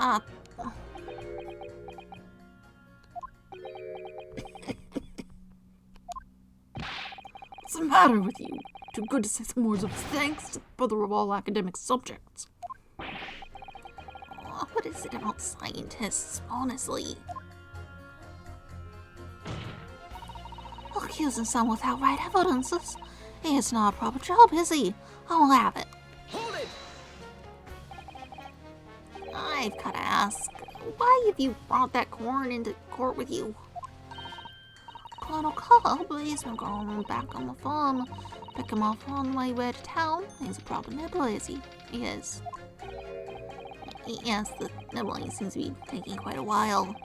Ah. What's the matter with you? Too good to say some words of thanks to the brother of all academic subjects. What is it about scientists, honestly? Accusing someone without right evidences. It's not a proper job, is he? I won't have it. Hold it! I've gotta ask, why have you brought that corn into court with you? Colonel Cobb, he's been going back on the farm. Pick him up on my way to town. He's a proper nibbler, is he? He is. Yes, the nibbling seems to be taking quite a while.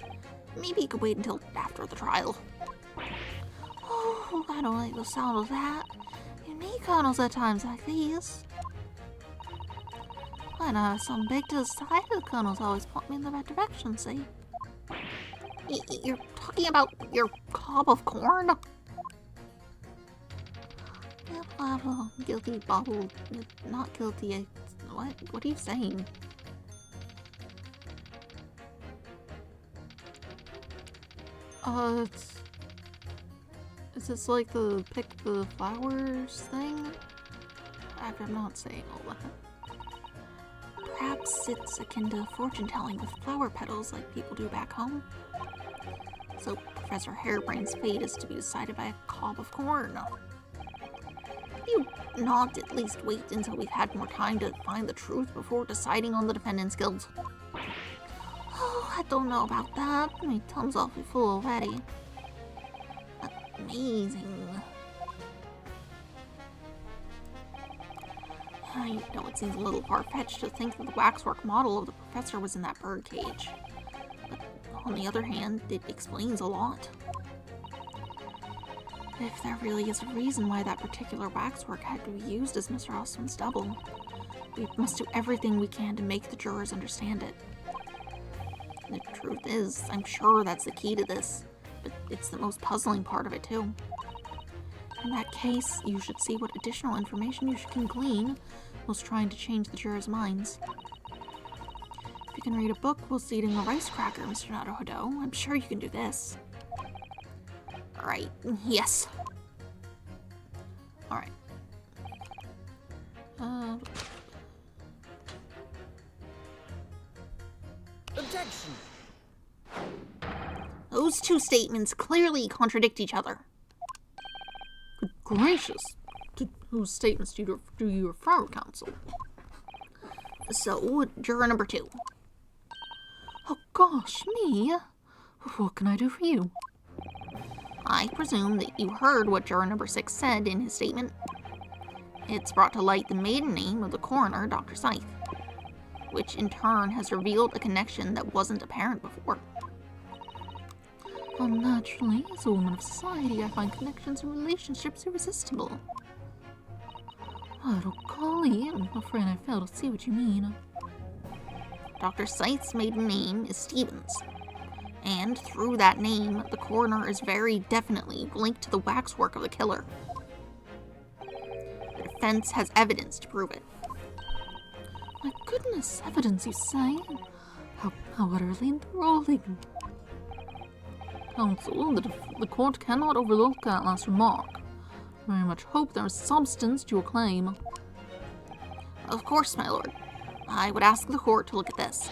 Maybe you could wait until after the trial. Oh, I don't like the sound of that. You need colonels at times like these. When I have some big to decide, the colonels always point me in the right direction, see? You're talking about your cob of corn? Blah, guilty, bottle, not guilty. What are you saying? Is this like the pick the flowers thing? I'm not saying all that. Perhaps it's akin to fortune telling with flower petals like people do back home. So Professor Harebrain's fate is to be decided by a cob of corn. You not at least wait until we've had more time to find the truth before deciding on the defendant's guilt. Oh, I don't know about that. My tongue's awfully full already. Amazing. I know it seems a little far-fetched to think that the waxwork model of the professor was in that birdcage. But on the other hand, it explains a lot. If there really is a reason why that particular waxwork had to be used as Mr. Osmond's double, we must do everything we can to make the jurors understand it. The truth is, I'm sure that's the key to this, but it's the most puzzling part of it too. In that case, you should see what additional information you can glean whilst trying to change the jurors' minds. If you can read a book whilst eating a rice cracker, Mr. Naruhodo, I'm sure you can do this. Right, yes. Alright. Objection! Those two statements clearly contradict each other. Good gracious. To whose statements do you refer, counsel? So, juror number 2. Oh gosh, me? What can I do for you? I presume that you heard what juror number 6 said in his statement. It's brought to light the maiden name of the coroner, Dr. Scythe, which in turn has revealed a connection that wasn't apparent before. Well, naturally, as a woman of society, I find connections and relationships irresistible. Oh, golly, I'm afraid I fail to see what you mean. Dr. Scythe's maiden name is Stevens, and through that name, the coroner is very definitely linked to the waxwork of the killer. The defense has evidence to prove it. My goodness, evidence, you say? How utterly enthralling. Counsel, the court cannot overlook that last remark. I very much hope there is substance to your claim. Of course, my lord. I would ask the court to look at this.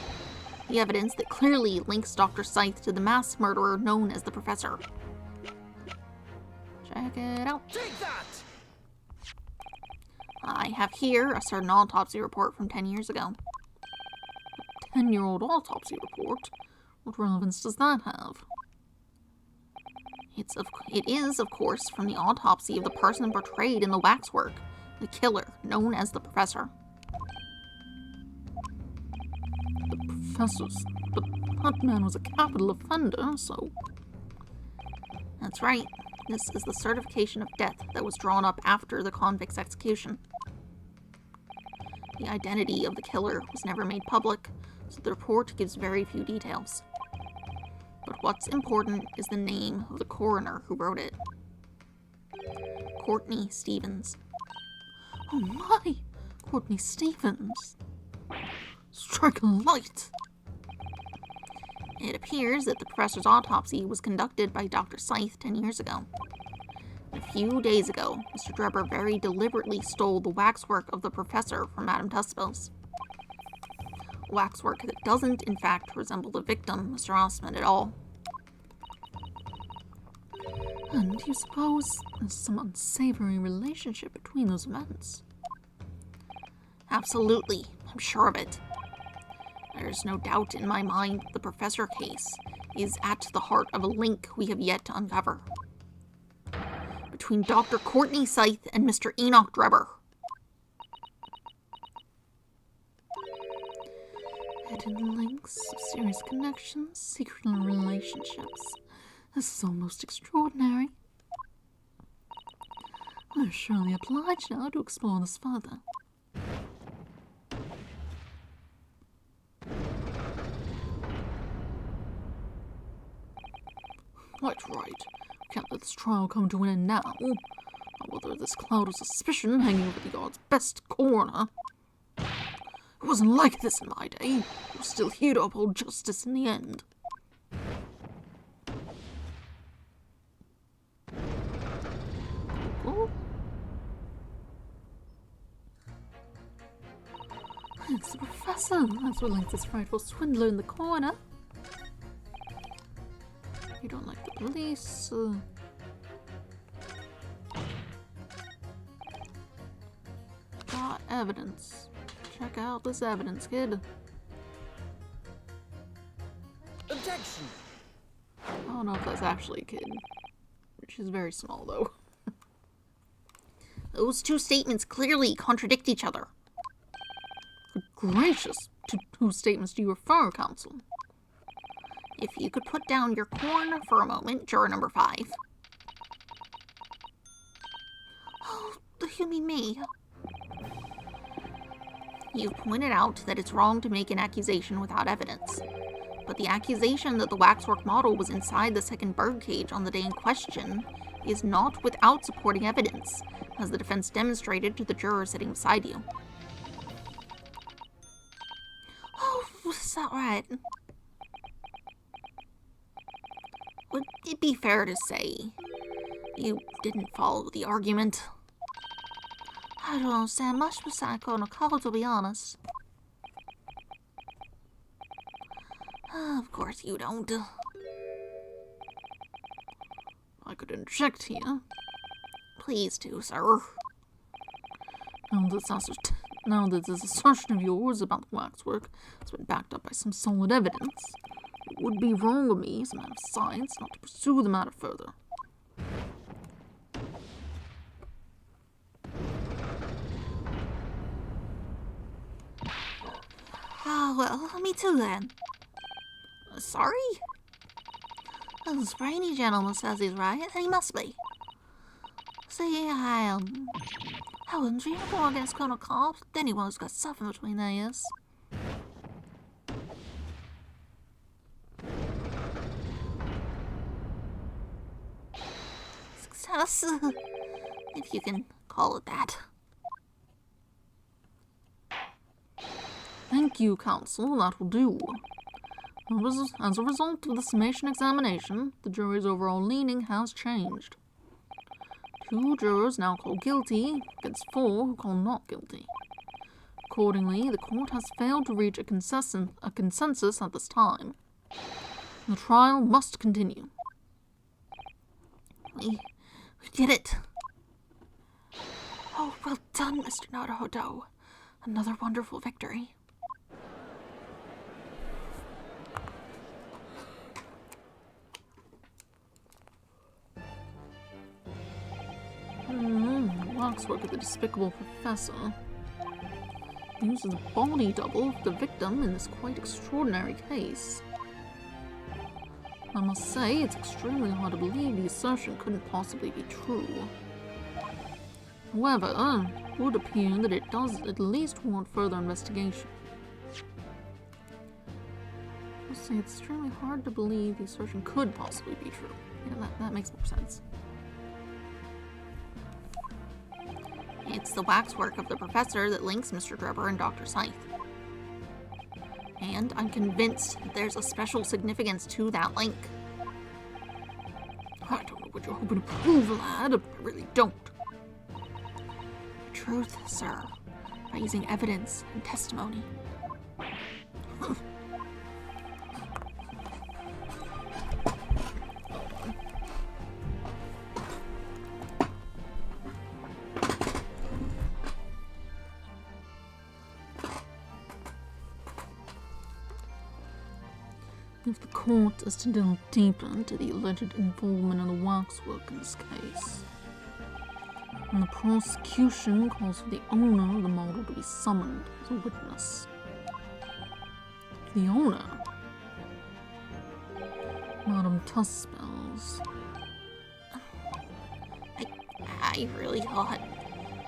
The evidence that clearly links Dr. Scythe to the mass murderer known as the Professor. Check it out. Take that! I have here a certain autopsy report from 10 years ago. A 10-year-old autopsy report? What relevance does that have? It is, of course, from the autopsy of the person portrayed in the waxwork, the killer, known as the Professor. The Professor's... But that man was a capital offender, so... That's right. This is the certification of death that was drawn up after the convict's execution. The identity of the killer was never made public, so the report gives very few details. But what's important is the name of the coroner who wrote it. Courtney Stevens. Oh my! Courtney Stevens. Strike a light! It appears that the professor's autopsy was conducted by Dr. Scythe 10 years ago. A few days ago, Mr. Drebber very deliberately stole the waxwork of the professor from Madame Tussville's. Waxwork that doesn't, in fact, resemble the victim, Mr. Osmond, at all. And you suppose there's some unsavory relationship between those events? Absolutely, I'm sure of it. There's no doubt in my mind the professor case is at the heart of a link we have yet to uncover. Between Dr. Courtney Scythe and Mr. Enoch Drebber. Hidden links, mysterious connections, secret relationships. This is almost extraordinary. We're surely obliged now to explore this further. Quite right. Can't let this trial come to an end now. Not whether this cloud of suspicion hanging over the yard's best coroner. It wasn't like this in my day. We're still here to uphold justice in the end. Oh. It's the professor. That's what linked this frightful swindler in the corner. You don't like the police. Got evidence. Check out this evidence, kid. Objection! I don't know if that's actually a kid. She's very small, though. Those two statements clearly contradict each other. Good gracious! To whose statements do you refer, counsel? If you could put down your corn for a moment, juror number 5. Oh, you mean me? You've pointed out that it's wrong to make an accusation without evidence. But the accusation that the waxwork model was inside the second birdcage on the day in question is not without supporting evidence, as the defense demonstrated to the juror sitting beside you. Oh, is that right? Would it be fair to say you didn't follow the argument? I don't understand much beside Colonel Cole, to be honest. Of course you don't. I could interject here. Please do, sir. Now that this assertion of yours about the waxwork has been backed up by some solid evidence, it would be wrong of me, as a man of science, not to pursue the matter further. Ah, well, me too then. Sorry? Well, this brainy gentleman says he's right, and he must be. See, I wouldn't dream of going against Colonel Cobb. Anyone's got something between their ears. Success, if you can call it that. Thank you, counsel. That will do. As a result of the summation examination, the jury's overall leaning has changed. 2 jurors now call guilty, against 4 who call not guilty. Accordingly, the court has failed to reach a consensus at this time. The trial must continue. We did it. Oh, well done, Mr. Naruhodo. Another wonderful victory. Waxwork of the despicable professor uses a body double of the victim in this quite extraordinary case. I must say, it's extremely hard to believe the assertion couldn't possibly be true. However, it would appear that it does at least warrant further investigation. I must say, it's extremely hard to believe the assertion could possibly be true. Yeah, that makes more sense. It's the waxwork of the professor that links Mr. Drebber and Dr. Scythe. And I'm convinced that there's a special significance to that link. I don't know what you're hoping to prove, lad. I really don't. Truth, sir, by using evidence and testimony. If the court is to delve deeper into the alleged involvement of the waxwork in this case, and the prosecution calls for the owner of the model to be summoned as a witness. The owner? Madame Tuspels. I really thought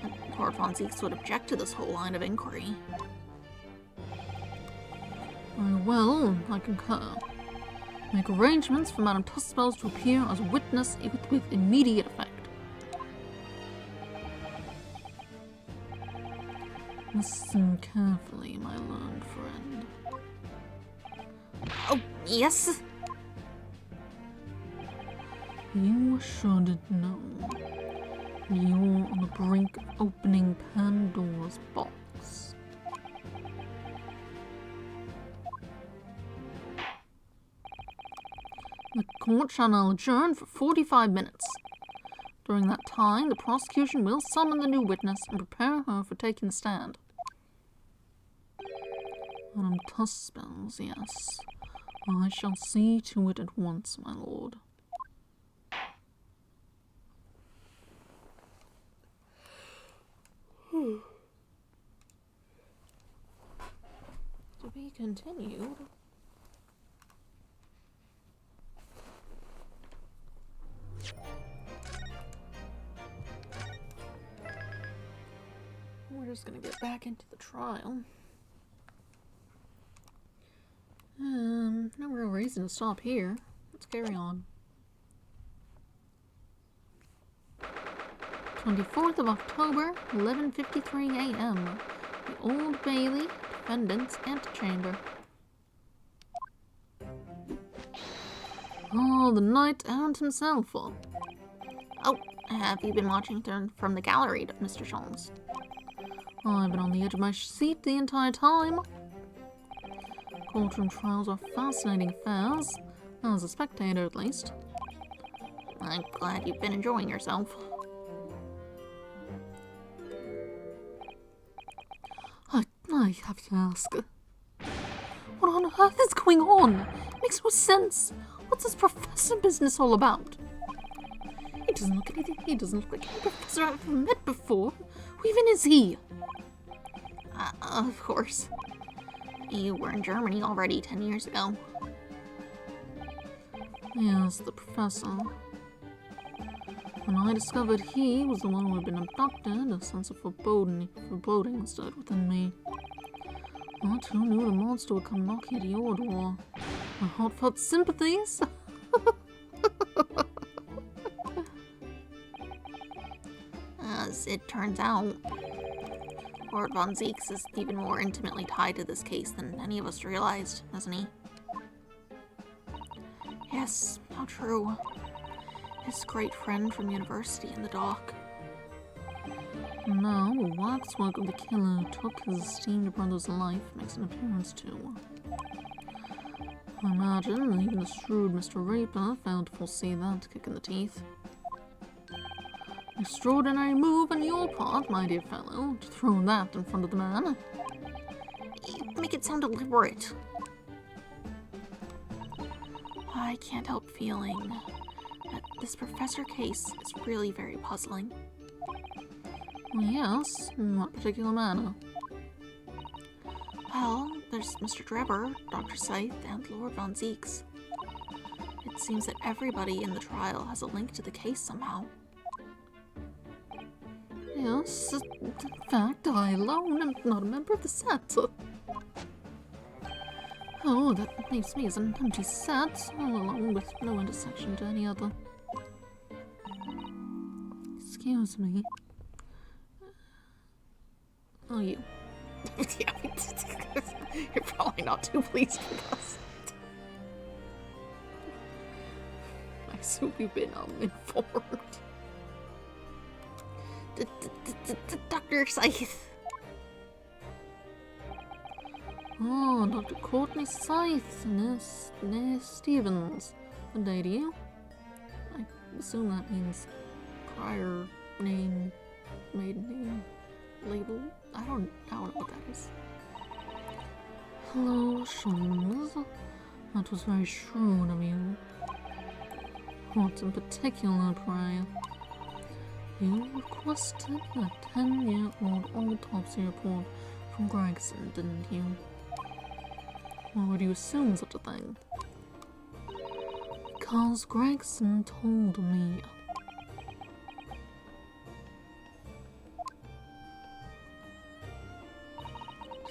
that Lord Von Zieks would object to this whole line of inquiry. Very well, I concur. Make arrangements for Madame Tuspels to appear as a witness with immediate effect. Listen carefully, my learned friend. Oh, yes? You should know you're on the brink of opening Pandora's box. The court shall now adjourn for 45 minutes. During that time, the prosecution will summon the new witness and prepare her for taking the stand. Madame Tuspels, yes. I shall see to it at once, my lord. To be continued. We're just gonna get back into the trial. No real reason to stop here. Let's carry on. 24th of October, 11:53 a.m. The Old Bailey, Defendant's Antechamber. Oh, the Knight Errant himself. Oh, have you been watching from the gallery, Mr. Jones? I've been on the edge of my seat the entire time. Courtroom trials are fascinating affairs, as a spectator at least. I'm glad you've been enjoying yourself. I have to ask. What on earth is going on? It makes no sense. What's this professor business all about? He doesn't look like any professor I've ever met before. Who even is he? Of course. You were in Germany already 10 years ago. Yes, the professor. When I discovered he was the one who had been abducted, a sense of foreboding stirred within me. But who knew the monster would come knocking at your door? My heartfelt sympathies! As it turns out, Lord Von Zieks is even more intimately tied to this case than any of us realized, isn't he? Yes, how true. His great friend from university in the dock. Now, the waxwork of the killer who took his esteemed brother's life makes an appearance too. I imagine that even the shrewd Mr. Reaper failed to foresee that kick in the teeth. Extraordinary move on your part, my dear fellow, to throw that in front of the man. You make it sound deliberate. I can't help feeling that this professor case is really very puzzling. Yes, in what particular manner? Well, there's Mr. Drebber, Dr. Scythe, and Lord Von Zieks. It seems that everybody in the trial has a link to the case somehow. Yes, in fact, I alone am not a member of the set. Oh, that leaves me as an empty set, all alone with no intersection to any other. Excuse me. Oh, you. Yeah, you're probably not too pleased with us. I assume you've been informed. Dr. Scythe. Oh, Dr. Courtney Scythe, Nurse Stevens. Good day to you. I assume that means prior name, maiden name, label. I don't know what that is. Hello, Sholmes. That was very shrewd of you. What in particular, pray? You requested a 10-year-old autopsy report from Gregson, didn't you? Why would you assume such a thing? Because Gregson told me.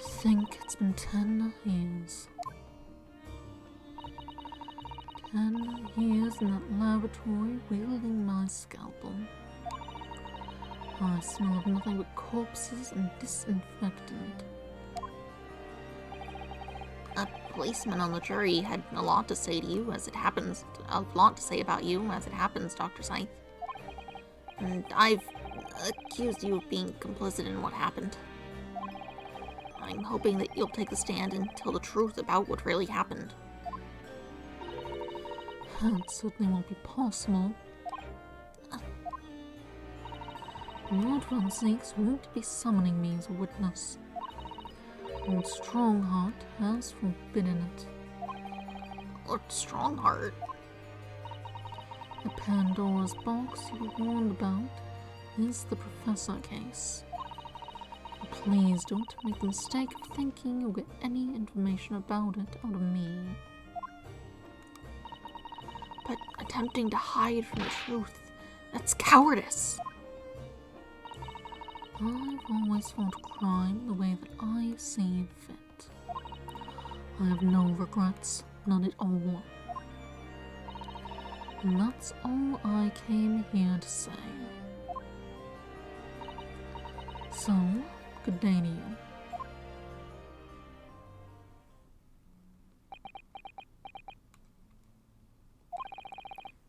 Think it's been 10 years. 10 years in that laboratory wielding my scalpel. I smell of nothing but corpses and disinfectant. A policeman on the jury had a lot to say to you, as it happens. A lot to say about you, as it happens, Dr. Scythe. And I've accused you of being complicit in what happened. I'm hoping that you'll take a stand and tell the truth about what really happened. That certainly won't be possible. Lord Van Zeeks won't be summoning me as a witness. Lord Strongheart has forbidden it. Lord Strongheart? The Pandora's box you were warned about is the Professor case. Please don't make the mistake of thinking you'll get any information about it out of me. But attempting to hide from the truth, that's cowardice. I've always fought crime the way that I see fit. I have no regrets, none at all. And that's all I came here to say. So, good day to you.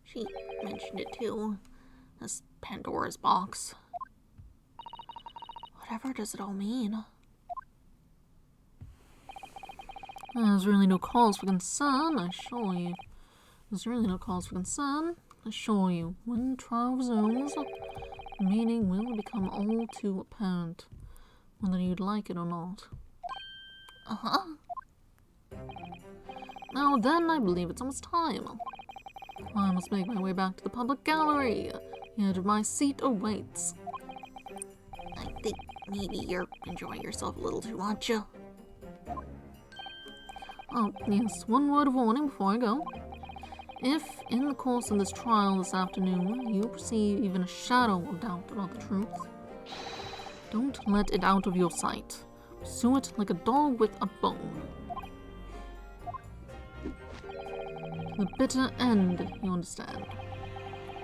She mentioned it too. This Pandora's box. Whatever does it all mean? There's really no cause for concern, I assure you. There's really no cause for concern, I assure you. When trial resumes, the meaning will become all too apparent, whether you'd like it or not. Uh-huh. Now then, I believe it's almost time. I must make my way back to the public gallery. The edge of my seat awaits. I think maybe you're enjoying yourself a little too much. Oh, yes, one word of warning before I go. If, in the course of this trial this afternoon, you perceive even a shadow of doubt about the truth, don't let it out of your sight. Pursue it like a dog with a bone. To the bitter end, you understand.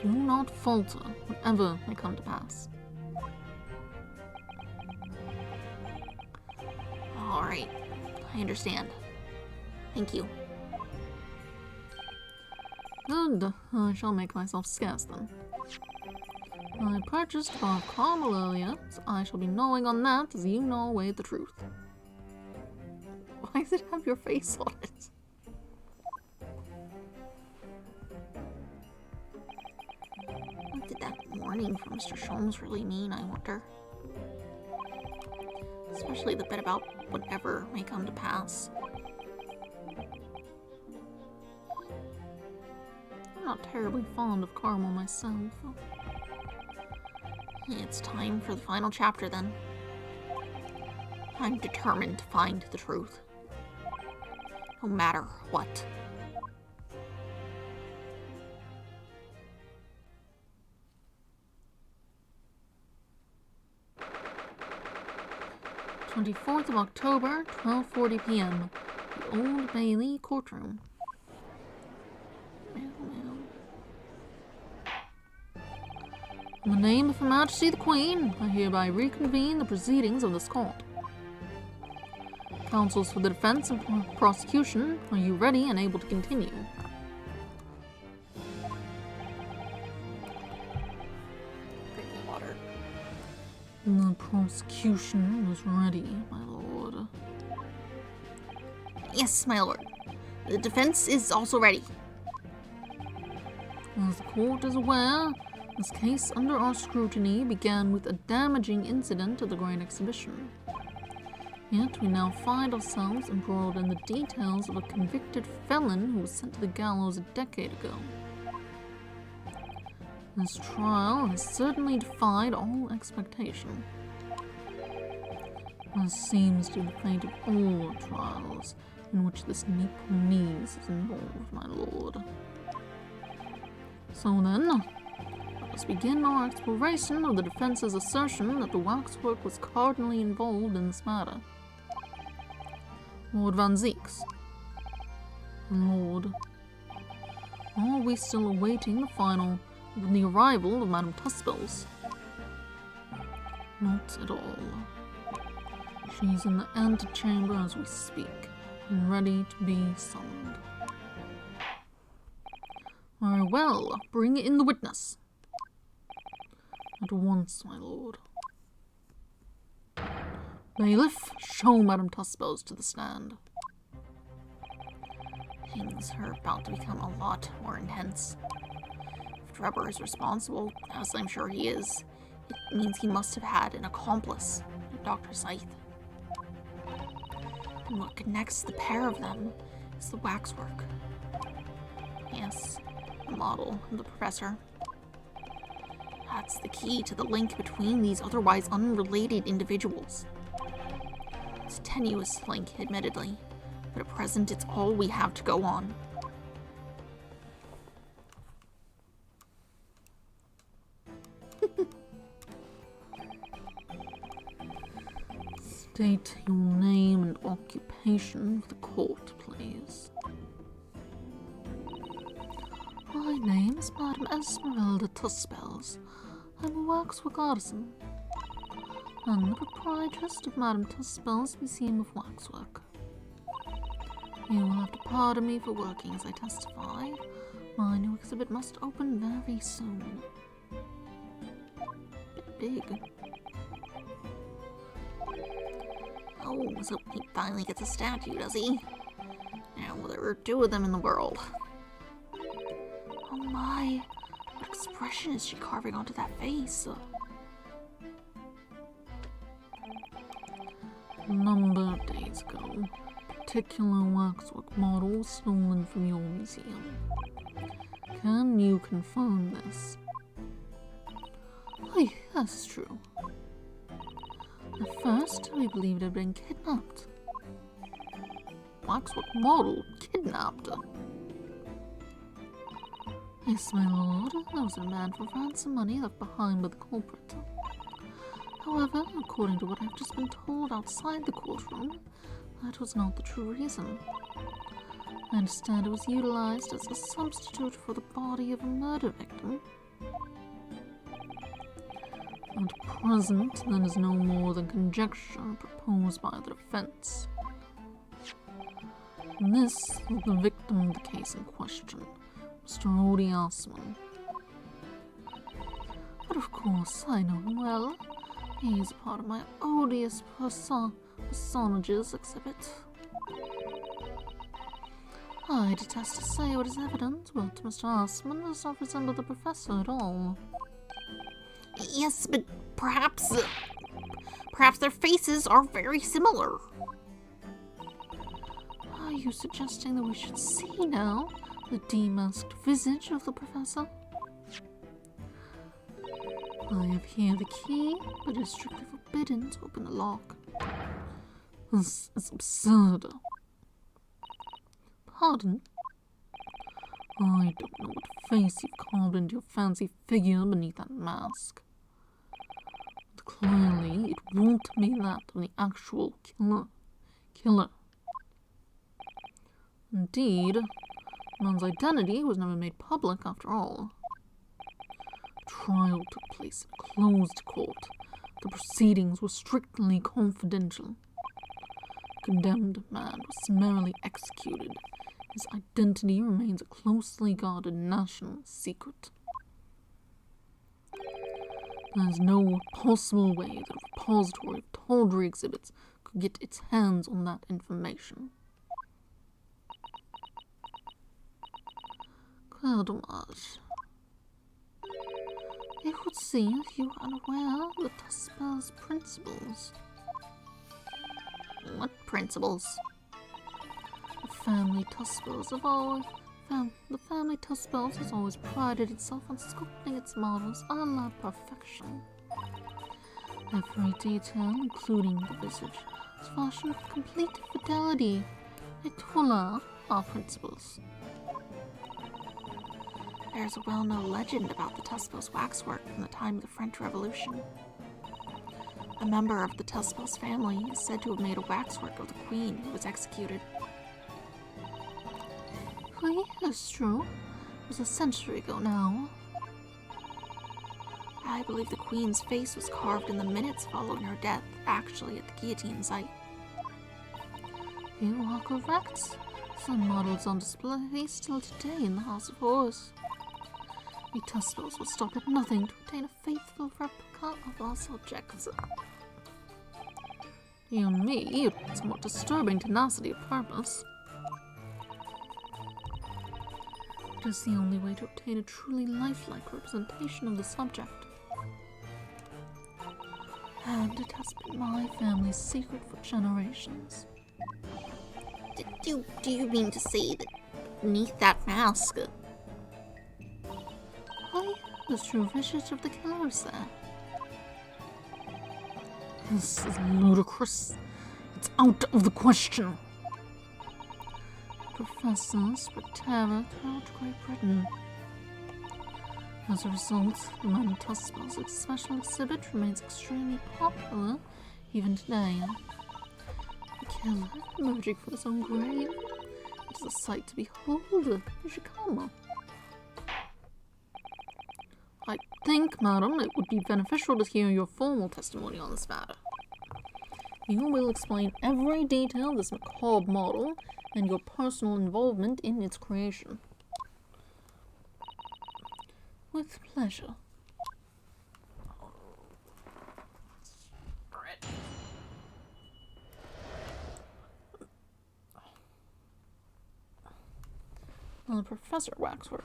Do not falter, whatever may come to pass. Alright, I understand. Thank you. Good, I shall make myself scarce then. I purchased a bar of caramel earlier, so I shall be gnawing on that as you gnaw away at the truth. Why does it have your face on it? What did that warning from Mr. Sholmes really mean, I wonder? Especially the bit about whatever may come to pass. I'm not terribly fond of caramel myself. It's time for the final chapter then. I'm determined to find the truth. No matter what. '24th of October, 12:40 p.m. The Old Bailey courtroom. In the name of Her Majesty the Queen, I hereby reconvene the proceedings of this court. Counsels for the defense and prosecution, are you ready and able to continue? Drinking water. The prosecution is ready, my lord. Yes, my lord. The defense is also ready. As the court is aware, this case under our scrutiny began with a damaging incident at the Grand Exhibition. Yet we now find ourselves embroiled in the details of a convicted felon who was sent to the gallows a decade ago. This trial has certainly defied all expectation. As seems to be the fate of all trials in which this Nepalese is involved, my lord. So then, let us begin our exploration of the defense's assertion that the waxwork was cardinally involved in this matter. Lord Van Zieks. Lord, are we still awaiting the arrival of Madame Tuspels? Not at all. She's in the antechamber as we speak, and ready to be summoned. Very well, bring in the witness. At once, my lord. Bailiff, show Madame Tuspels to the stand. Things are about to become a lot more intense. If Drebber is responsible, as I'm sure he is, it means he must have had an accomplice, Dr. Scythe. And what connects the pair of them is the waxwork. Yes, the model and the professor. That's the key to the link between these otherwise unrelated individuals. It's a tenuous link, admittedly, but at present it's all we have to go on. State your name and occupation for the court, please. My name is Madame Esmeralda Tuspels. I'm a waxwork artisan, and the proprietress of Madame Tuspels' Museum of Waxwork. You will have to pardon me for working as I testify. My new exhibit must open very soon. Bit big. Oh, so he finally gets a statue, does he? Now, there are two of them in the world. Oh my, what expression is she carving onto that face? A number of days ago, a particular waxwork model was stolen from your museum. Can you confirm this? Oh, yes, true. At first, we believed it had been kidnapped. Waxwork model kidnapped her. Yes, my lord, there was a demand for ransom money left behind by the culprit. However, according to what I've just been told outside the courtroom, that was not the true reason. I understand it was utilized as a substitute for the body of a murder victim. At present, there is no more than conjecture proposed by the defense. This is the victim of the case in question, Mr. Odie Osman. But of course, I know him well. He is part of my odious personages exhibit. I detest to say what is evident, but Mr. Osman does not resemble the professor at all. Yes, but perhaps their faces are very similar. Are you suggesting that we should see now the demasked visage of the professor? I have here the key, but it is strictly forbidden to open the lock. This is absurd. Pardon? I don't know what face you've carved into your fancy figure beneath that mask. But clearly, it won't be that of the actual killer. Indeed, the man's identity was never made public after all. The trial took place in a closed court. The proceedings were strictly confidential. condemned man was summarily executed, his identity remains a closely guarded national secret. There is no possible way that a repository of tawdry exhibits could get its hands on that information. Claire Dommage. It would seem that you are unaware of the Tuspel's principles. What principles? The family Tuspels has always prided itself on sculpting its models a la perfection. Every detail, including the visage, is fashioned with complete fidelity. Et voilà our principles. There's a well-known legend about the Tuspel's waxwork from the time of the French Revolution. A member of the Tuspel's family is said to have made a waxwork of the queen who was executed. Oui, that's true. It was a century ago now. I believe the queen's face was carved in the minutes following her death, actually at the guillotine site. You are correct. Some models on display still today in the House of Horus. We Tuspels will stop at nothing to obtain a faithful replica of our subjects. You and me, a somewhat disturbing tenacity of purpose. It is the only way to obtain a truly lifelike representation of the subject. And it has been my family's secret for generations. Do you mean to say that beneath that mask? Why, the true visage of the killer is there. This is ludicrous. It's out of the question. Professors spread terror throughout Great Britain. As a result, the Man Tuspel's special exhibit remains extremely popular even today. The killer emerging from his own grave. It is a sight to behold. You should come. I think, madam, it would be beneficial to hear your formal testimony on this matter. You will explain every detail of this macabre model and your personal involvement in its creation. With pleasure. The Professor Waxwork.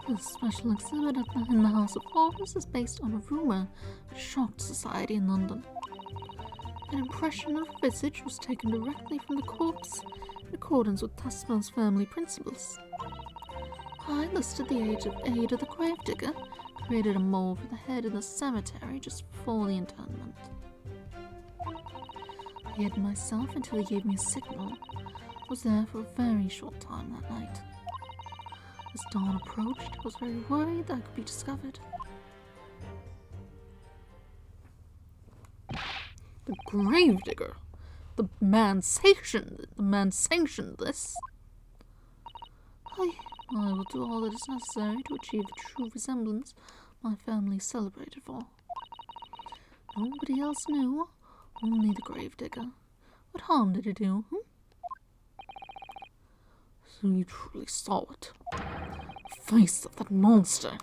This special exhibit in the House of Horus is based on a rumour that shocked society in London. An impression of the visage was taken directly from the corpse in accordance with Tuspel's family principles. I listed the age of Ada the Gravedigger, created a mold for the head in the cemetery just before the interment. I hid myself until he gave me a signal. I was there for a very short time that night. As dawn approached, I was very worried that I could be discovered. The Gravedigger? The man sanctioned this? I will do all that is necessary to achieve the true resemblance my family celebrated for. Nobody else knew, only the Gravedigger. What harm did it do, So you truly saw it. The face of that monster.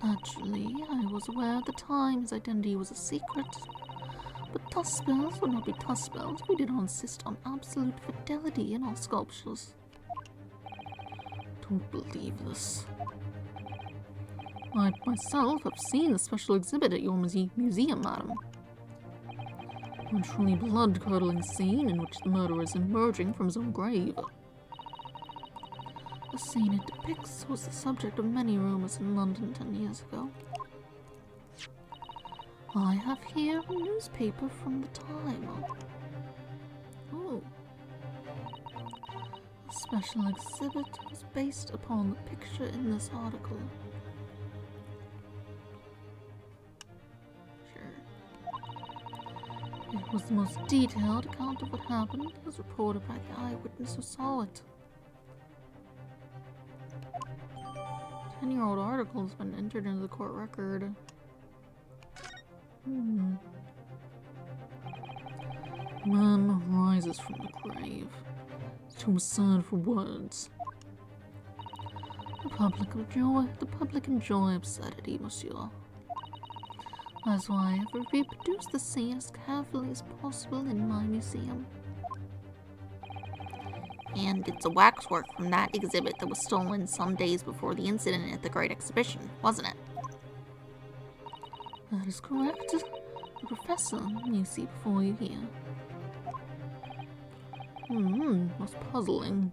Naturally, I was aware at the time his identity was a secret. But Tuspels would not be Tuspels. We did not insist on absolute fidelity in our sculptures. Don't believe this. I myself have seen the special exhibit at your museum, madam. A truly blood-curdling scene in which the murderer is emerging from his own grave. The scene it depicts was the subject of many rumors in London 10 years ago. I have here a newspaper from the time. Oh. The special exhibit was based upon the picture in this article. It was the most detailed account of what happened, as reported by the eyewitness who saw it. 10-year-old article has been entered into the court record. Man rises from the grave. It's too absurd for words. The public enjoy absurdity, monsieur. That's why I have reproduced the scene as carefully as possible in my museum. And it's a waxwork from that exhibit that was stolen some days before the incident at the Great Exhibition, wasn't it? That is correct. The professor you see before you here. Most puzzling.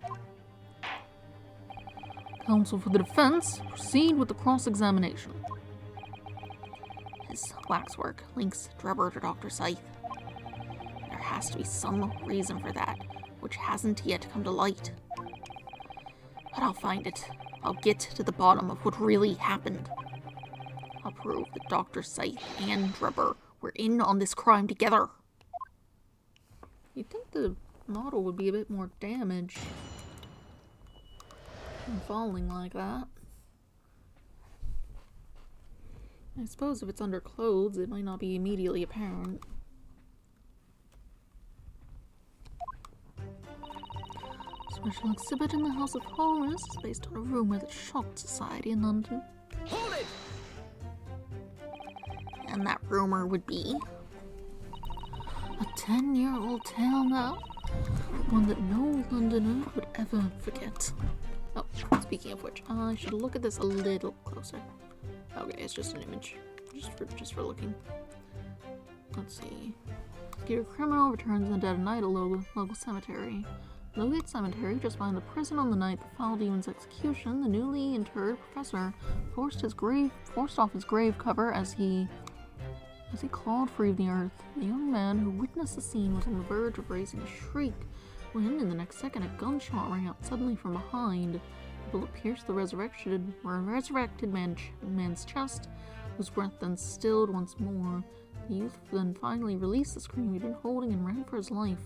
Counsel for the defense, proceed with the cross-examination. His waxwork links Drebber to Dr. Scythe. There has to be some reason for that, which hasn't yet come to light. But I'll find it. I'll get to the bottom of what really happened. I'll prove that Dr. Scythe and Drebber were in on this crime together. You'd think the model would be a bit more damaged from falling like that. I suppose if it's under clothes, it might not be immediately apparent. Special exhibit in the House of Horrors is based on a rumor that shocked society in London. Hold it! And that rumor would be... A 10-year-old tale now, one that no Londoner would ever forget. Oh, speaking of which, I should look at this a little closer. Okay, it's just an image, just for looking. Let's see. Scared criminal returns in the dead of night at local cemetery. Lowgate Cemetery, just behind the prison on the night the foul demon's execution, the newly interred professor forced off his grave cover as he clawed free of the earth. The young man who witnessed the scene was on the verge of raising a shriek when, in the next second, a gunshot rang out suddenly from behind. The bullet pierced the resurrected man's chest, whose breath then stilled once more. The youth then finally released the scream he'd been holding and ran for his life.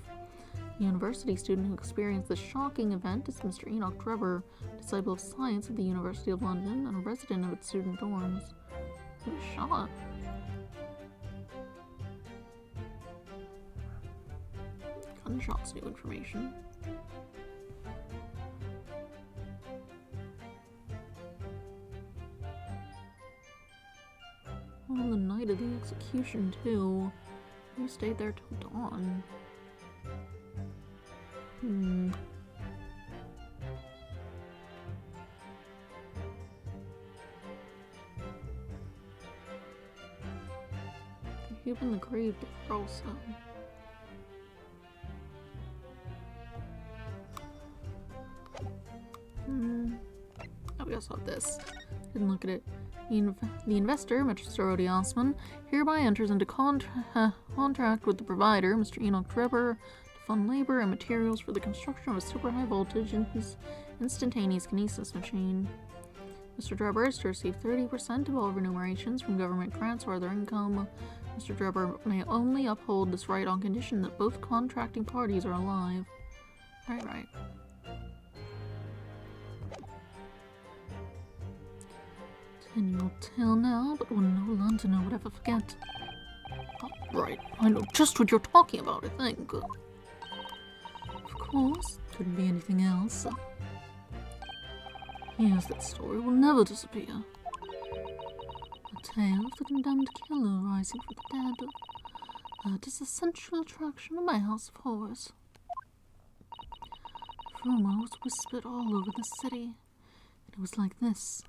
The university student who experienced this shocking event is Mr. Enoch Drebber, disciple of science at the University of London and a resident of its student dorms. He was shot. Gunshots, new information. On the night of the execution, too. Who stayed there till dawn? He opened the grave to also. Oh, we also have this. Didn't look at it. The investor, Mr. Rody Osman, hereby enters into contract with the provider, Mr. Enoch Drebber, to fund labor and materials for the construction of a super high voltage instantaneous kinesis machine. Mr. Drebber is to receive 30% of all remunerations from government grants or other income. Mr. Drebber may only uphold this right on condition that both contracting parties are alive. Right. 10-year-old tale now, but one no Londoner would ever forget. Oh, right, I know just what you're talking about, I think. Of course, couldn't be anything else. Yes, that story will never disappear. A tale of the condemned killer rising from the dead. That is the central attraction of my House of Horrors. Rumor was whispered all over the city, and it was like this.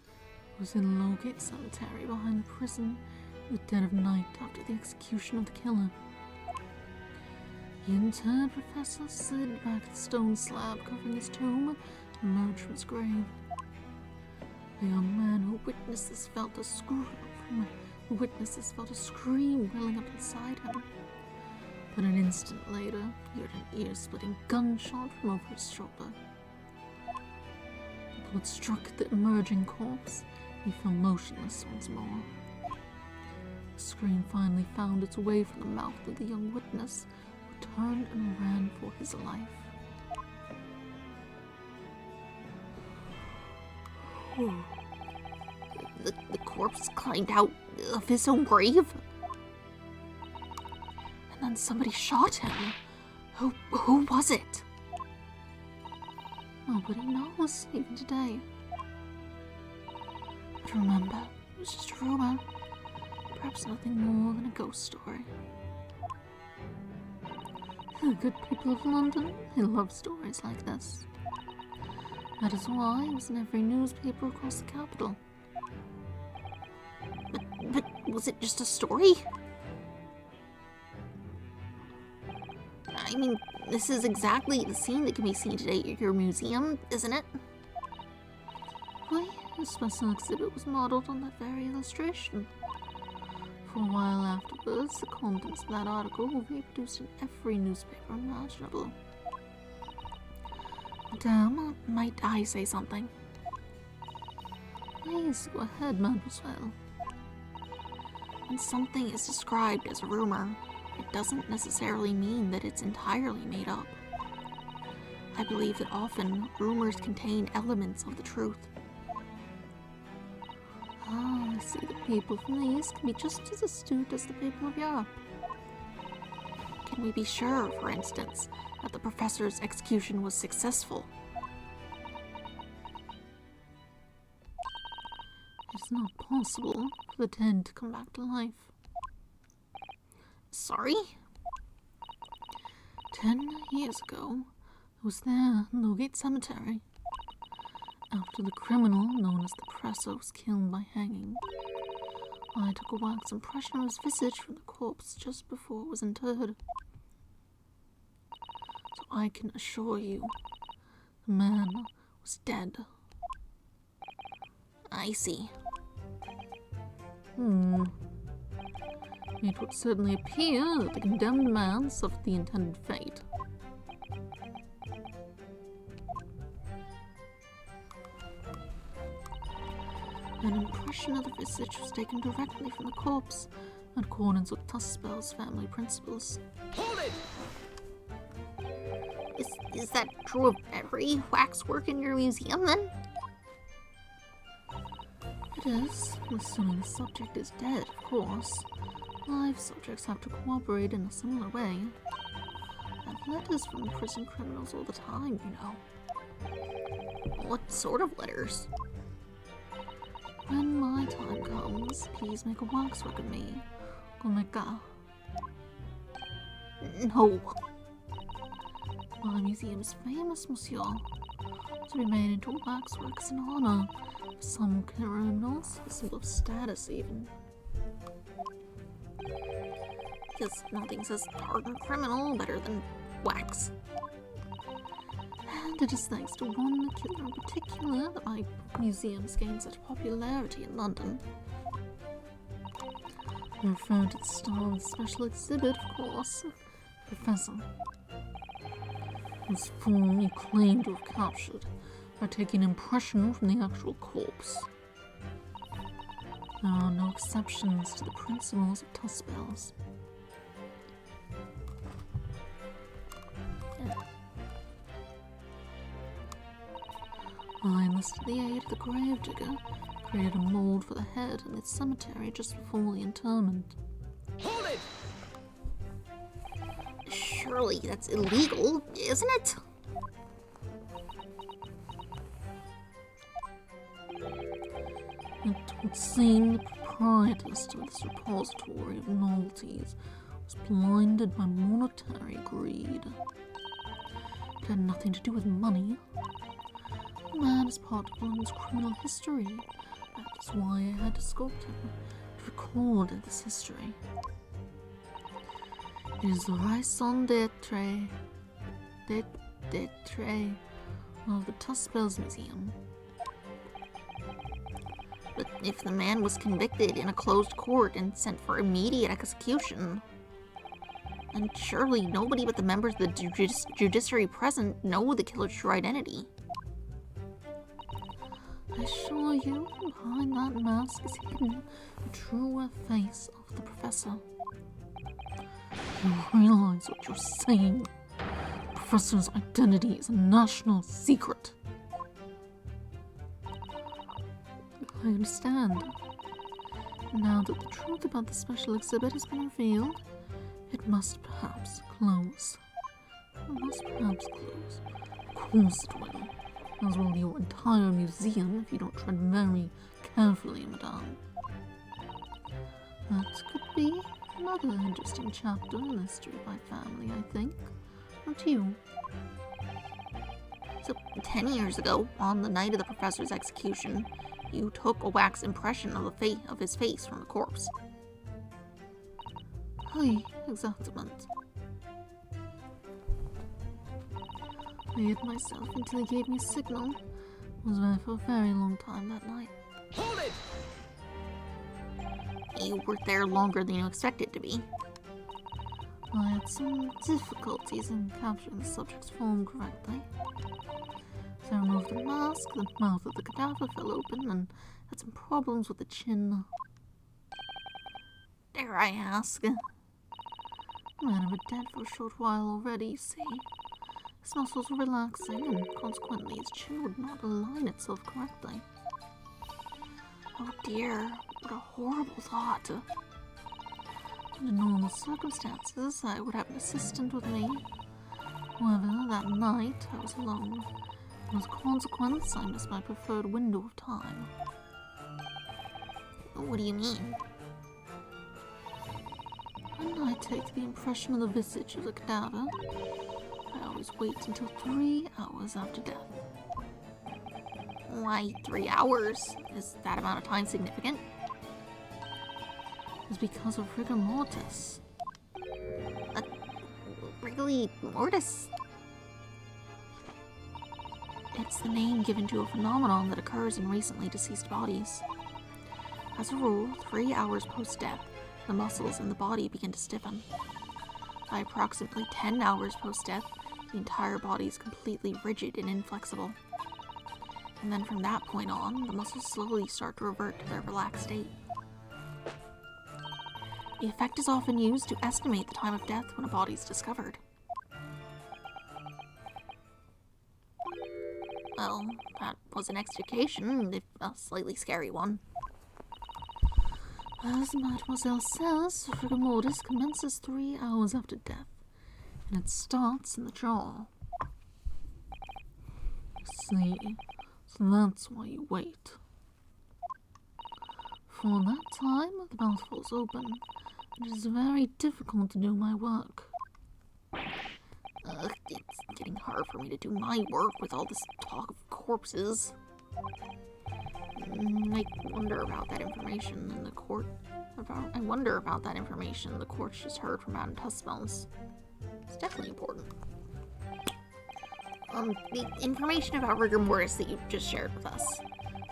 It was in Lowgate Cemetery behind the prison in the dead of night after the execution of the killer. The interred professor slid back the stone slab covering his tomb and emerged from his grave. The young man who witnessed this felt a scream welling up inside him. But an instant later, he heard an ear-splitting gunshot from over his shoulder. The bullet struck the emerging corpse. He fell motionless once more. The scream finally found its way from the mouth of the young witness, who turned and ran for his life. The corpse climbed out of his own grave? And then somebody shot him. Who was it? Nobody knows, even today. But remember, it was just a rumor. Perhaps nothing more than a ghost story. The good people of London, they love stories like this. That is why it was in every newspaper across the capital. But was it just a story? I mean, this is exactly the scene that can be seen today at your museum, isn't it? Why, the special exhibit was modeled on that very illustration. For a while afterwards, the contents of that article were reproduced in every newspaper imaginable. Madame, might I say something? Please, go ahead, mademoiselle. When something is described as a rumor, it doesn't necessarily mean that it's entirely made up. I believe that often rumors contain elements of the truth. Ah, I see that people from the East can be just as astute as the people of Europe. Can we be sure, for instance, that the professor's execution was successful? It is not possible for the dead to come back to life. Sorry? 10 years ago, I was there in Lowgate Cemetery. After the criminal known as the Presser was killed by hanging, I took a wax impression of his visage from the corpse just before it was interred. So I can assure you, the man was dead. I see. It would certainly appear that the condemned man suffered the intended fate. An impression of the visage was taken directly from the corpse, in accordance with Tuspel's family principles. Hold it! Is that true of every waxwork in your museum, then? It is, assuming the subject is dead, of course. Live subjects have to cooperate in a similar way. I have letters from prison criminals all the time, you know. What sort of letters? When my time comes, please make a waxwork of me. Komeka. No. My museum is famous, monsieur. To be made into a waxwork is an honor. For some criminals, a symbol of status, even. Because nothing says hardened criminal better than wax. And it is thanks to one killer in particular that my museum has gained such popularity in London. I refer to the star of the special exhibit, of course, the Professor, whose form you claim to have captured by taking an impression from the actual corpse. There are no exceptions to the principles of Tuspel's. I enlisted the aid of the gravedigger, created a mold for the head in the cemetery just before the interment. Hold it! Surely that's illegal, isn't it? It would seem the proprietor of this repository of novelties was blinded by monetary greed. It had nothing to do with money. The man is part of London's criminal history. That is why I had to sculpt him, to record this history. It is the raison d'etre of the Tuspel's Museum. But if the man was convicted in a closed court and sent for immediate execution, then surely nobody but the members of the judiciary present know the killer's true identity. I assure you, behind that mask is hidden the true face of the professor. You realize what you're saying? The professor's identity is a national secret. I understand. Now that the truth about the special exhibit has been revealed, it must perhaps close. It must perhaps close. Of course it will. As will your entire museum if you don't tread very carefully, madame. That could be another interesting chapter in the history of my family, I think. Not you. So, 10 years ago, on the night of the professor's execution, you took a wax impression of his face from the corpse. Aye, exactement. I hid myself until he gave me a signal. I was there for a very long time that night. Hold it! You were there longer than you expected to be. I had some difficulties in capturing the subject's form correctly. So I removed the mask, the mouth of the cadaver fell open, and had some problems with the chin. Dare I ask? The man had been dead for a short while already, you see. His muscles were relaxing, and consequently his chin would not align itself correctly. Oh dear, what a horrible thought. Under normal circumstances, I would have an assistant with me. However, that night I was alone. As a consequence, I missed my preferred window of time. What do you mean? When I take the impression of the visage of the cadaver, I always wait until 3 hours after death. Why 3 hours? Is that amount of time significant? It's because of rigor mortis. Rigor mortis? It's the name given to a phenomenon that occurs in recently deceased bodies. As a rule, 3 hours post-death, the muscles in the body begin to stiffen. By approximately 10 hours post-death, the entire body is completely rigid and inflexible. And then from that point on, the muscles slowly start to revert to their relaxed state. The effect is often used to estimate the time of death when a body is discovered. Well, that was an extrication, if a slightly scary one. As Mademoiselle says, rigor mortis commences 3 hours after death, and it starts in the jaw. See, so that's why you wait. For that time, the mouth falls open, and it is very difficult to do my work. It's getting hard for me to do my work with all this talk of corpses. I wonder about that information in the court. I wonder about that information the court's just heard from Madame Tussmels. It's definitely important. The information about rigor mortis that you just shared with us.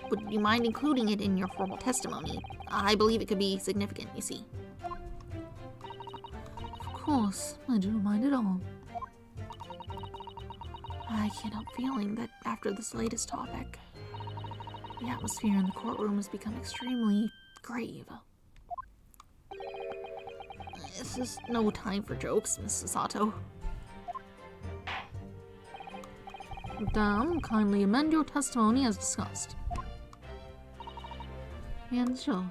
Would you mind including it in your formal testimony? I believe it could be significant, you see. Of course, I do mind it all. I can't help feeling that after this latest topic, the atmosphere in the courtroom has become extremely grave. This is no time for jokes, Mrs. Sato. Madame, kindly amend your testimony as discussed. And sure.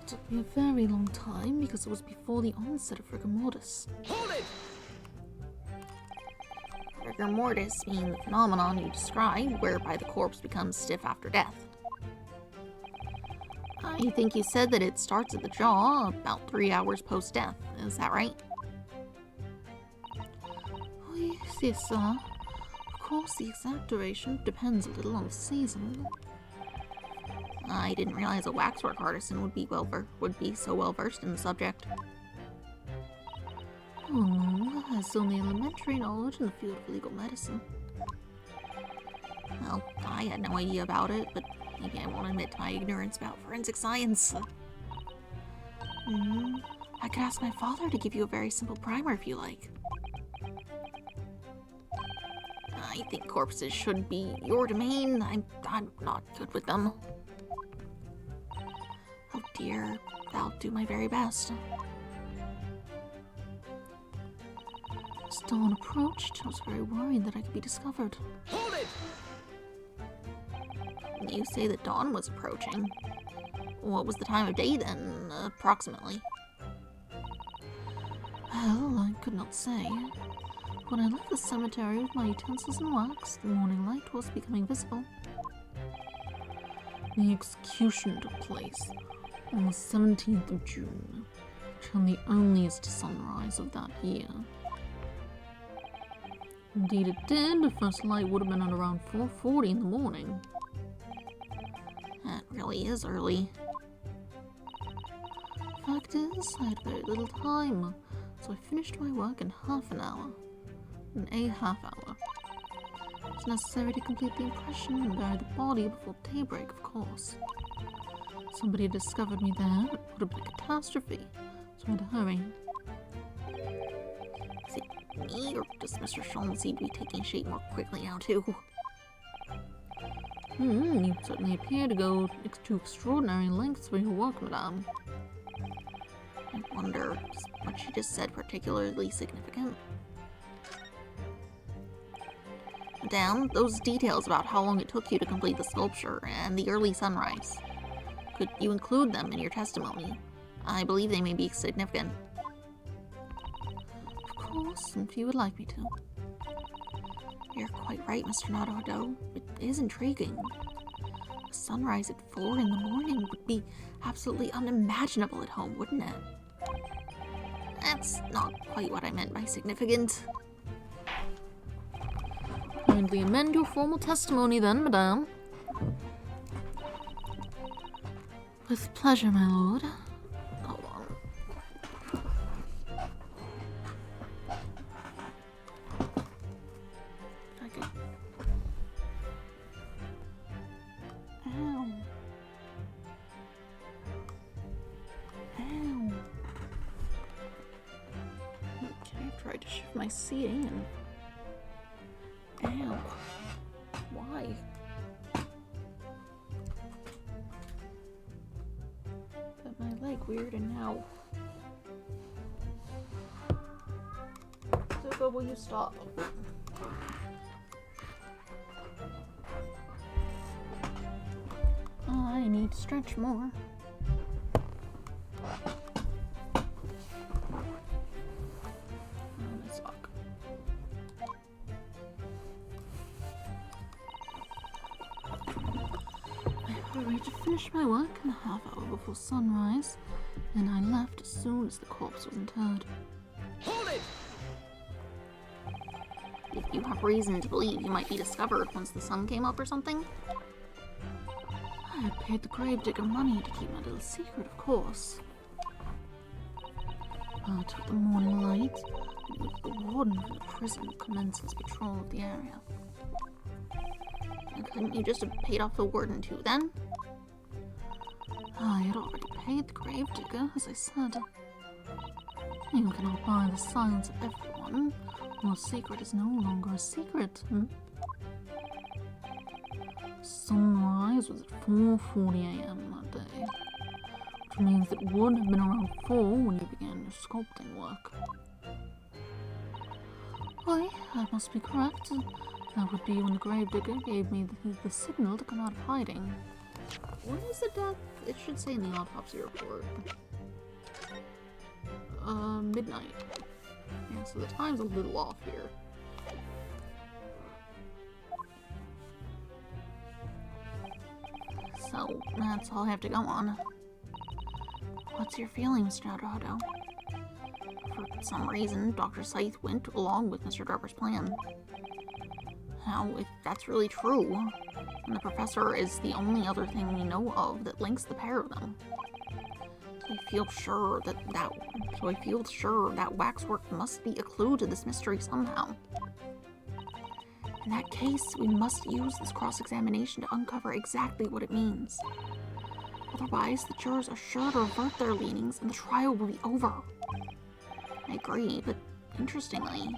It took me a very long time because it was before the onset of rigor mortis. Hold it! Rigor mortis being the phenomenon you describe, whereby the corpse becomes stiff after death. I think you said that it starts at the jaw about 3 hours post-death. Is that right? Oh, yes, sir. Of course, the exact duration depends a little on the season. I didn't realize a waxwork artisan would be so well versed in the subject. Oh no, I has only elementary knowledge in the field of legal medicine. Well, I had no idea about it, but maybe I won't admit to my ignorance about forensic science. I could ask my father to give you a very simple primer if you like. I think corpses should be your domain. I'm not good with them. Oh dear, I'll do my very best. As dawn approached, I was very worried that I could be discovered. Hold it! You say that dawn was approaching. What was the time of day then, approximately? Well, I could not say. When I left the cemetery with my utensils and wax, the morning light was becoming visible. The execution took place on the 17th of June, which had the earliest sunrise of that year. Indeed it did. The first light would have been at around 4:40 in the morning. That really is early. Fact is, I had very little time, so I finished my work in half an hour. In a half hour. It was necessary to complete the impression and bury the body before daybreak, of course. Somebody had discovered me there, but it would have been a catastrophe, so I had to hurry. Is it me, or does Mr. Sholmes seem to be taking shape more quickly now, too? You certainly appear to go to extraordinary lengths for your work, madame. I wonder, is what she just said particularly significant? Madame, those details about how long it took you to complete the sculpture and the early sunrise. Could you include them in your testimony? I believe they may be significant. Of course, if you would like me to. You're quite right, Mr. Naruhodo. It is intriguing. A sunrise at 4 in the morning would be absolutely unimaginable at home, wouldn't it? That's not quite what I meant by significant. Kindly amend your formal testimony then, madame. With pleasure, my lord. Hold on. Okay. Ow. Ow. Okay, I've tried to shift my seating and... Ow. Why? Got my leg weird and now. Zuko, will you stop? I need to stretch more. I hurried to finish my work in a half hour before sunrise, and I left as soon as the corpse was interred. Hold it! If you have reason to believe you might be discovered once the sun came up or something? I had paid the gravedigger money to keep my little secret, of course. But with the morning light, it was the warden of the prison who commenced his patrol of the area. And couldn't you just have paid off the warden too, then? I had already paid the gravedigger, as I said. You cannot buy the silence of everyone, or a secret is no longer a secret, Sunrise was at 4:40 a.m. that day, which means it would have been around 4 when you began your sculpting work. Why, I must be correct. That would be when the gravedigger gave me the signal to come out of hiding. When was the death? It should say in the autopsy report. Midnight. Yeah, so the time's a little off here. So, that's all I have to go on. What's your feeling, Mr. Naruhodo? For some reason, Dr. Scythe went along with Mr. Darber's plan. Now, if that's really true, then the professor is the only other thing we know of that links the pair of them. So I feel sure that waxwork must be a clue to this mystery somehow. In that case, we must use this cross-examination to uncover exactly what it means. Otherwise, the jurors are sure to revert their leanings and the trial will be over. I agree, but interestingly,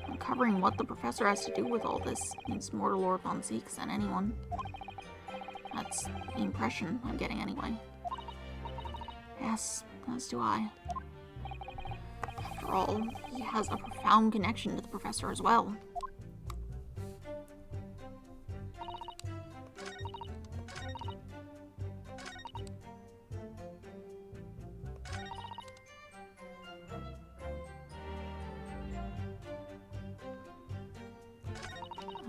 uncovering what the professor has to do with all this means more to Lord Von Zieks than anyone. That's the impression I'm getting anyway. Yes, as do I. After all, he has a profound connection to the professor as well.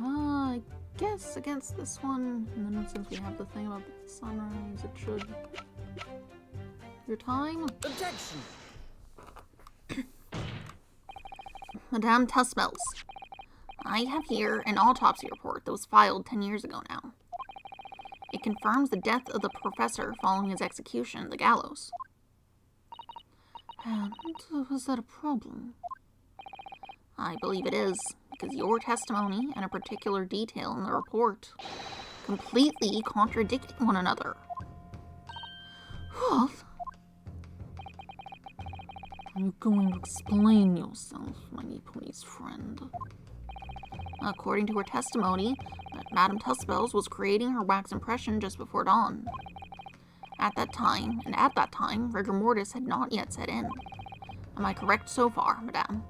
I guess against this one, and then since we have the thing about the sunrise, it should... Your time? Objection! Madame Tussmels, I have here an autopsy report that was filed 10 years ago now. It confirms the death of the professor following his execution at the gallows. And was that a problem? I believe it is, because your testimony and a particular detail in the report completely contradict one another. What? Are you going to explain yourself, my Nepalese friend? According to her testimony, Madame Tussmels was creating her wax impression just before dawn. At that time, rigor mortis had not yet set in. Am I correct so far, Madame?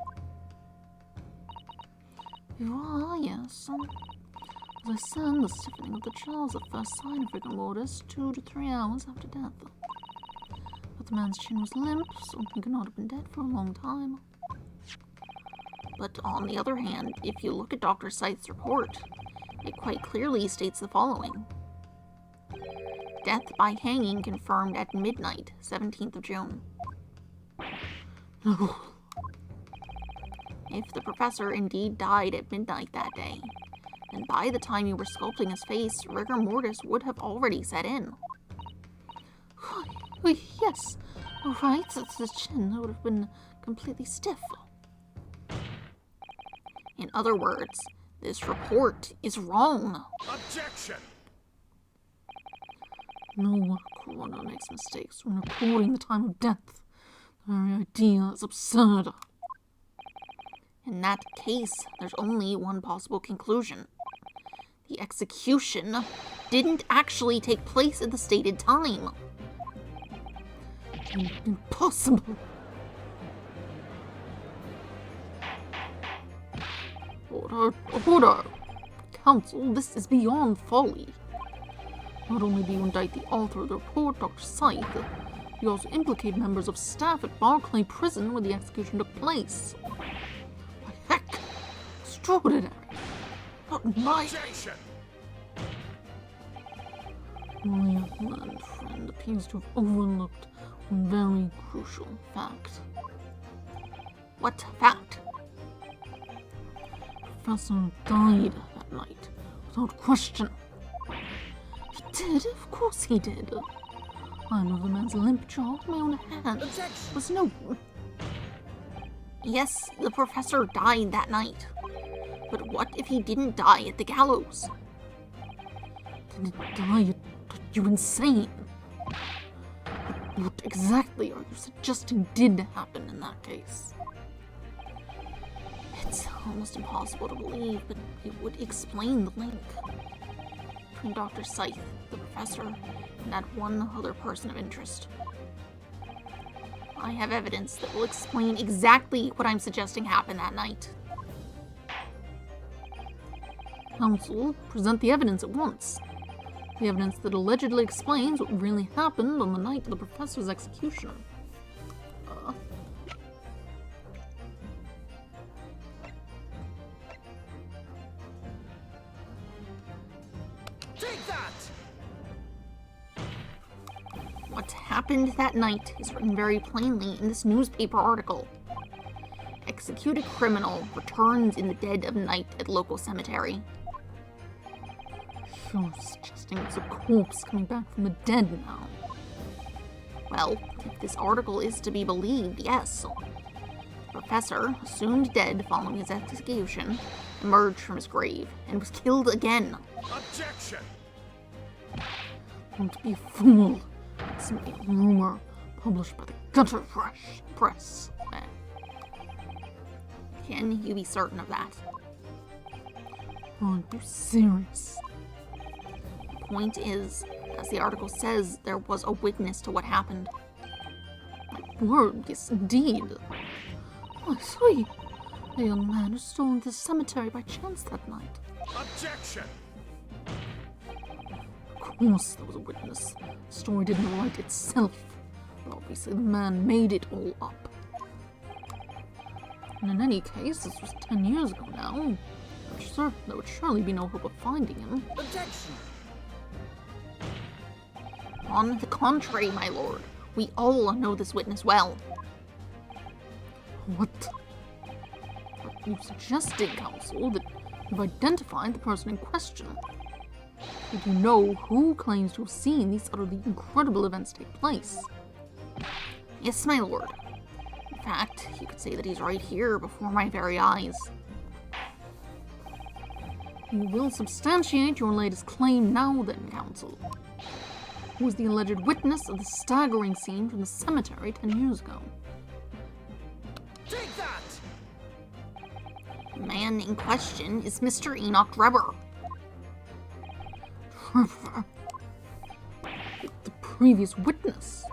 You are, yes. As I said, the stiffening of the jaw is the first sign of rigor mortis 2 to 3 hours after death. But the man's chin was limp, so he could not have been dead for a long time. But on the other hand, if you look at Dr. Scythe's report, it quite clearly states the following. Death by hanging confirmed at midnight, 17th of June. No. If the professor indeed died at midnight that day, then by the time you were sculpting his face, rigor mortis would have already set in. Yes, right, the chin would have been completely stiff. In other words, this report is wrong. Objection! No coroner makes mistakes when recording the time of death. The very idea is absurd. In that case, there's only one possible conclusion. The execution didn't actually take place at the stated time. Impossible. Order. Counsel, this is beyond folly. Not only do you indict the author of the report, Dr. Scythe, you also implicate members of staff at Barclay Prison where the execution took place. By heck, extraordinary. Not my... Objection! My learned friend appears to have overlooked one very crucial fact. What fact? The professor died that night, without question. He did, of course he did. I moved the man's limp jaw with my own hand. Objection! Was no... Yes, the professor died that night. But what if he didn't die at the gallows? Didn't die? Are you insane? What exactly are you suggesting did happen in that case? It's almost impossible to believe, but it would explain the link between Dr. Scythe, the professor, and that one other person of interest. I have evidence that will explain exactly what I'm suggesting happened that night. Counsel, present the evidence at once. The evidence that allegedly explains what really happened on the night of the professor's execution. Take that! What happened that night is written very plainly in this newspaper article. Executed criminal returns in the dead of night at local cemetery. You're suggesting it's a corpse coming back from the dead now. Well, if this article is to be believed, yes. The professor, assumed dead following his execution, emerged from his grave and was killed again. Objection! Don't be a fool. It's a rumor published by the Gutter Press. Can you be certain of that? Aren't you serious? The point is, as the article says, there was a witness to what happened. My word, yes indeed. I see. A young man who stole into the cemetery by chance that night. Objection! Of course there was a witness. The story didn't write itself. But obviously the man made it all up. And in any case, this was 10 years ago now. There would surely be no hope of finding him. Objection! On the contrary, my lord, we all know this witness well. What? Are you suggesting, counsel, that you've identified the person in question? Did you know who claims to have seen these utterly incredible events take place? Yes, my lord. In fact, you could say that he's right here before my very eyes. You will substantiate your latest claim now then, counsel. Who was the alleged witness of the staggering scene from the cemetery 10 years ago? Take that! The man in question is Mr. Enoch Drebber. Trevor? The previous witness?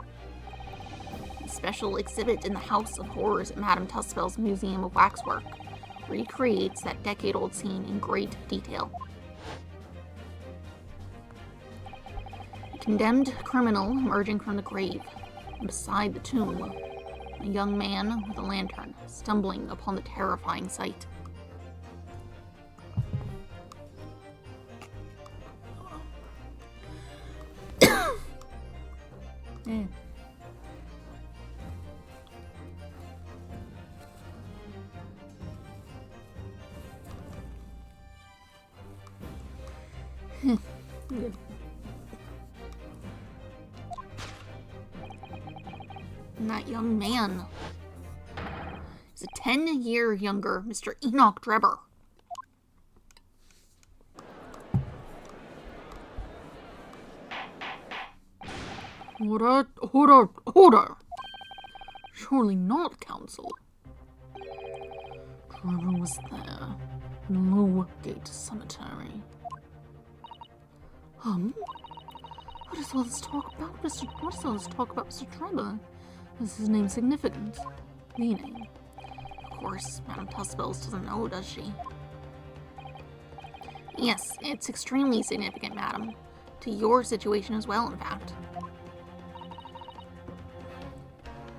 A special exhibit in the House of Horrors at Madame Tussbell's Museum of Waxwork recreates that decade-old scene in great detail. A condemned criminal emerging from the grave, and beside the tomb, a young man with a lantern stumbling upon the terrifying sight. Eh. Good. And that young man is a 10-year younger Mr. Enoch Drebber. Order! Surely not, counsel. Trevor was there, in Lowgate Cemetery. What is all this talk about, Mr. Trevor? Is his name significant? Meaning? Of course, Madame Tussbells doesn't know, does she? Yes, it's extremely significant, madam. To your situation as well, in fact.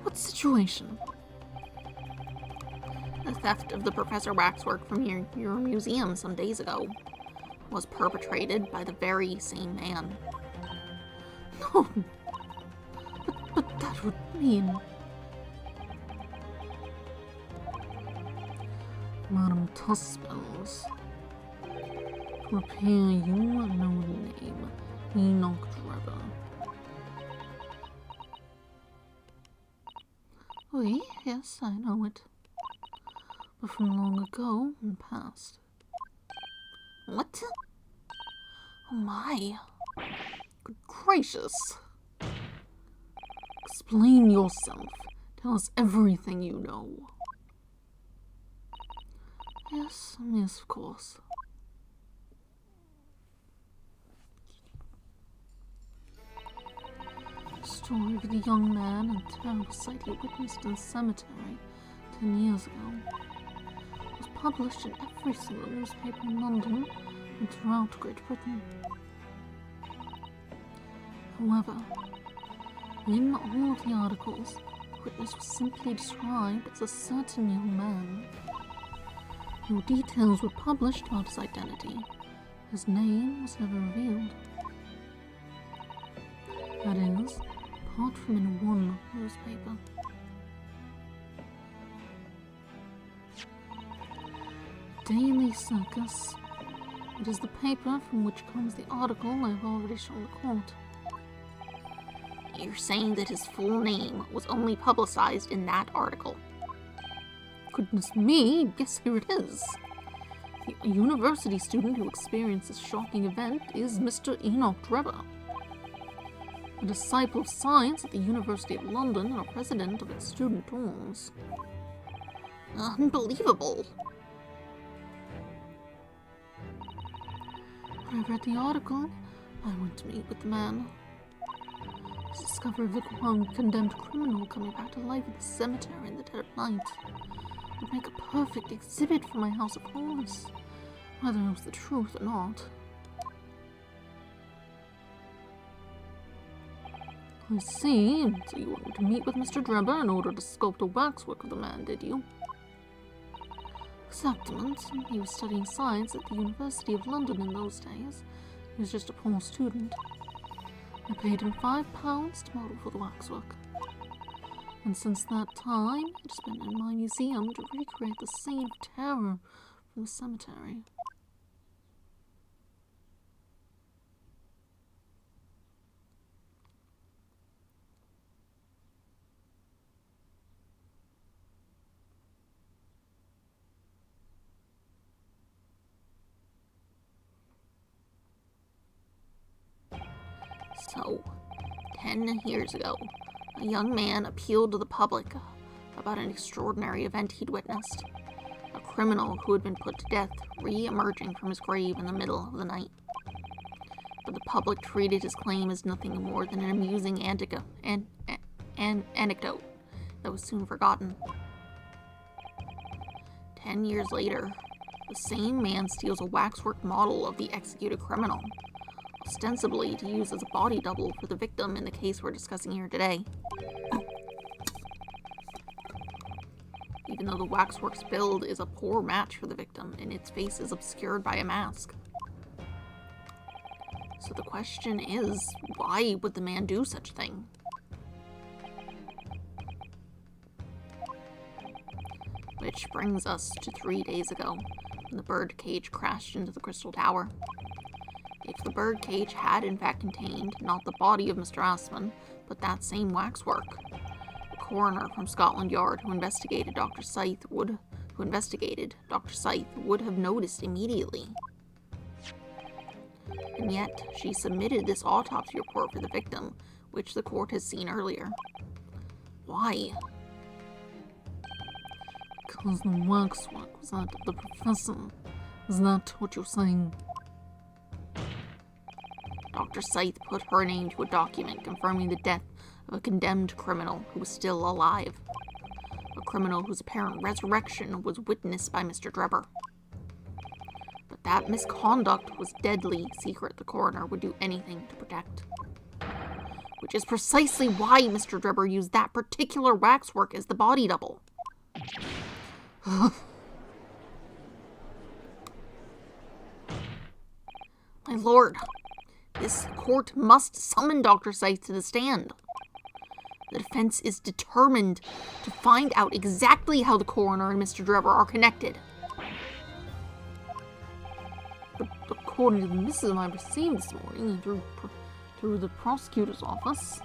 What situation? The theft of the Professor Waxwork from your museum some days ago was perpetrated by the very same man. No. But that would mean... Madame Tussbells. To appear, you know the name. Enoch Drebber. Oui, yes, I know it. But from long ago and past. What? Oh my. Good gracious. Explain yourself. Tell us everything you know. Yes, of course. Story of the young man and terrible sight he witnessed in the cemetery 10 years ago was published in every single newspaper in London and throughout Great Britain. However, in all of the articles, the witness was simply described as a certain young man. No details were published about his identity. His name was never revealed. That is, apart from in one newspaper. Daily Circus. It is the paper from which comes the article I have already shown the court. You're saying that his full name was only publicized in that article? Goodness me, yes, here it is. The university student who experienced this shocking event is Mr. Enoch Drebber. a disciple of science at the University of London and a president of its student dorms. Unbelievable. When I read the article, I went to meet with the man. The discovery of the condemned criminal coming back to life at the cemetery in the dead of night would make a perfect exhibit for my House of Horrors, whether it was the truth or not. I see. So you wanted to meet with Mr. Drebber in order to sculpt a waxwork of the man, did you? Exactament. He was studying science at the University of London in those days. He was just a poor student. I paid him £5 to model for the waxwork. And since that time, it has been in my museum to recreate the scene of terror from the cemetery. So, 10 years ago, a young man appealed to the public about an extraordinary event he'd witnessed. A criminal who had been put to death re-emerging from his grave in the middle of the night. But the public treated his claim as nothing more than an amusing anecdote that was soon forgotten. 10 years later, the same man steals a waxwork model of the executed criminal, ostensibly to use as a body double for the victim in the case we're discussing here today. Even though the waxwork's build is a poor match for the victim, and its face is obscured by a mask. So the question is, why would the man do such a thing? Which brings us to 3 days ago, when the birdcage crashed into the Crystal Tower. If the birdcage had in fact contained not the body of Mr. Assman, but that same waxwork, the coroner from Scotland Yard who investigated Dr. Scythe would have noticed immediately. And yet, she submitted this autopsy report for the victim, which the court has seen earlier. Why? Because the waxwork was that of the professor. Is that what you're saying? Dr. Scythe put her name to a document confirming the death of a condemned criminal who was still alive. A criminal whose apparent resurrection was witnessed by Mr. Drebber. But that misconduct was deadly secret the coroner would do anything to protect. Which is precisely why Mr. Drebber used that particular waxwork as the body double. My lord, this court must summon Dr. Scythe to the stand. The defense is determined to find out exactly how the coroner and Mr. Drebber are connected. According to the missive I received this morning through the prosecutor's office,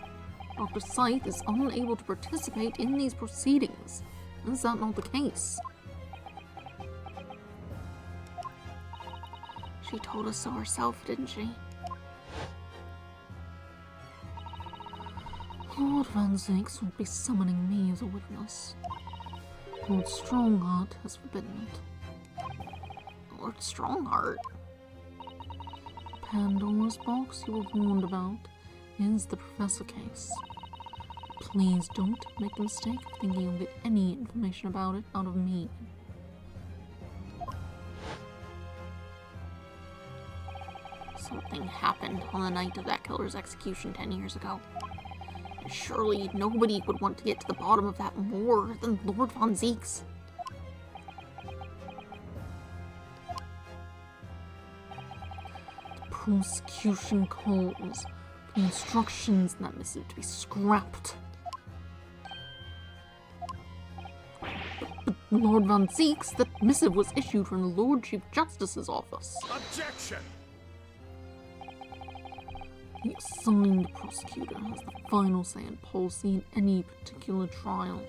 Dr. Scythe is unable to participate in these proceedings. Is that not the case? She told us so herself, didn't she? Lord Van Zix won't be summoning me as a witness. Lord Strongheart has forbidden it. Lord Strongheart? Pandora's box you were warned about is the Professor case. Please don't make the mistake of thinking you'll get any information about it out of me. Something happened on the night of that killer's execution 10 years ago. And surely nobody would want to get to the bottom of that more than Lord Von Zieks. The prosecution calls for the instructions in that missive to be scrapped. But Lord Von Zieks, that missive was issued from the Lord Chief Justice's office. Objection! The assigned prosecutor has the final say in policy in any particular trial.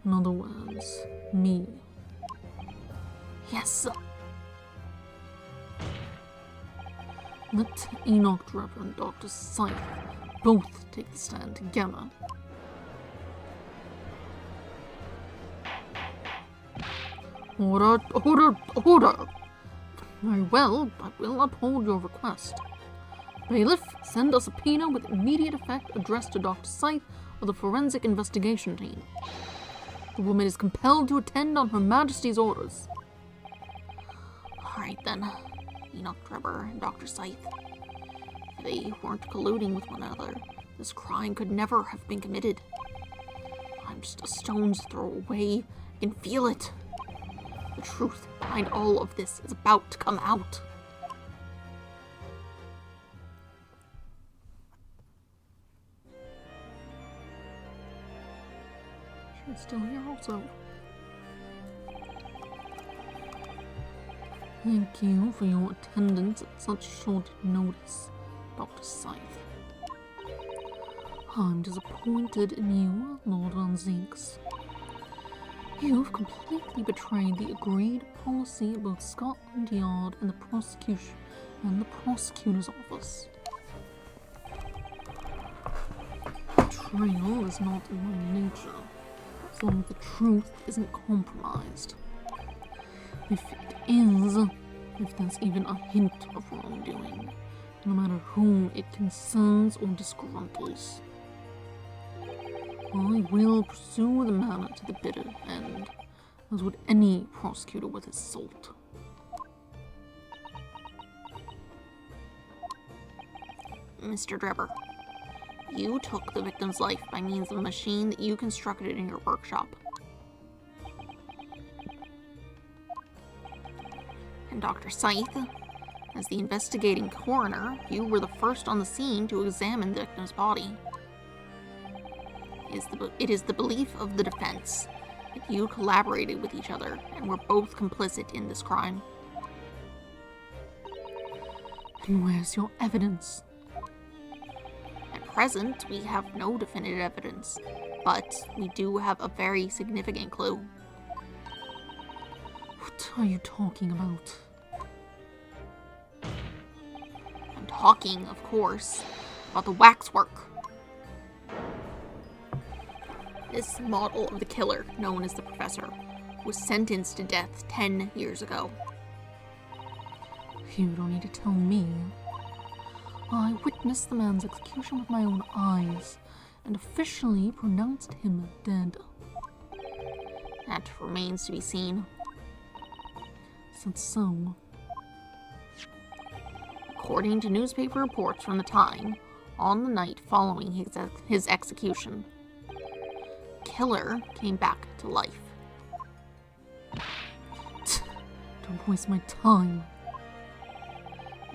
In other words, me. Yes, sir. Let Enoch Drebber and Dr. Scythe both take the stand together. Order, order, order! Very well, I will uphold your request. Bailiff, send a subpoena with immediate effect addressed to Dr. Scythe of the Forensic Investigation Team. The woman is compelled to attend on Her Majesty's orders. Alright then, Enoch Drebber and Dr. Scythe. If they weren't colluding with one another, this crime could never have been committed. I'm just a stone's throw away. I can feel it. The truth behind all of this is about to come out. She's still here also. Thank you for your attendance at such short notice, Dr. Scythe. I'm disappointed in you, Lord Van Zinks. You've completely betrayed the agreed policy of both Scotland Yard and the prosecution and the prosecutor's office. Betrayal is not in my nature, so long as the truth isn't compromised. If it is, if there's even a hint of wrongdoing, no matter whom it concerns or disgruntles, I will pursue the matter to the bitter end, as would any prosecutor with his salt. Mr. Drebber, you took the victim's life by means of a machine that you constructed in your workshop. And Dr. Scythe, as the investigating coroner, you were the first on the scene to examine the victim's body. It is the belief of the defense that you collaborated with each other and were both complicit in this crime. And where's your evidence? At present, we have no definitive evidence, but we do have a very significant clue. What are you talking about? I'm talking, of course, about the waxwork. This model of the killer, known as the Professor, was sentenced to death 10 years ago. You don't need to tell me. I witnessed the man's execution with my own eyes, and officially pronounced him dead. That remains to be seen. Since so, According to newspaper reports from the time, on the night following his execution, killer came back to life. don't waste my time.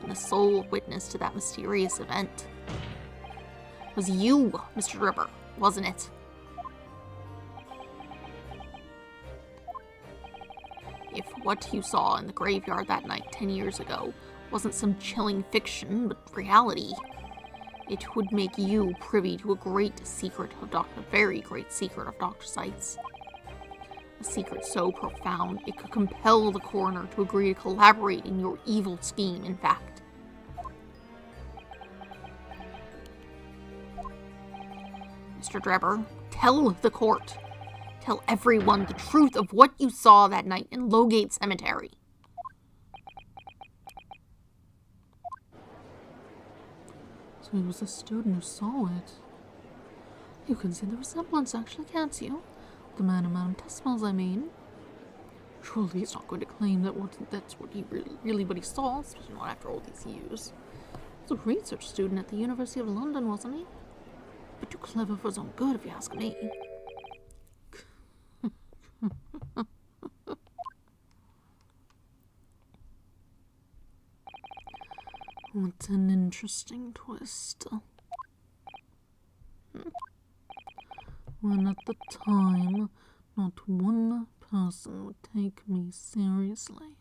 And the sole witness to that mysterious event was you, Mr. Drebber, wasn't it? If what you saw in the graveyard that night 10 years ago wasn't some chilling fiction, but reality, it would make you privy to a great secret of a very great secret of Dr. Scythe's. A secret so profound it could compel the coroner to agree to collaborate in your evil scheme, in fact. Mr. Drebber, tell the court. Tell everyone the truth of what you saw that night in Lowgate Cemetery. So he was a student who saw it. You can see the resemblance, actually, can't you? The man and Madame Tesmels, I mean. Surely he's not going to claim that's what he really what he saw, especially not after all these years. He was a research student at the University of London, wasn't he? But too clever for his own good, if you ask me. What an interesting twist. When at the time, not one person would take me seriously.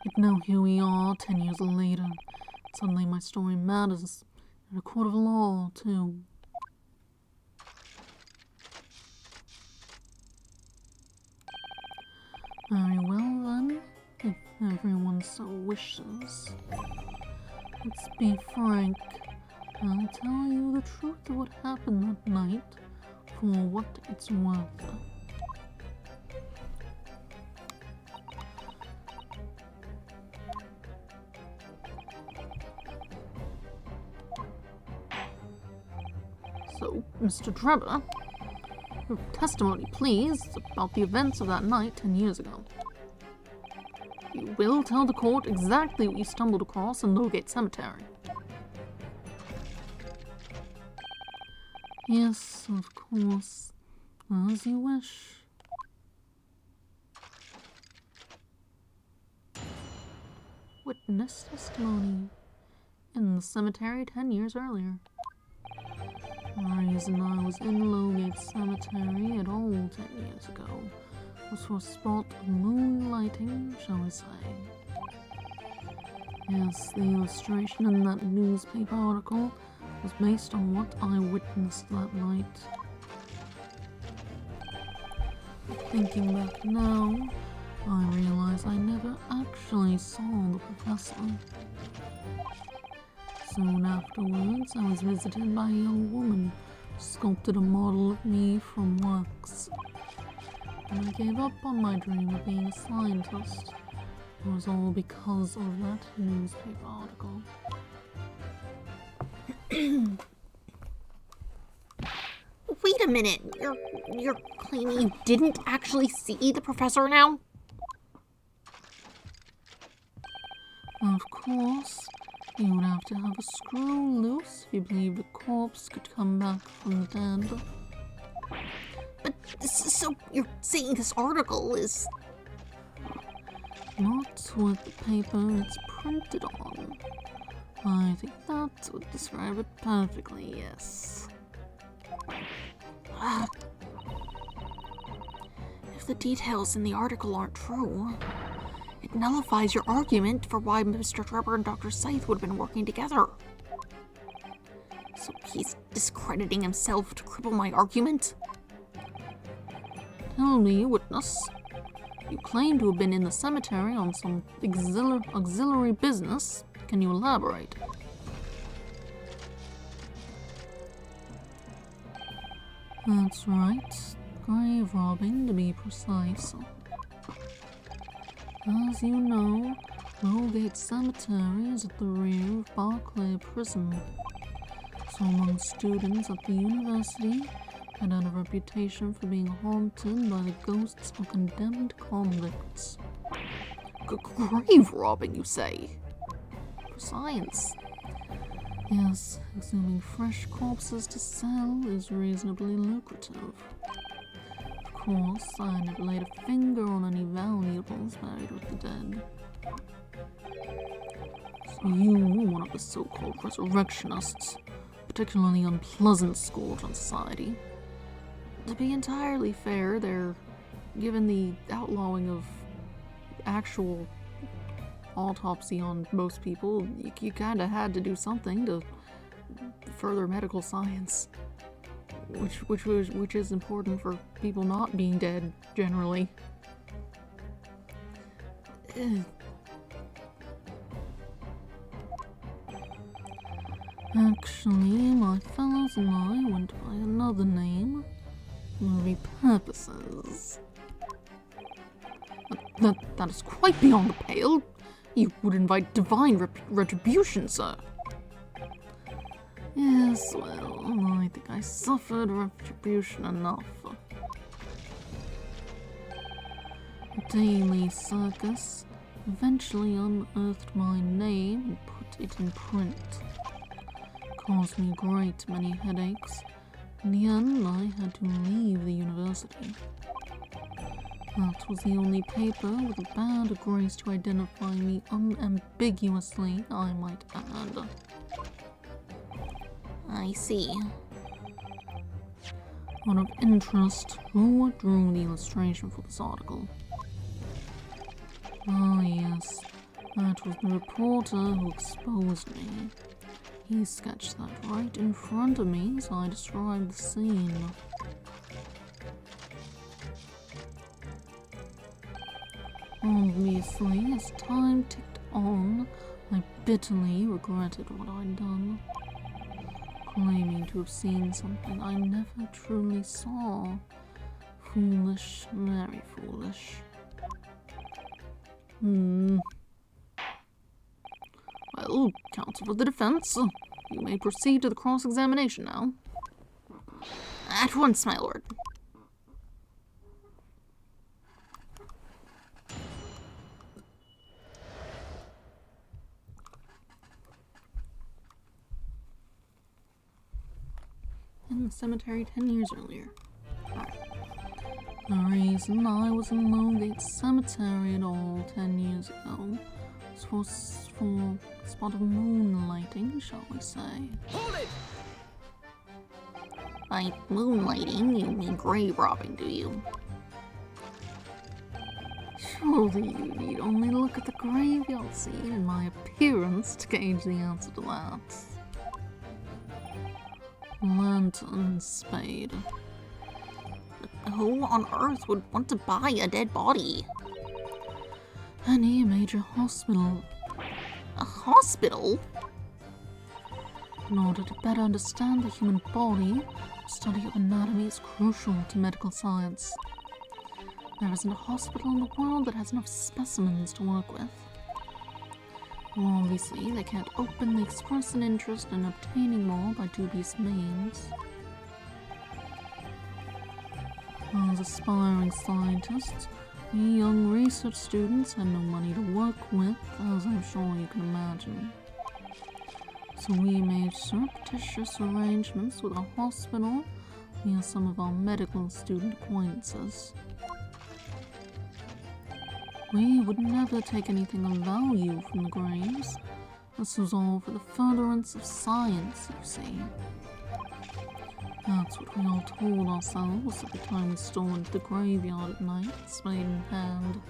Yet now here we are, 10 years later. Suddenly my story matters. In a court of law, too. Very well, then. If everyone so wishes. Let's be frank. I'll tell you the truth of what happened that night for what it's worth. So, Mr. Drebber, your testimony, please, about the events of that night 10 years ago. You will tell the court exactly what you stumbled across in Lowgate Cemetery. Yes, of course. As you wish. Witness testimony. In the cemetery 10 years earlier. The reason I was in Lowgate Cemetery at all 10 years ago was for a spot of moonlighting, shall we say. Yes, the illustration in that newspaper article was based on what I witnessed that night. Thinking back now, I realize I never actually saw the professor. Soon afterwards, I was visited by a young woman who sculpted a model of me from wax. And I gave up on my dream of being a scientist. It was all because of that newspaper article. Wait a minute. You're claiming you didn't actually see the professor now? Of course, you would have to have a screw loose if you believed a corpse could come back from the dead. But, so you're saying this article is... Not with the paper it's printed on. I think that would describe it perfectly, yes. If the details in the article aren't true, it nullifies your argument for why Mr. Drebber and Dr. Scythe would have been working together. So he's discrediting himself to cripple my argument? Tell me, witness. You claim to have been in the cemetery on some auxiliary business. Can you elaborate? That's right. Grave robbing, to be precise. As you know, Lowgate Cemetery is at the rear of Barclay Prison. So among students at the university, it had a reputation for being haunted by the ghosts of condemned convicts. Grave robbing, you say? For science. Yes, exhuming fresh corpses to sell is reasonably lucrative. Of course, I never laid a finger on any valuables buried with the dead. So you were one of the so-called resurrectionists, particularly unpleasant scourge on society. To be entirely fair, given the outlawing of actual autopsy on most people, you kinda had to do something to further medical science, which is important for people not being dead generally. Actually, my fellows and I went by another name. Movie purposes. That is quite beyond the pale. You would invite divine retribution, sir. Yes, well, I think I suffered retribution enough. Daily Circus eventually unearthed my name and put it in print. Caused me great many headaches. In the end, I had to leave the university. That was the only paper with a bad grace to identify me unambiguously, I might add. I see. Out of interest, who drew the illustration for this article? Ah, yes, that was the reporter who exposed me. He sketched that right in front of me as I described the scene. Obviously, as time ticked on, I bitterly regretted what I'd done. claiming to have seen something I never truly saw. Foolish, very foolish. Well, counsel for the defense, you may proceed to the cross-examination now. At once, my lord. In the cemetery 10 years earlier. The reason I was in Lowgate Cemetery at all 10 years ago was for a spot of moonlighting, shall we say. Hold it! By moonlighting, you mean grave robbing, do you? Surely you need only look at the graveyard scene and my appearance to gauge the answer to that. Lantern and spade. Who on earth would want to buy a dead body? Any major hospital. A hospital? In order to better understand the human body, study of anatomy is crucial to medical science. There isn't a hospital in the world that has enough specimens to work with. Well, obviously, they can't openly express an interest in obtaining more by dubious means. As aspiring scientists, we young research students had no money to work with, as I'm sure you can imagine. So we made surreptitious arrangements with a hospital via some of our medical student acquaintances. We would never take anything of value from the graves. This was all for the furtherance of science, you see. That's what we all told ourselves every time we stole into the graveyard at night, spade in hand.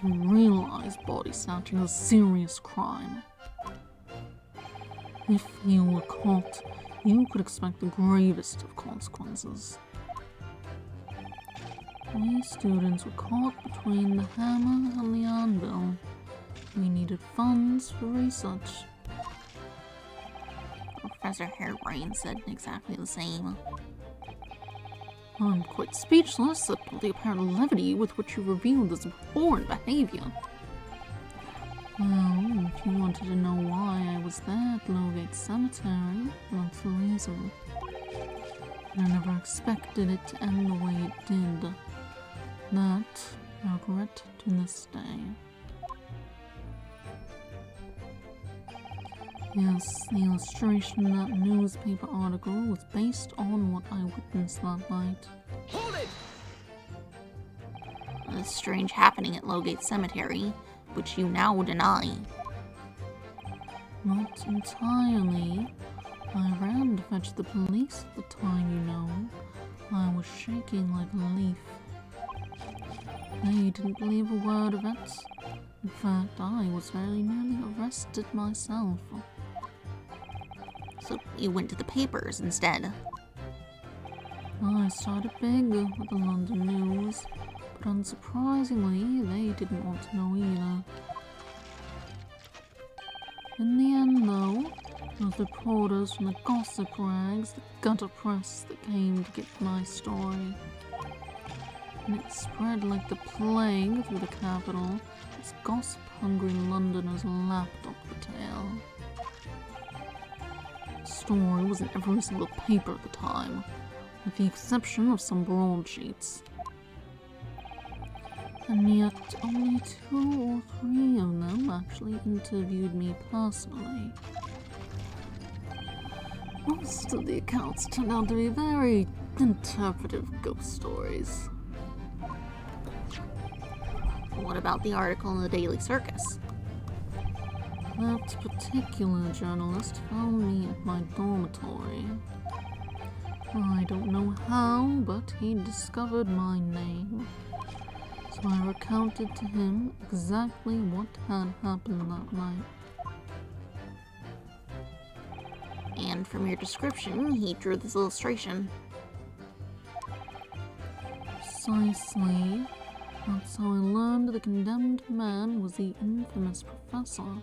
We realized body snatching is a serious crime. If you were caught, you could expect the gravest of consequences. We students were caught between the hammer and the anvil. We needed funds for research. Professor Hairbrain said exactly the same. I'm quite speechless at the apparent levity with which you revealed this abhorrent behavior. Well, if you wanted to know why I was there at Lowgate Cemetery, that's the reason. I never expected it to end the way it did. That I regret to this day. Yes, the illustration in that newspaper article was based on what I witnessed that night. Hold it! A strange happening at Lowgate Cemetery, which you now deny. Not entirely. I ran to fetch the police at the time, you know. I was shaking like a leaf. They didn't believe a word of it. In fact, I was very nearly arrested myself. So you went to the papers instead. I started big with the London News, but unsurprisingly, they didn't want to know either. In the end, though, those reporters from the gossip rags, the gutter press that came to get my story. And it spread like the plague through the capital as gossip-hungry Londoners lapped up the tale. The story was in every single paper at the time, with the exception of some broadsheets. And yet, only 2 or 3 of them actually interviewed me personally. Most of the accounts turned out to be very interpretive ghost stories. What about the article in the Daily Circus? That particular journalist found me at my dormitory. I don't know how, but he discovered my name. So I recounted to him exactly what had happened that night. And from your description, he drew this illustration. Precisely. That's how I learned the condemned man was the infamous professor.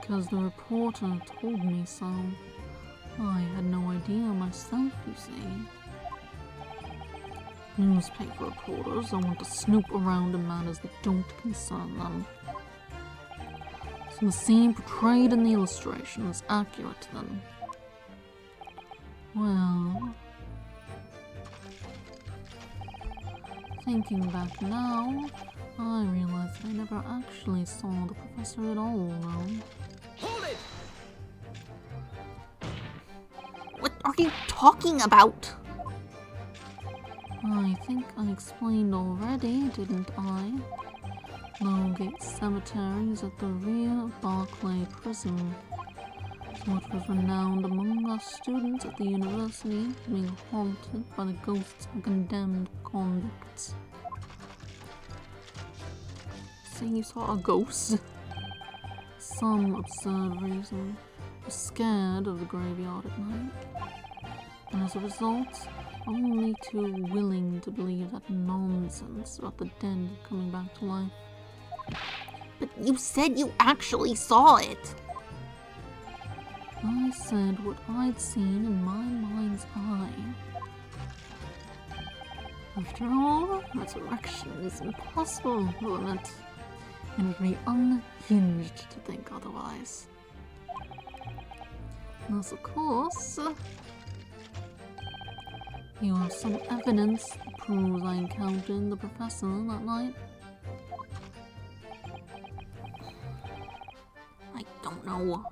Because the reporter told me so. I had no idea myself, you see. Newspaper reporters don't want to snoop around in matters that don't concern them. So the scene portrayed in the illustration is accurate then. Well, thinking back now, I realize that I never actually saw the professor at all, though. Hold it! What are you talking about? I think I explained already, didn't I? Lowgate Cemetery is at the rear of Barclay Prison, which was renowned among us students at the university for being haunted by the ghosts of condemned convicts. So you saw a ghost? Some absurd reason was scared of the graveyard at night, and as a result, only too willing to believe that nonsense about the dead coming back to life. But you said you actually saw it! I said what I'd seen in my mind's eye. After all, resurrection is impossible, isn't it? It would be unhinged to think otherwise. Thus, of course, you have some evidence that proves I encountered the professor that night. I don't know.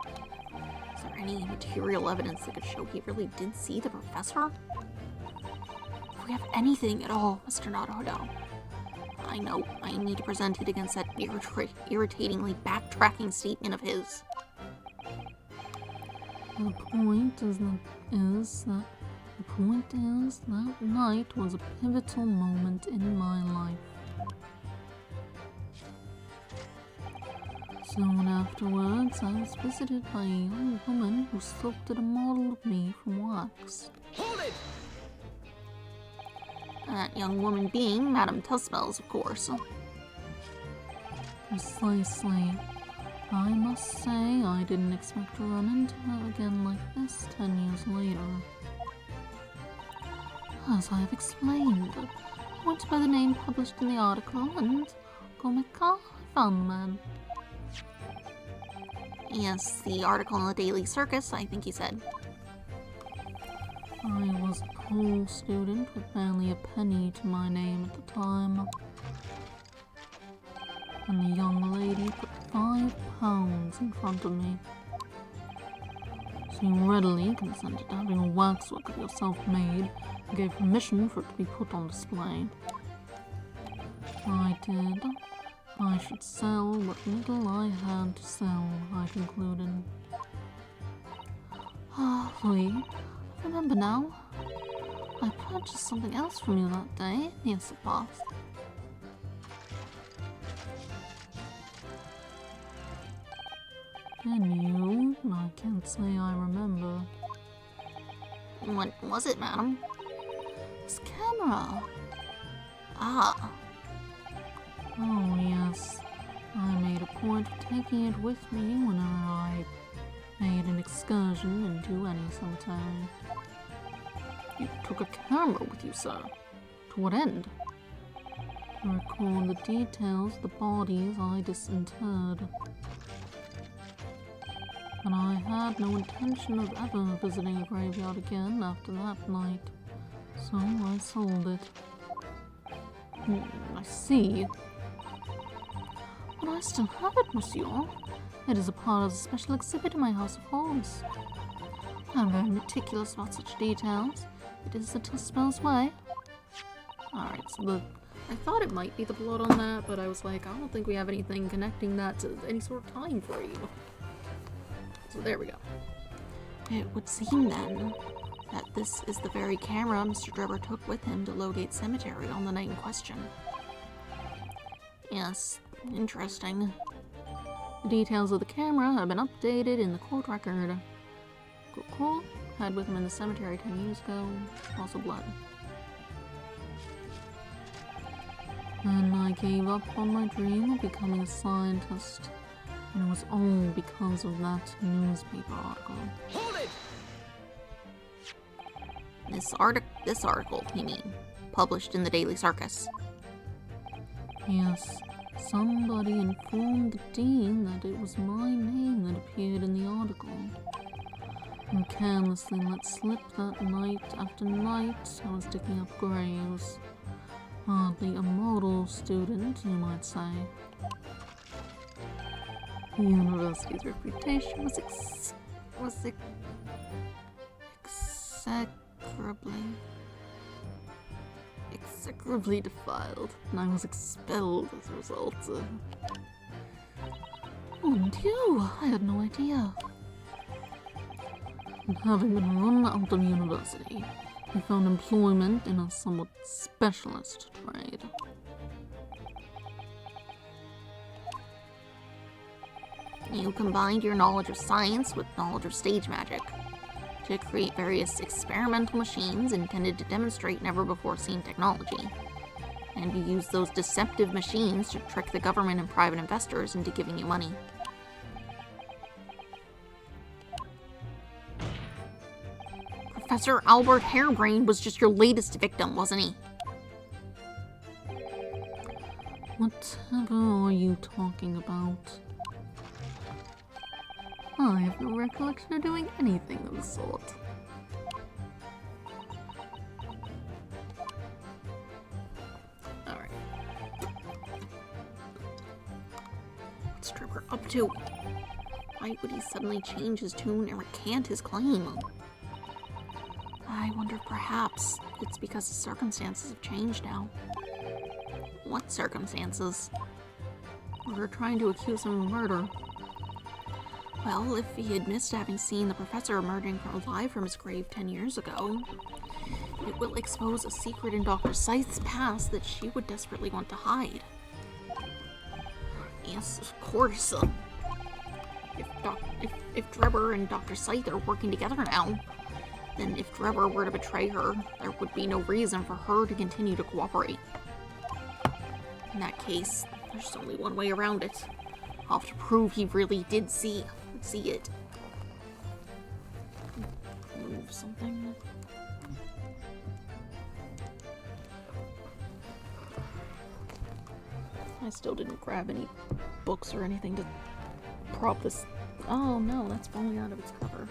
Is there any material evidence that could show he really did see the professor? If we have anything at all, Mr. Naruto, I know I need to present it against that irritatingly backtracking statement of his. The point is that night was a pivotal moment in my life. Soon afterwards, I was visited by a young woman who sculpted a model of me from wax. Hold it! That young woman being Madame Tussbells, of course. Precisely. I must say I didn't expect to run into her again like this 10 years later. As I have explained, I went by the name published in the article, and Komeka, I found the man. Yes, the article in the Daily Circus, I think you said. I was a poor student with barely a penny to my name at the time. And the young lady put £5 in front of me. She readily consented to having a waxwork of yourself made and gave permission for it to be put on display. I did. I should sell what little I had to sell, I concluded. Ah, oui. I remember now. I purchased something else from you that day, yes, the path. Did you? I can't say I remember. What was it, madam? This camera! Ah, Oh, yes. I made a point of taking it with me whenever I made an excursion into any cemetery. You took a camera with you, sir? To what end? To record the details of the bodies I disinterred. And I had no intention of ever visiting a graveyard again after that night, so I sold it. I see. But I still have it, monsieur. It is a part of the special exhibit in my House of Horrors. I'm very meticulous about such details. It is the Tussbells way. Alright, so I thought it might be the blood on that, but I was like, I don't think we have anything connecting that to any sort of time frame. So there we go. it would seem then that this is the very camera Mr. Drebber took with him to Lowgate Cemetery on the night in question. Yes, interesting. The details of the camera have been updated in the court record. Cool. Had with him in the cemetery 10 years ago. Also blood. And I gave up on my dream of becoming a scientist And it was all because of that newspaper article. Hold it! This article, you mean, published in the Daily Circus. Yes, somebody informed the dean that it was my name that appeared in the article. And carelessly let slip that night after night I was digging up graves. Hardly a model student, you might say. The university's reputation was execrably defiled, and I was expelled as a result. Mon Dieu, I had no idea. And having been run out of university, he found employment in a somewhat specialist trade. You combined your knowledge of science with knowledge of stage magic to create various experimental machines intended to demonstrate never-before-seen technology. And you used those deceptive machines to trick the government and private investors into giving you money. Professor Albert Harebrain was just your latest victim, wasn't he? Whatever are you talking about? I have no recollection of doing anything of the sort. Alright. What's Trevor up to? Why would he suddenly change his tune and recant his claim? I wonder if perhaps it's because the circumstances have changed now. What circumstances? We're trying to accuse him of murder. Well, if he had missed having seen the professor emerging alive from his grave 10 years ago, it will expose a secret in Dr. Scythe's past that she would desperately want to hide. Yes, of course. If Trevor and Dr. Scythe are working together now, then if Trevor were to betray her, there would be no reason for her to continue to cooperate. In that case, there's only one way around it. I'll have to prove he really did see it. Move something. I still didn't grab any books or anything to prop this. Oh no, that's falling out of its cover.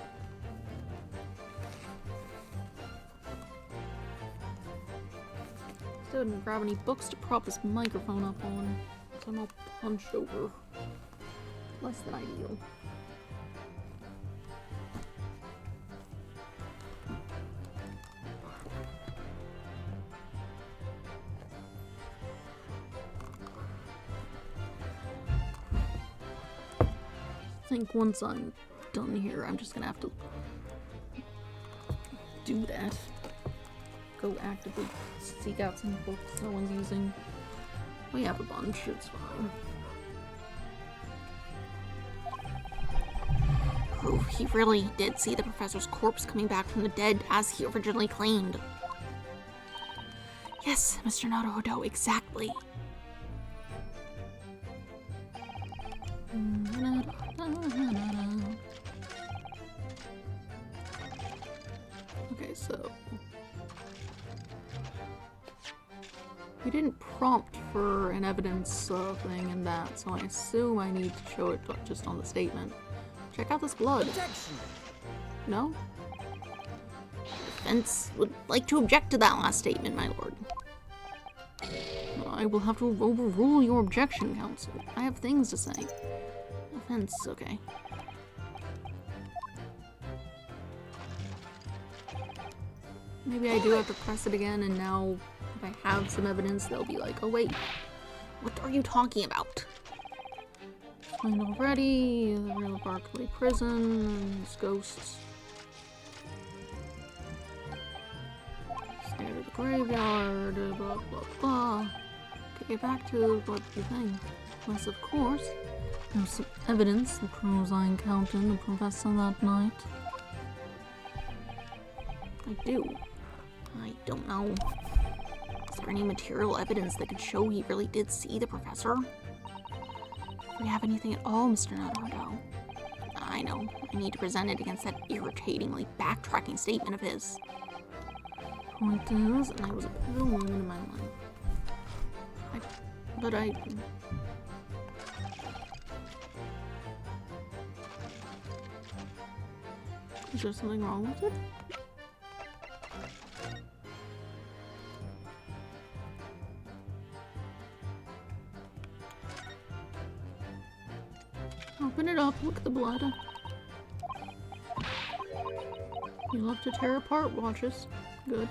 Still didn't grab any books to prop this microphone up on. So I'm all punched over. Less than ideal. I think once I'm done here, I'm just gonna have to do that. Go actively seek out some books no one's using. We have a bunch, it's fine. Prove he really did see the professor's corpse coming back from the dead as he originally claimed. Yes, Mr. Naruhodo, exactly. Okay, so we didn't prompt for an evidence thing in that, so I assume I need to show it just on the statement. Check out this blood. Objection! No? Defense would like to object to that last statement, my lord. I will have to overrule your objection, counsel. I have things to say. Offense, okay. Maybe I do have to press it again, and now if I have some evidence, they'll be like, oh wait, What are you talking about? explained already, the real Barclay prison, and its ghosts. Scared of the graveyard, blah blah blah. Okay, back to what you think. Unless, of course, there's some evidence that proves I encountered the professor that night. I do. I don't know. Is there any material evidence that could show he really did see the professor? If we have anything at all, Mr. Naruto. I know. I need to present it against that irritatingly backtracking statement of his. Point is, and I was a pivotal moment in my life. Is there something wrong with it? Open it up, look at the blood. You love to tear apart watches. Good.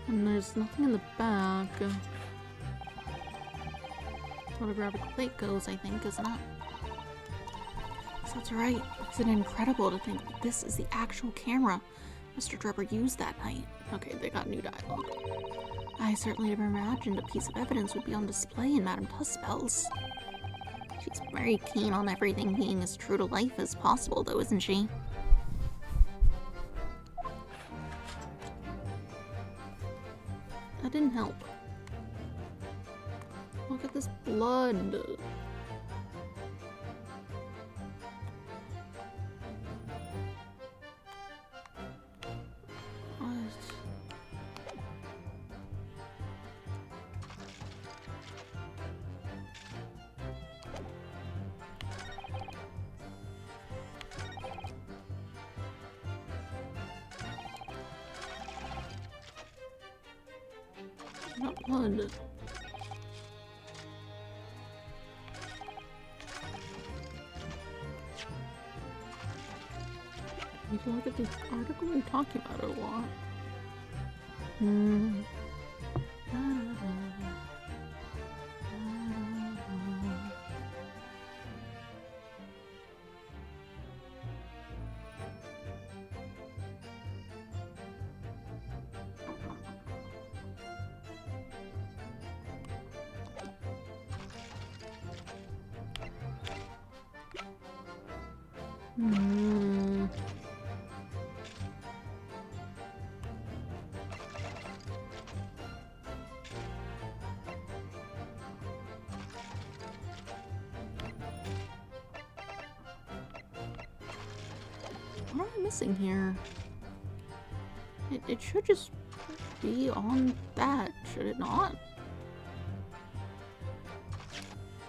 And there's nothing in the back. Photographic plate goes, I think, isn't it? So that's right. Isn't it incredible to think that this is the actual camera Mr. Drebber used that night? Okay, they got new dialogue. I certainly never imagined a piece of evidence would be on display in Madame Tussbell's. She's very keen on everything being as true to life as possible, though, isn't she? That didn't help. Look at this blood. Not blood. You can look at the article and talk about it a lot. What am I missing here? It should just be on that, should it not?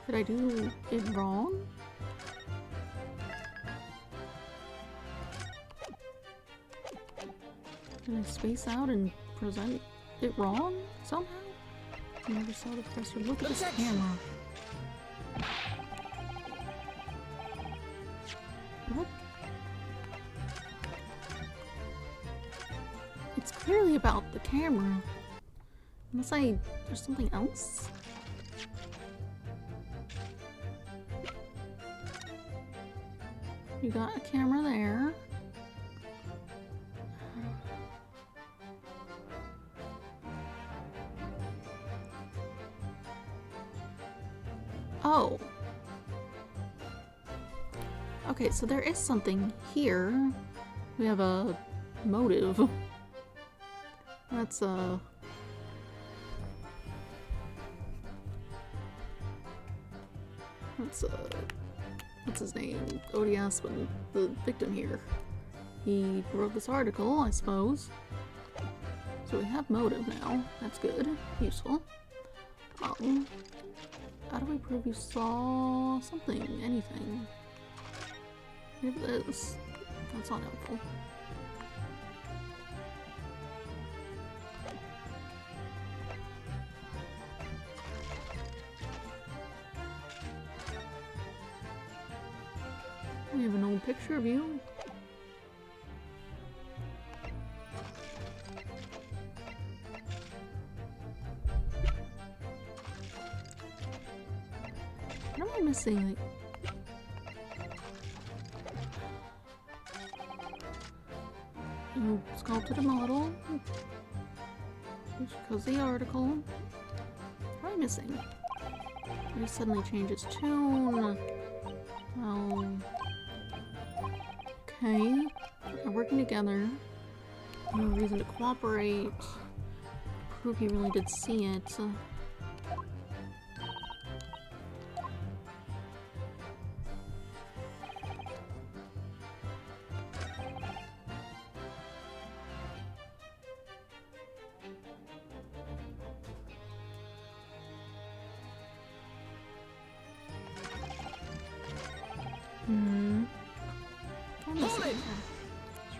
Did I do it wrong? Did I space out and present it wrong somehow? I never saw the professor look at this camera. What? It's clearly about the camera. Unless there's something else? You got a camera there. Oh. Okay, so there is something here. We have a motive. That's what's his name? Odie Aspen, the victim here. He wrote this article, I suppose. So we have motive now. That's good. Useful. How do we prove you saw something? Anything? Maybe this. That's not helpful. We have an old picture of you. What am I missing? You sculpted a model. Because the article. What am I missing? It just suddenly changes tune. Well, Okay. They're working together. No reason to cooperate. Prove he really did see it.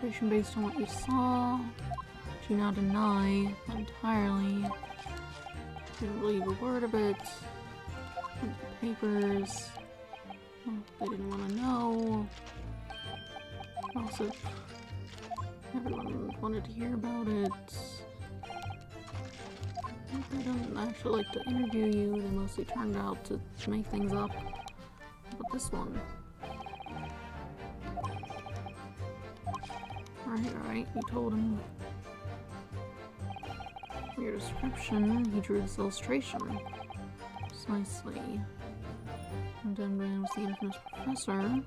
Illustration based on what you saw, which you now deny entirely. Didn't believe a word of it. Went to the papers. Well, they didn't want to know. Also, everyone wanted to hear about it. They don't actually like to interview you. They mostly turned out to make things up. But this one. Alright, you told him. For your description, he drew this illustration. Precisely. Condemned man was the infamous professor.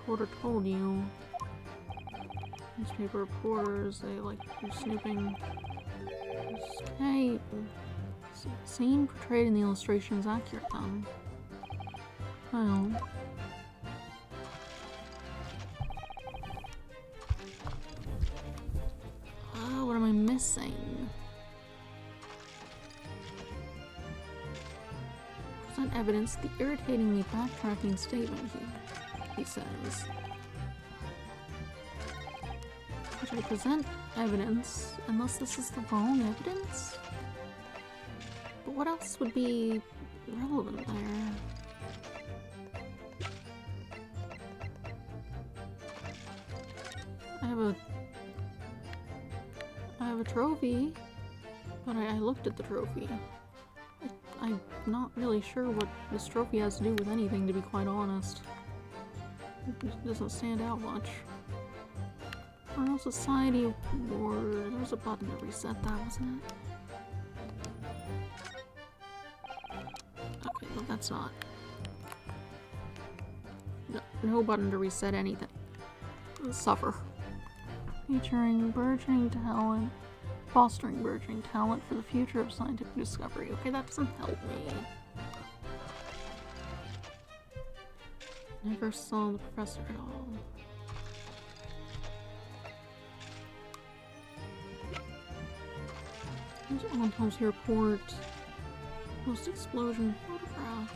Porter told you. Newspaper reporters, they like to do snooping. Okay. So the scene portrayed in the illustration is accurate then. Well. What am I missing? Present evidence, the irritatingly backtracking statement he says. Should I present evidence unless this is the wrong evidence? But what else would be relevant there? I have a trophy, but I looked at the trophy. I'm not really sure what this trophy has to do with anything, to be quite honest. It doesn't stand out much. Royal Society Award. There's a button to reset that, wasn't it? Okay, well that's not. No button to reset anything. Suffer. Featuring burgeoning talent. Fostering burgeoning talent for the future of scientific discovery. Okay, that doesn't help me. Never saw the professor at all. There's autopsy report. Post-explosion photograph.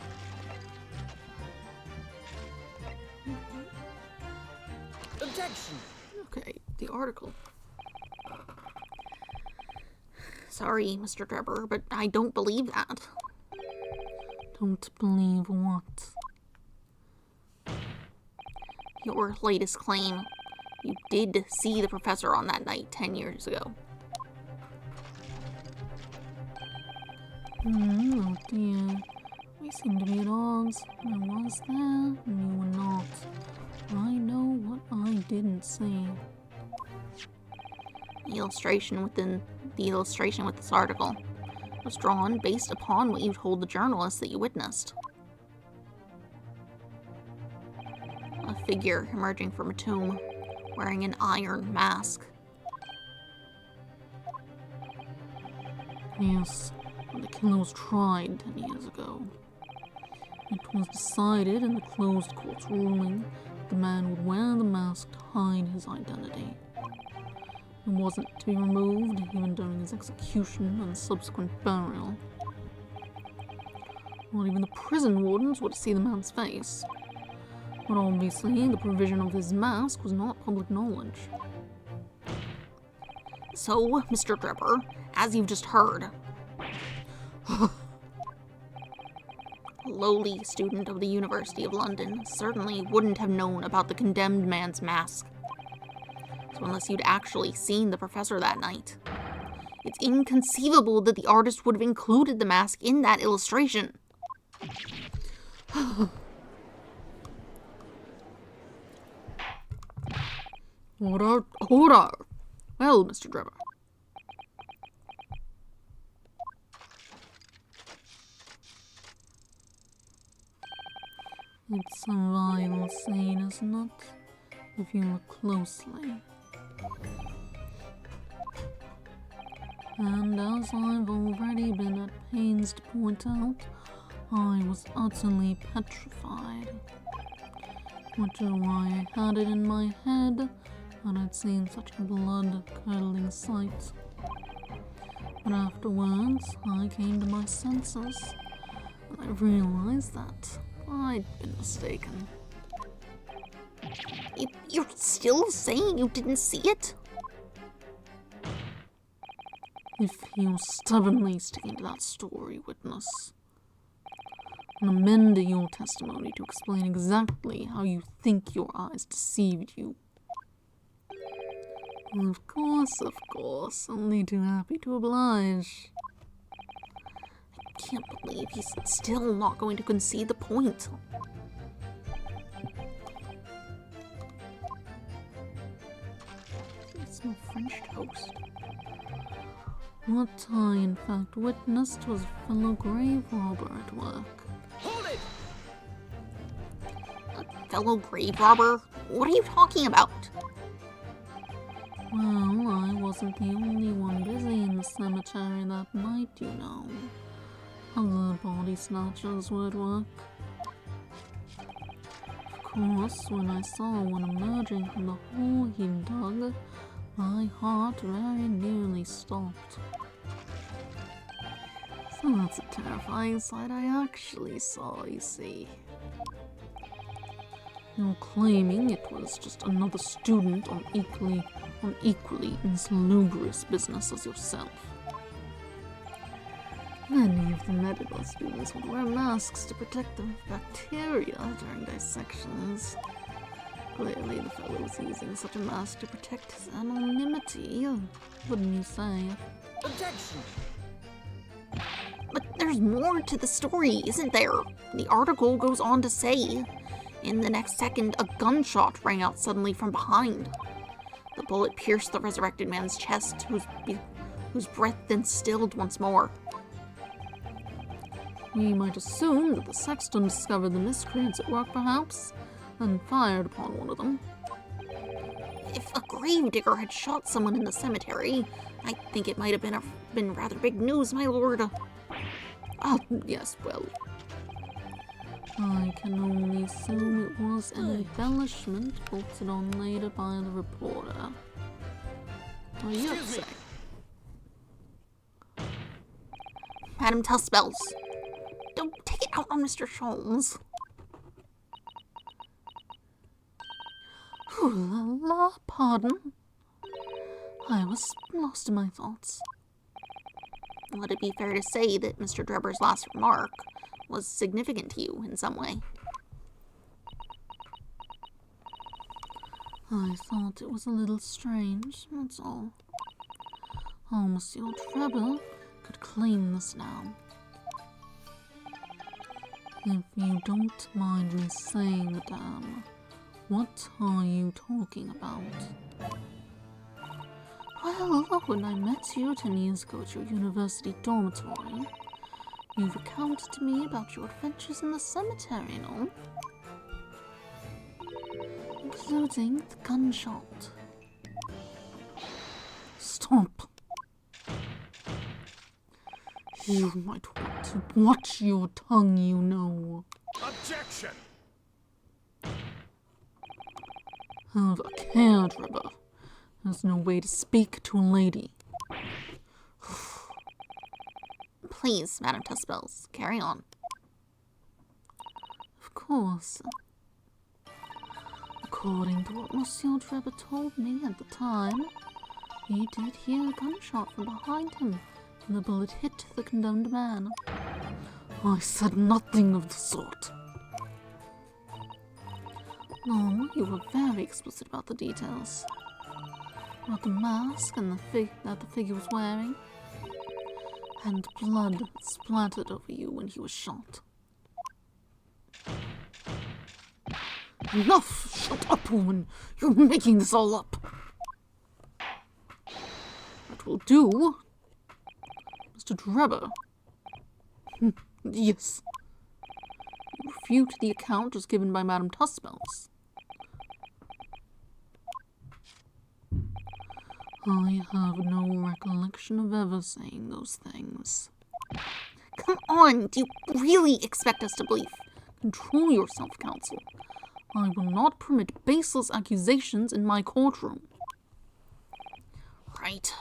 Objection! Okay, the article. Sorry, Mr. Drebber, but I don't believe that. Don't believe what? Your latest claim. You did see the professor on that night 10 years ago. Oh dear. We seem to be at odds. I was there, and you were not. I know what I didn't see. The illustration with this article was drawn based upon what you told the journalist that you witnessed. A figure emerging from a tomb, wearing an iron mask. Yes, the killer was tried 10 years ago. It was decided in the closed court's ruling that the man would wear the mask to hide his identity. It wasn't to be removed even during his execution and subsequent burial. Not even the prison wardens would see the man's face. But obviously, the provision of his mask was not public knowledge. So, Mr. Drebber, as you've just heard, a lowly student of the University of London certainly wouldn't have known about the condemned man's mask. So unless you'd actually seen the professor that night, it's inconceivable that the artist would have included the mask in that illustration. Order! Order! Well, Mr. Drebber. It's a vile scene, isn't it? if you look closely. And as I've already been at pains to point out, I was utterly petrified. Which is why I had it in my head that I'd seen such a blood-curdling sight. But afterwards, I came to my senses, and I realized that I'd been mistaken. You're still saying you didn't see it? If you're stubbornly sticking to that story, witness, and amend your testimony to explain exactly how you think your eyes deceived you. Of course, only too happy to oblige. I can't believe he's still not going to concede the point. It's my French toast. What I in fact witnessed was a fellow grave robber at work. Hold it! A fellow grave robber? What are you talking about? Well, I wasn't the only one busy in the cemetery that night, you know. Other body snatchers were at work. Of course, when I saw one emerging from the hole he dug, my heart very nearly stopped. So that's a terrifying sight I actually saw, you see. You're claiming it was just another student on equally insalubrious business as yourself. Many of the medical students would wear masks to protect them from bacteria during dissections. Clearly the fellow was using such a mask to protect his anonymity, wouldn't you say? Objection! But there's more to the story, isn't there? The article goes on to say, in the next second, a gunshot rang out suddenly from behind. The bullet pierced the resurrected man's chest, whose breath then stilled once more. We might assume that the sexton discovered the miscreants at work, perhaps, and fired upon one of them. If a gravedigger had shot someone in the cemetery, I think it might have been rather big news, my lord. Ah, yes, well. I can only assume it was an embellishment bolted on later by the reporter. What do you have to say? Madam Tuspels, don't take it out on Mr. Sholmes. Ooh la la, pardon. I was lost in my thoughts. Would it be fair to say that Mr. Drebber's last remark was significant to you in some way? I thought it was a little strange, that's all. Oh, Monsieur Drebber could claim this now. If you don't mind me saying, madame, what are you talking about? Well, when I met you 10 years ago at your university dormitory, you recounted to me about your adventures in the cemetery and all, including the gunshot. Stop. You might want to watch your tongue, you know. Objection! Have a care, Drebber. There's no way to speak to a lady. Please, Madam Tuspels, carry on. Of course. According to what Monsieur Drebber told me at the time, he did hear a gunshot from behind him, and the bullet hit the condemned man. I said nothing of the sort. No, you were very explicit about the details. About the mask and that the figure was wearing. And blood splattered over you when he was shot. Enough! Shut up, woman! You're making this all up! That will do. Mr. Drebber. Yes. You refute the account as given by Madame Tuspels. I have no recollection of ever saying those things. Come on, do you really expect us to believe? Control yourself, counsel. I will not permit baseless accusations in my courtroom. Right.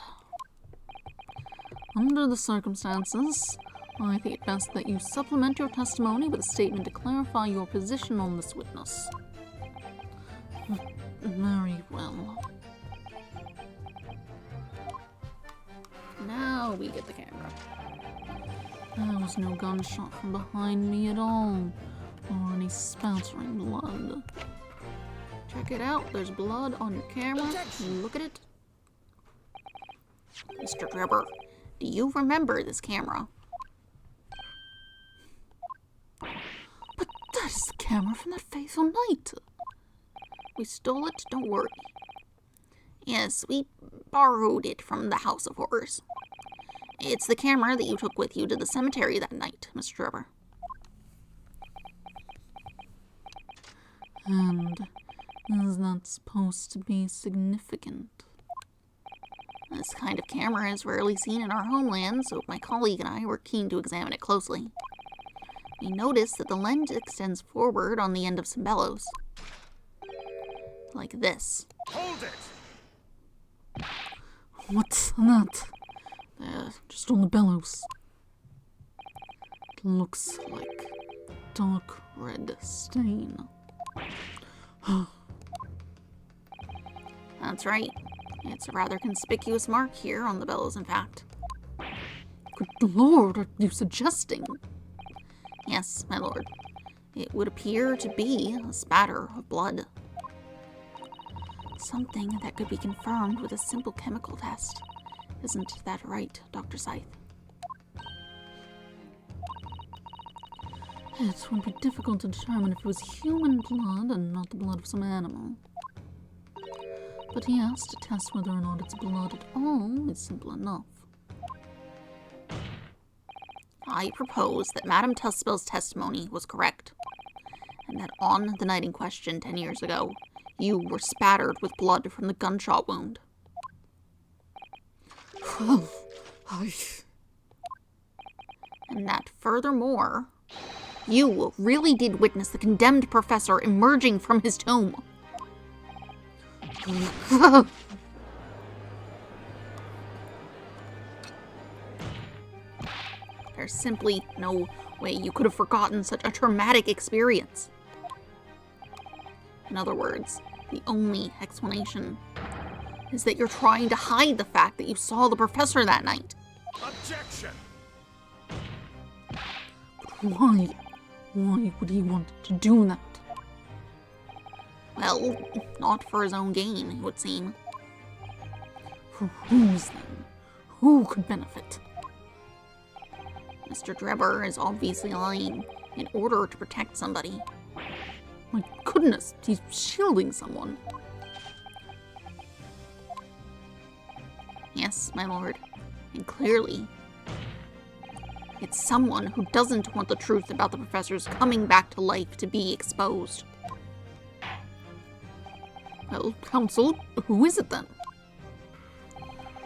Under the circumstances, I think it best that you supplement your testimony with a statement to clarify your position on this witness. Very well. Now we get the camera. There was no gunshot from behind me at all, or any spattering blood. Check it out, there's blood on your camera. Look at it. Mr. Drebber, do you remember this camera? But that is the camera from that fateful night. We stole it, don't worry. Yes, we borrowed it from the House of Horrors. It's the camera that you took with you to the cemetery that night, Mr. Drebber. And is that supposed to be significant? This kind of camera is rarely seen in our homeland, so my colleague and I were keen to examine it closely. We noticed that the lens extends forward on the end of some bellows. Like this. Hold it! What's that? Just on the bellows. It looks like dark red stain. That's right. It's a rather conspicuous mark here on the bellows, in fact. Good lord, are you suggesting? Yes, my lord. It would appear to be a spatter of blood. Something that could be confirmed with a simple chemical test. Isn't that right, Dr. Scythe? It would be difficult to determine if it was human blood and not the blood of some animal. But yes, to test whether or not it's blood at all is simple enough. I propose that Madame Tuspel's testimony was correct, and that on the night in question 10 years ago, you were spattered with blood from the gunshot wound. Well, And that furthermore, you really did witness the condemned professor emerging from his tomb. There's simply no way you could have forgotten such a traumatic experience. In other words, the only explanation is that you're trying to hide the fact that you saw the professor that night. Objection! Why? Why would he want to do that? Well, not for his own gain, it would seem. For whose then? Who could benefit? Mr. Drebber is obviously lying in order to protect somebody. My goodness, he's shielding someone. Yes, my lord. And clearly, it's someone who doesn't want the truth about the professor's coming back to life to be exposed. Well, counsel, who is it then?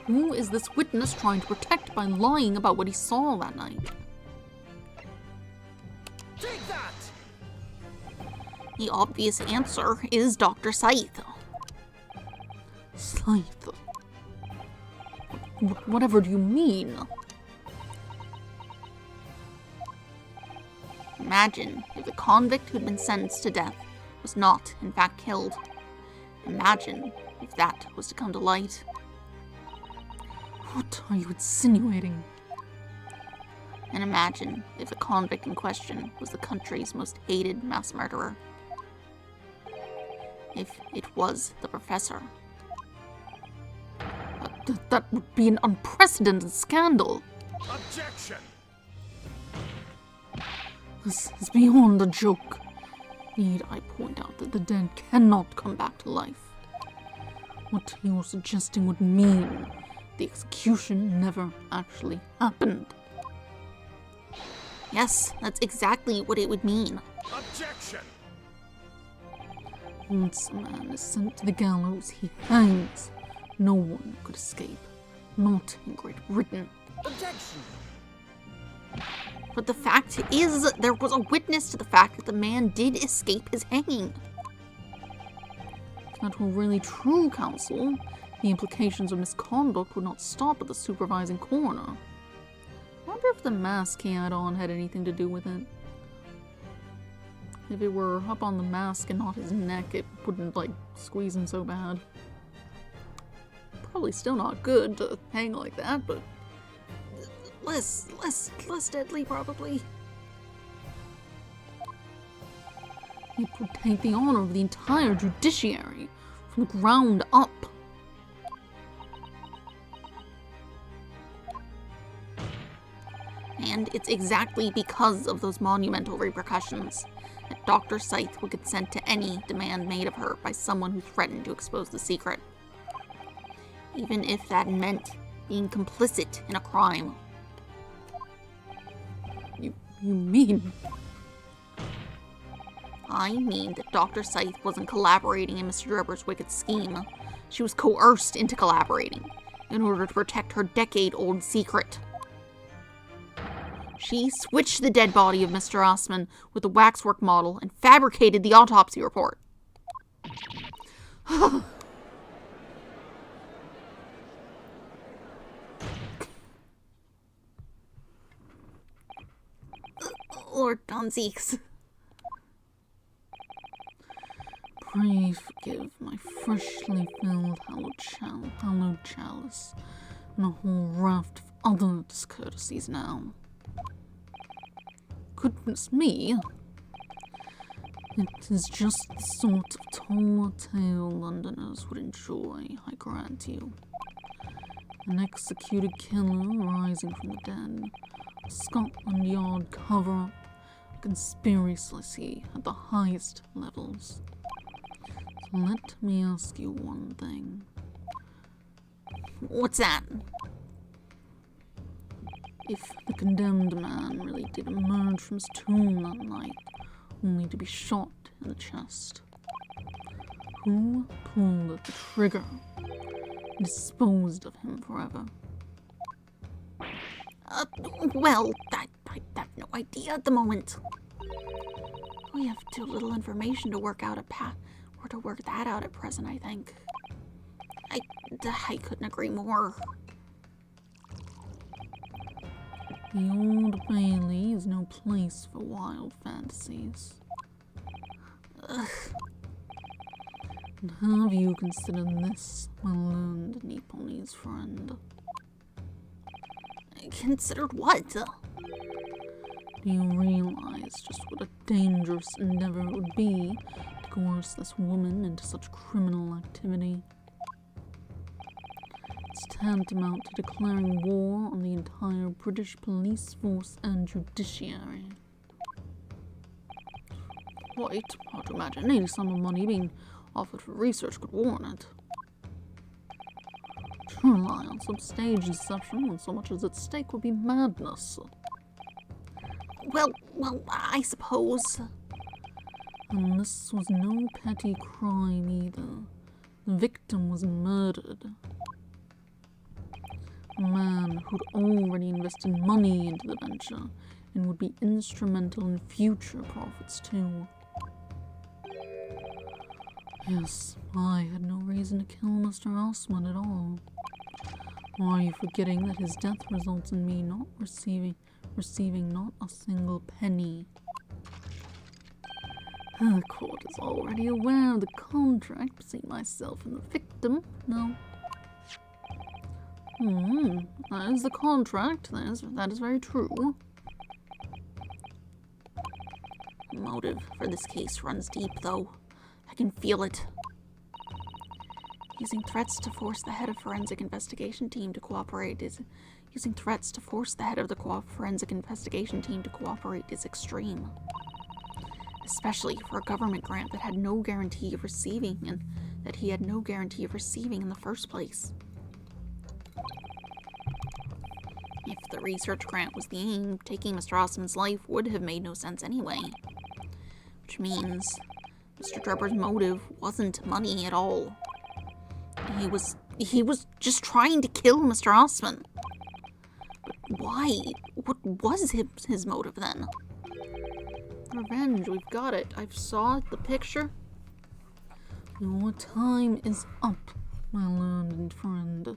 Who is this witness trying to protect by lying about what he saw that night? Take that! The obvious answer is Dr. Scythe. Scythe? Whatever do you mean? Imagine if the convict who'd been sentenced to death was not, in fact, killed. Imagine if that was to come to light. What are you insinuating? And imagine if the convict in question was the country's most hated mass murderer. If it was the professor. That would be an unprecedented scandal. Objection! This is beyond a joke. Need I point out that the dead cannot come back to life? What you're suggesting would mean the execution never actually happened. Yes, that's exactly what it would mean. Objection! Once a man is sent to the gallows, he hangs. No one could escape. Not in Great Britain. Objection! But the fact is, there was a witness to the fact that the man did escape his hanging. If that were really true, Counsel, the implications of misconduct would not stop at the supervising coroner. I wonder if the mask he had on had anything to do with it. If it were up on the mask and not his neck, it wouldn't, like, squeeze him so bad. Probably still not good to hang like that, but Less deadly, probably. it would take the honor of the entire judiciary from the ground up. And it's exactly because of those monumental repercussions that Dr. Scythe would consent to any demand made of her by someone who threatened to expose the secret. Even if that meant being complicit in a crime. You mean? I mean that Dr. Scythe wasn't collaborating in Mr. Drebber's wicked scheme. She was coerced into collaborating in order to protect her decade-old secret. She switched the dead body of Mr. Osman with the waxwork model and fabricated the autopsy report. Lord Donzeeks. Pray forgive my freshly filled hallowed chalice and a whole raft of other discourtesies now. Goodness me! It is just the sort of tall tale Londoners would enjoy, I grant you. An executed killer rising from the dead, a Scotland Yard cover-up, a conspiracy at the highest levels. So let me ask you one thing. What's that? If the condemned man really did emerge from his tomb that night, only to be shot in the chest, who pulled the trigger and disposed of him forever? Well, I have no idea at the moment. We have too little information to work out a path, or to work that out at present, I think. I couldn't agree more. The Old Bailey is no place for wild fantasies. Ugh. And have you considered this, my learned Nipponese friend? Considered what? Do you realize just what a dangerous endeavor it would be to coerce this woman into such criminal activity? It's tantamount to declaring war on the entire British police force and judiciary. Quite hard to imagine any sum of money being offered for research could warrant it. To rely on some stage deception when so much is at stake would be madness. Well, I suppose. And this was no petty crime either. The victim was murdered. A man who'd already invested money into the venture and would be instrumental in future profits too. Yes, I had no reason to kill Mr. Osman at all. Or are you forgetting that his death results in me not receiving not a single penny? The court is already aware of the contract between myself and the victim, no? That is the contract, that is very true. The motive for this case runs deep, though. I can feel it. Using threats to force the head of forensic investigation team to cooperate is extreme. Especially for a government grant that had no guarantee of receiving and that he had no guarantee of receiving in the first place. If the research grant was the aim, taking Mr. Osman's life would have made no sense anyway. Which means Mr. Drebber's motive wasn't money at all. He was he was just trying to kill Mr. Osman. But why? What was his motive then? Revenge, we've got it. I've saw the picture. Your time is up, my learned friend.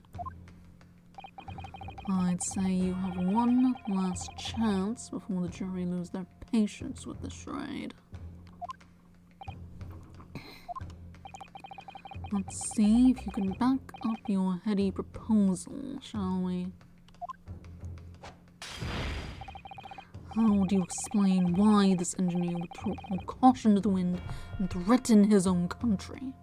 I'd say you have one last chance before the jury lose their patience with the charade. Let's see if you can back up your heady proposal, shall we? How do you explain why this engineer would throw all caution to the wind and threaten his own country?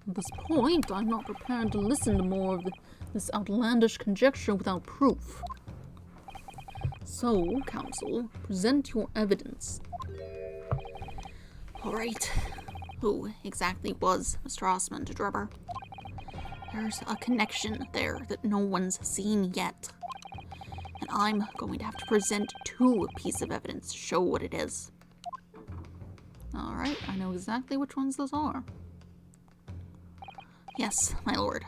At this point, I'm not prepared to listen to more of this outlandish conjecture without proof. So, counsel, present your evidence. All right. Who exactly was Mr. Osman to Drebber? There's a connection there that no one's seen yet. And I'm going to have to present 2 pieces of evidence to show what it is. Alright, I know exactly which ones those are. Yes, my lord.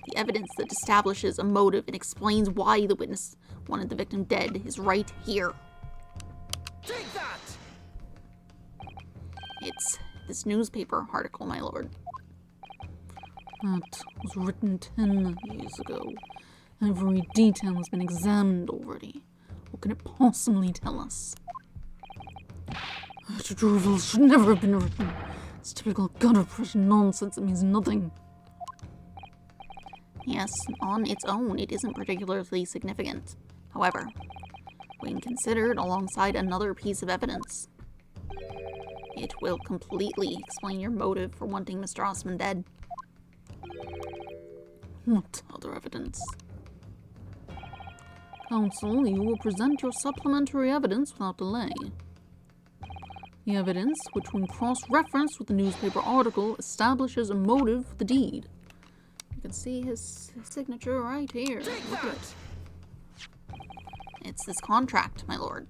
The evidence that establishes a motive and explains why the witness wanted the victim dead is right here. Take that! It's this newspaper article, my lord. That was written 10 years ago. Every detail has been examined already. What can it possibly tell us? That drivel should never have been written. It's typical gutter pressure nonsense that means nothing. Yes, on its own, it isn't particularly significant. However, when considered alongside another piece of evidence, it will completely explain your motive for wanting Mr. Osman dead. What other evidence? Counsel, you will present your supplementary evidence without delay. The evidence, which when cross-referenced with the newspaper article, establishes a motive for the deed. You can see his signature right here. Look at it. It's this contract, my lord.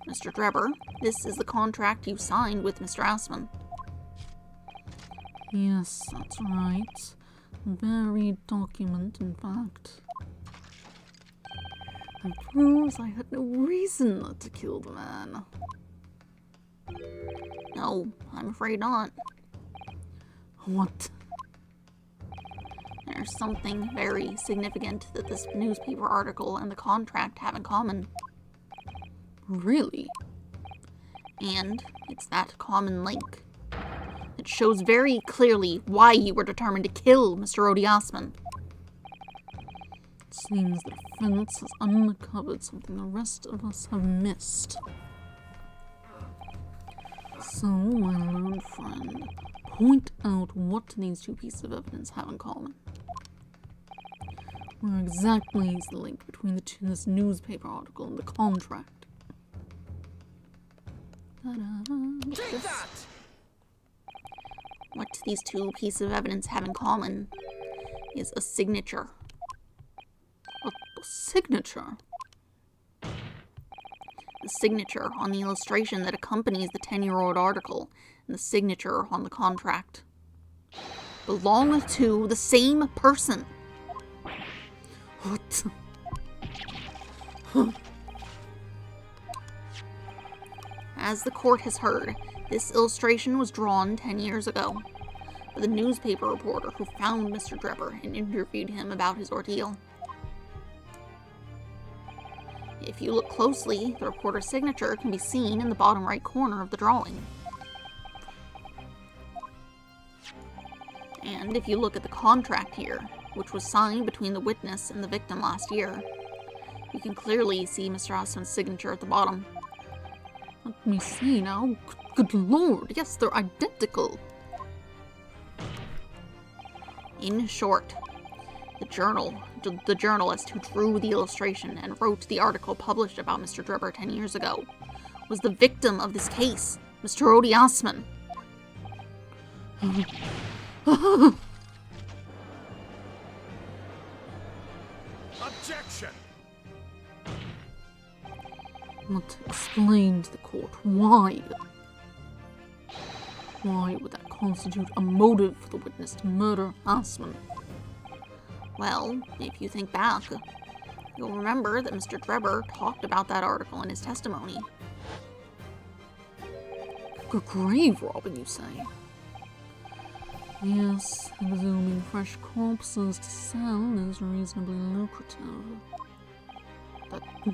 Mr. Drebber, this is the contract you signed with Mr. Osman. Yes, that's right. Very document, in fact. And proves I had no reason not to kill the man. No, I'm afraid not. What? There's something very significant that this newspaper article and the contract have in common. Really? And it's that common link. It shows very clearly why you were determined to kill Mr. Odi Osman. It seems the defense has uncovered something the rest of us have missed. So, my learned friend, point out what these 2 pieces of evidence have in common. Where exactly is the link between this newspaper article and the contract? Take that! What these 2 pieces of evidence have in common is a signature. A signature? The signature on the illustration that accompanies the 10-year-old article and the signature on the contract belong to the same person. What? As the court has heard, this illustration was drawn 10 years ago by the newspaper reporter who found Mr. Drebber and interviewed him about his ordeal. If you look closely, the reporter's signature can be seen in the bottom right corner of the drawing. And if you look at the contract here, which was signed between the witness and the victim last year, you can clearly see Mr. Osman's signature at the bottom. Let me see now. Good lord, yes, they're identical. In short, the journalist who drew the illustration and wrote the article published about Mr. Drebber 10 years ago was the victim of this case, Mr. Odi Osman. Objection! But explain to the court why. Why would that constitute a motive for the witness to murder Assman. Well, if you think back, you'll remember that Mr. Drebber talked about that article in his testimony. A grave robbing, you say? Yes, exhuming fresh corpses to sell is reasonably lucrative.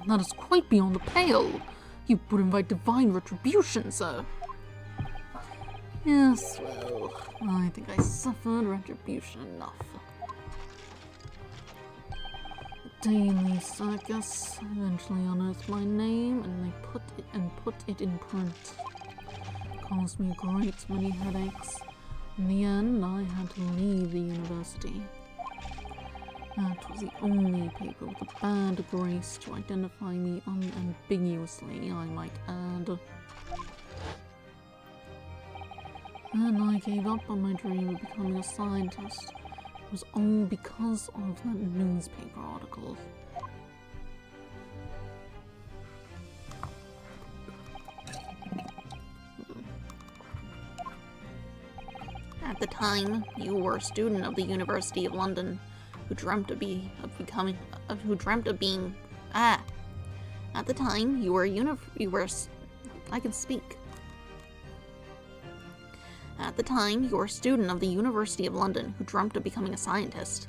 That is quite beyond the pale. You would invite divine retribution, sir. Yes, well, I think I suffered retribution enough. The Daily Circus eventually unearthed my name, and they put it in print. It caused me a great many headaches. In the end, I had to leave the university. That was the only paper with a bad grace to identify me unambiguously, I might add. Then I gave up on my dream of becoming a scientist. It was all because of that newspaper article. At the time, you were a student of the University of London who dreamt of being. At the time, you were I can speak. At the time, you were a student of the University of London who dreamt of becoming a scientist.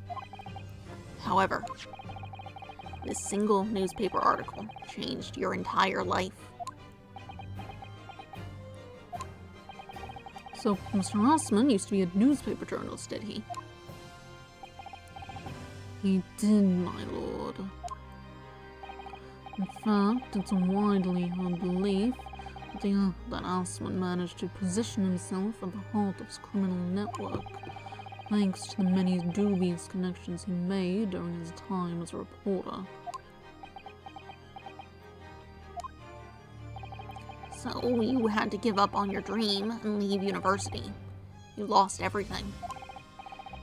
However, this single newspaper article changed your entire life. So, Mr. Assman used to be a newspaper journalist, did he? He did, my lord. In fact, it's a widely held belief that Assman managed to position himself at the heart of his criminal network, thanks to the many dubious connections he made during his time as a reporter. So you had to give up on your dream and leave university. You lost everything.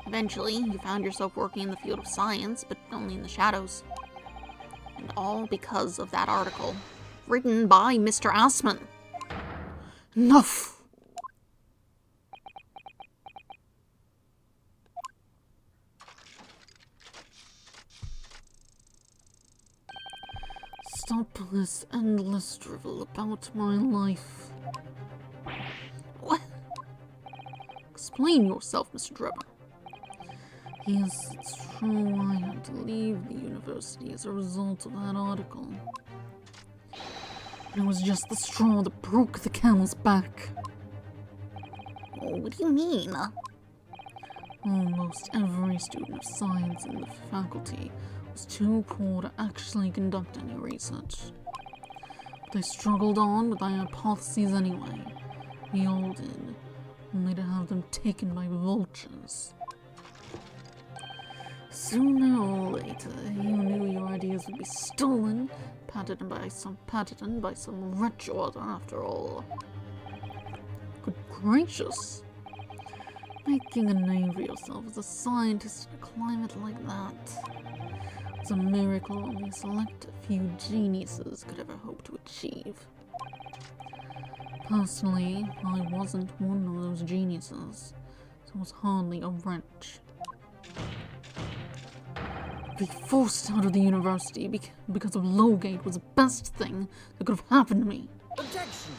Eventually, you found yourself working in the field of science, but only in the shadows. And all because of that article, written by Mr. Assman. Enough! Stop this endless drivel about my life. What? Explain yourself, Mr. Drebber. Yes, it's true, I had to leave the university as a result of that article. But it was just the straw that broke the camel's back. What do you mean? Almost every student of science in the faculty was too poor to actually conduct any research. But they struggled on with their hypotheses anyway. We all did, only to have them taken by vultures. Sooner or later, you knew your ideas would be stolen, patented by some wretch or other, after all. Good gracious! Making a name for yourself as a scientist in a climate like that was a miracle only select few geniuses could ever hope to achieve. Personally, I wasn't one of those geniuses, so I was hardly a wretch. To be forced out of the university because of Lowgate was the best thing that could have happened to me. Objection!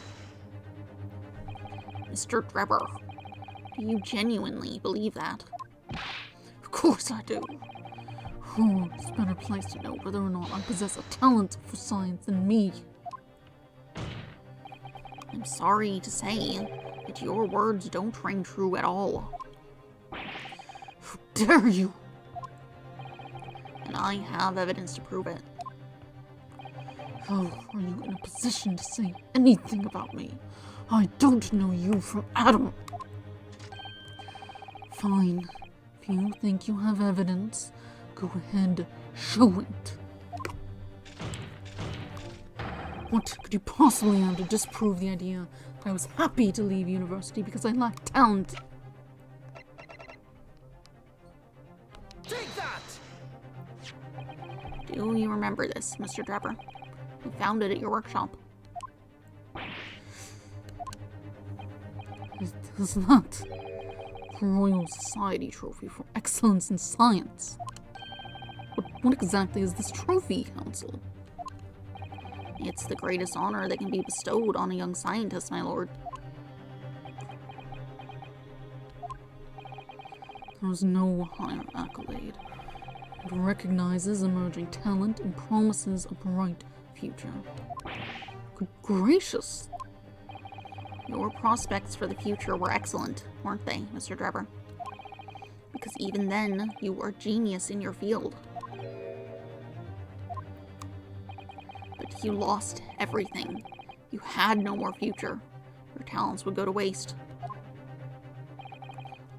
Mr. Drebber, do you genuinely believe that? Of course I do. Who is a better place to know whether or not I possess a talent for science than me? I'm sorry to say that your words don't ring true at all. How dare you! And I have evidence to prove it. How are you in a position to say anything about me? I don't know you from Adam. Fine. If you think you have evidence, go ahead, show it. What could you possibly have to disprove the idea that I was happy to leave university because I lacked talent? Take that! Do you remember this, Mr. Drebber? You found it at your workshop. It does not. Royal Society trophy for excellence in science. What exactly is this trophy, Council? It's the greatest honor that can be bestowed on a young scientist, my lord. There is no higher accolade. It recognizes emerging talent and promises a bright future. Good gracious! Your prospects for the future were excellent, weren't they, Mr. Drebber? Because even then, you were a genius in your field. But you lost everything. You had no more future. Your talents would go to waste.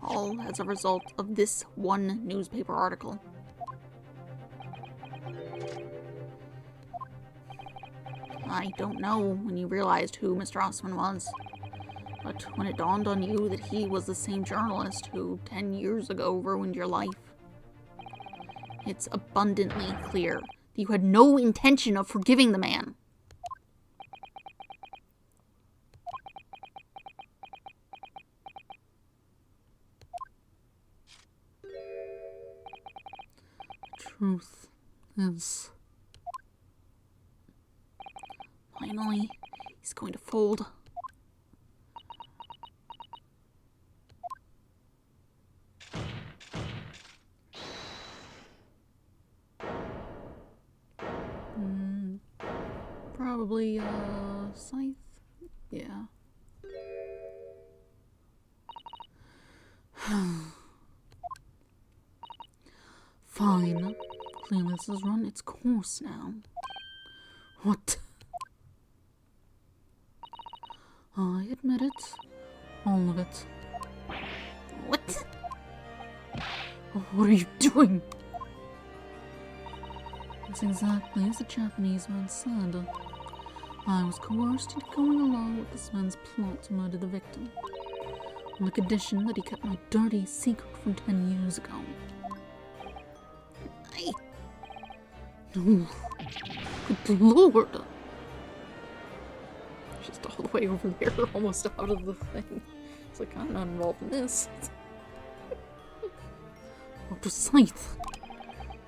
All as a result of this one newspaper article. I don't know when you realized who Mr. Osman was, but when it dawned on you that he was the same journalist who 10 years ago ruined your life, it's abundantly clear that you had no intention of forgiving the man. Truth is... Finally, he's going to fold. Probably, Scythe? Yeah. Fine. Clearly this has run its course now. What? I admit it. All of it. What? What are you doing? It's exactly as the Japanese man said. I was coerced into going along with this man's plot to murder the victim, on the condition that he kept my dirty secret from 10 years ago. No. Good lord! Just all the way over there, almost out of the thing. It's like, I'm not involved in this. Dr. Scythe,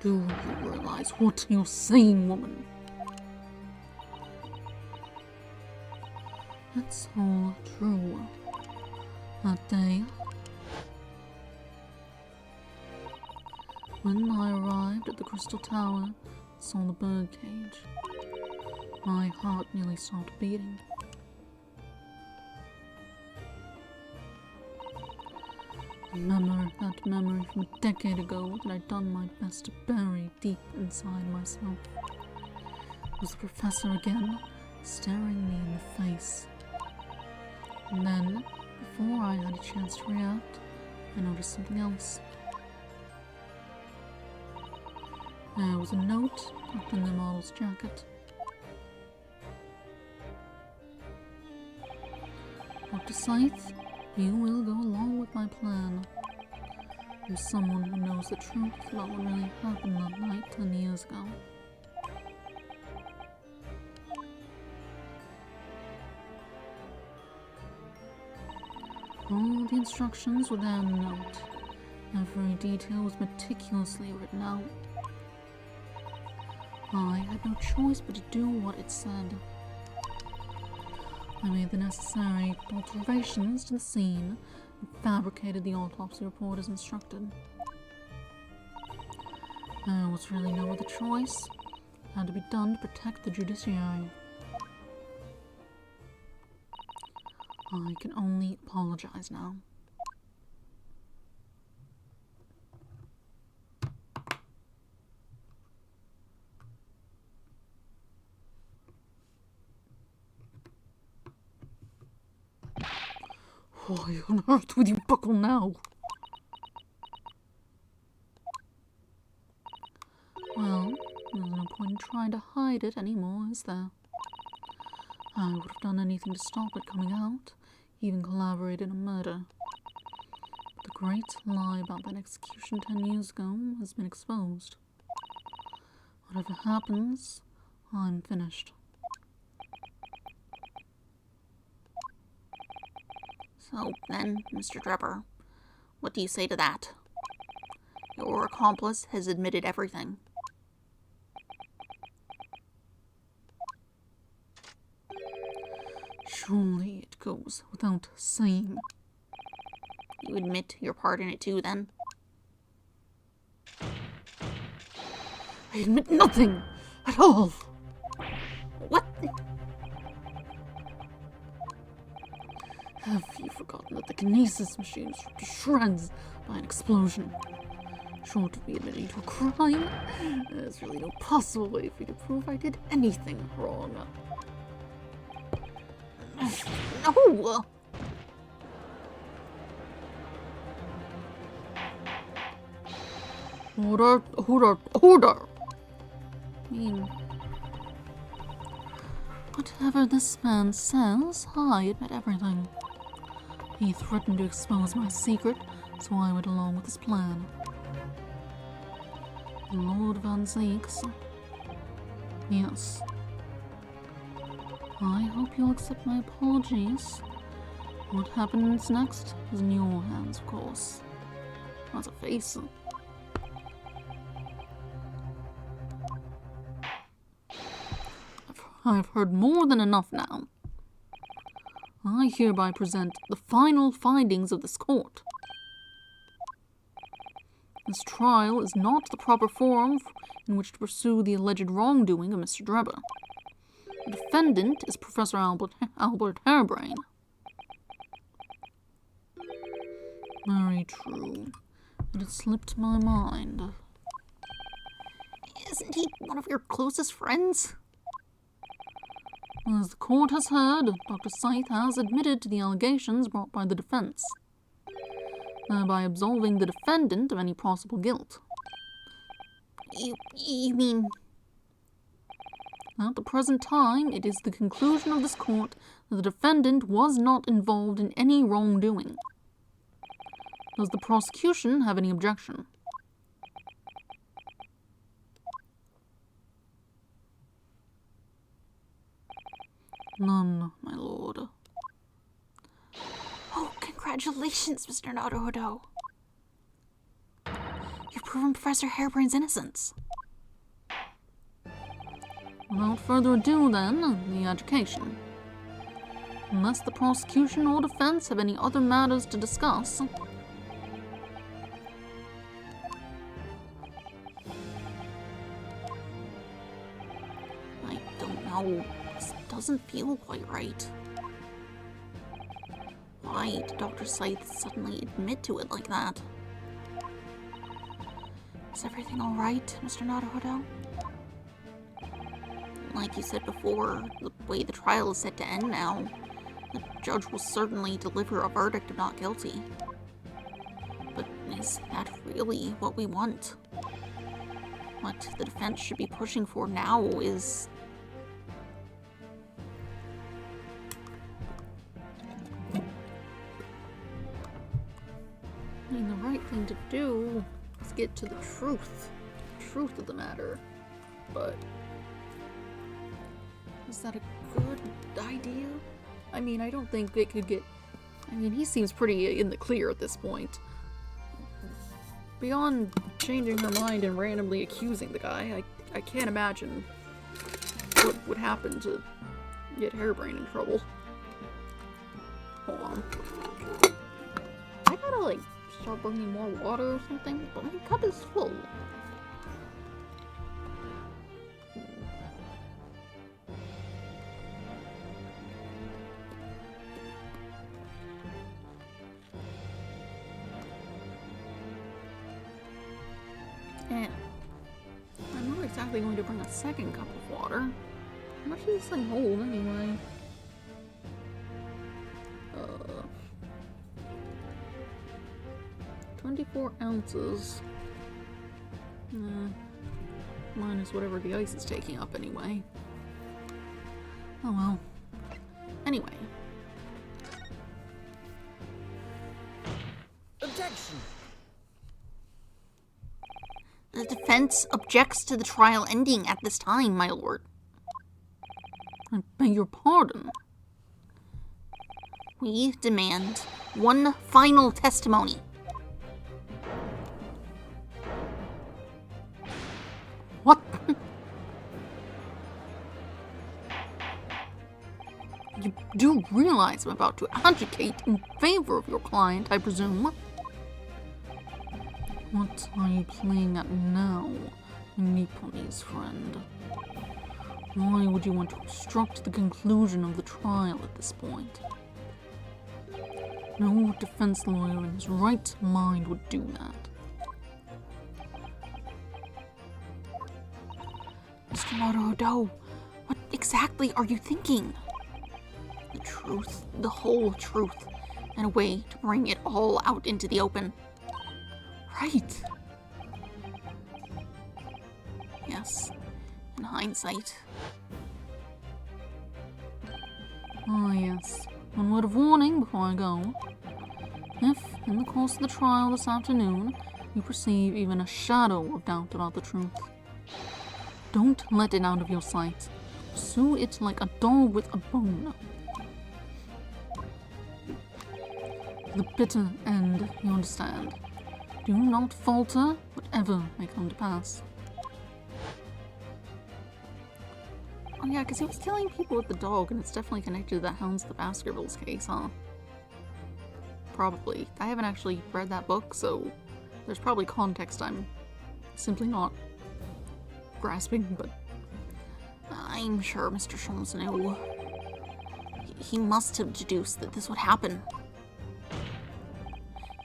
do you realize what you're saying, woman? It's all true. That day, when I arrived at the Crystal Tower and saw the birdcage, my heart nearly stopped beating. That memory from a decade ago that I'd done my best to bury deep inside myself. It was the professor again, staring me in the face. And then, before I had a chance to react, I noticed something else. There was a note tucked in the model's jacket. Dr. Scythe, you will go along with my plan. You're someone who knows the truth about what really happened that night 10 years ago. All the instructions were there in the note. Every detail was meticulously written out. I had no choice but to do what it said. I made the necessary alterations to the scene and fabricated the autopsy report as instructed. There was really no other choice. It had to be done to protect the judiciary. I can only apologize now. Why on earth would you buckle now? Well, there's no point in trying to hide it anymore, is there? I would have done anything to stop it coming out, even collaborated in a murder. But the great lie about that execution 10 years ago has been exposed. Whatever happens, I'm finished. So then, Mr. Drebber, What do you say to that? Your accomplice has admitted everything. Surely it goes without saying. You admit your part in it too, then? I admit nothing at all. What? Have you forgotten that the kinesis machine was ripped to shreds by an explosion? Short of me admitting to a crime, there's really no possible way for you to prove I did anything wrong. No! Order, order, order! I mean, whatever this man says, I admit everything. He threatened to expose my secret, so I went along with his plan. Lord Van Zieks. Yes. I hope you'll accept my apologies. What happens next is in your hands, of course. As a face. I've heard more than enough now. I hereby present the final findings of this court. This trial is not the proper forum in which to pursue the alleged wrongdoing of Mr. Drebber. The defendant is Professor Albert Harebrayne. Very true. It had slipped my mind. isn't he one of your closest friends? As the court has heard, Dr. Scythe has admitted to the allegations brought by the defense, thereby absolving the defendant of any possible guilt. You mean... At the present time, it is the conclusion of this court that the defendant was not involved in any wrongdoing. Does the prosecution have any objection? None, my lord. Oh, congratulations, Mr. Naruhodo. You've proven Professor Harebrayne's innocence. Without further ado, then, the education. Unless the prosecution or defense have any other matters to discuss. I don't know. This doesn't feel quite right. Why did Dr. Scythe suddenly admit to it like that? Is everything alright, Mr. Naruhodo? Like you said before, the way the trial is set to end now, the judge will certainly deliver a verdict of not guilty. But is that really what we want? What the defense should be pushing for now is... I mean, the right thing to do is get to the truth of the matter. But is that a good idea? I mean, I don't think it could get... I mean, he seems pretty in the clear at this point. Beyond changing her mind and randomly accusing the guy, I can't imagine what would happen to get Harebrayne in trouble. Hold on. I gotta, like, start bringing more water or something, but my cup is full. And I'm not exactly going to bring a second cup of water. How much does this thing hold anyway? 24 ounces. Minus whatever the ice is taking up anyway. Oh well. Anyway. Objection! The defense objects to the trial ending at this time, my lord. I beg your pardon. We demand one final testimony. What? You do realize I'm about to advocate in favor of your client, I presume? What are you playing at now, Nipponi's friend? Why would you want to obstruct the conclusion of the trial at this point? No defense lawyer in his right mind would do that. Mr. Naruto, what exactly are you thinking? The truth, the whole truth, and a way to bring it all out into the open. Right. Yes, in hindsight. Ah, yes. One word of warning before I go. If, in the course of the trial this afternoon, you perceive even a shadow of doubt about the truth, don't let it out of your sight. Pursue it like a dog with a bone. To the bitter end, you understand. Do not falter, whatever may come to pass. Oh yeah, because he was killing people with the dog, and it's definitely connected to the Hounds of the Baskervilles case, huh? Probably. I haven't actually read that book, so there's probably context I'm simply not grasping, but I'm sure Mr. Sholmes knew. He must have deduced that this would happen.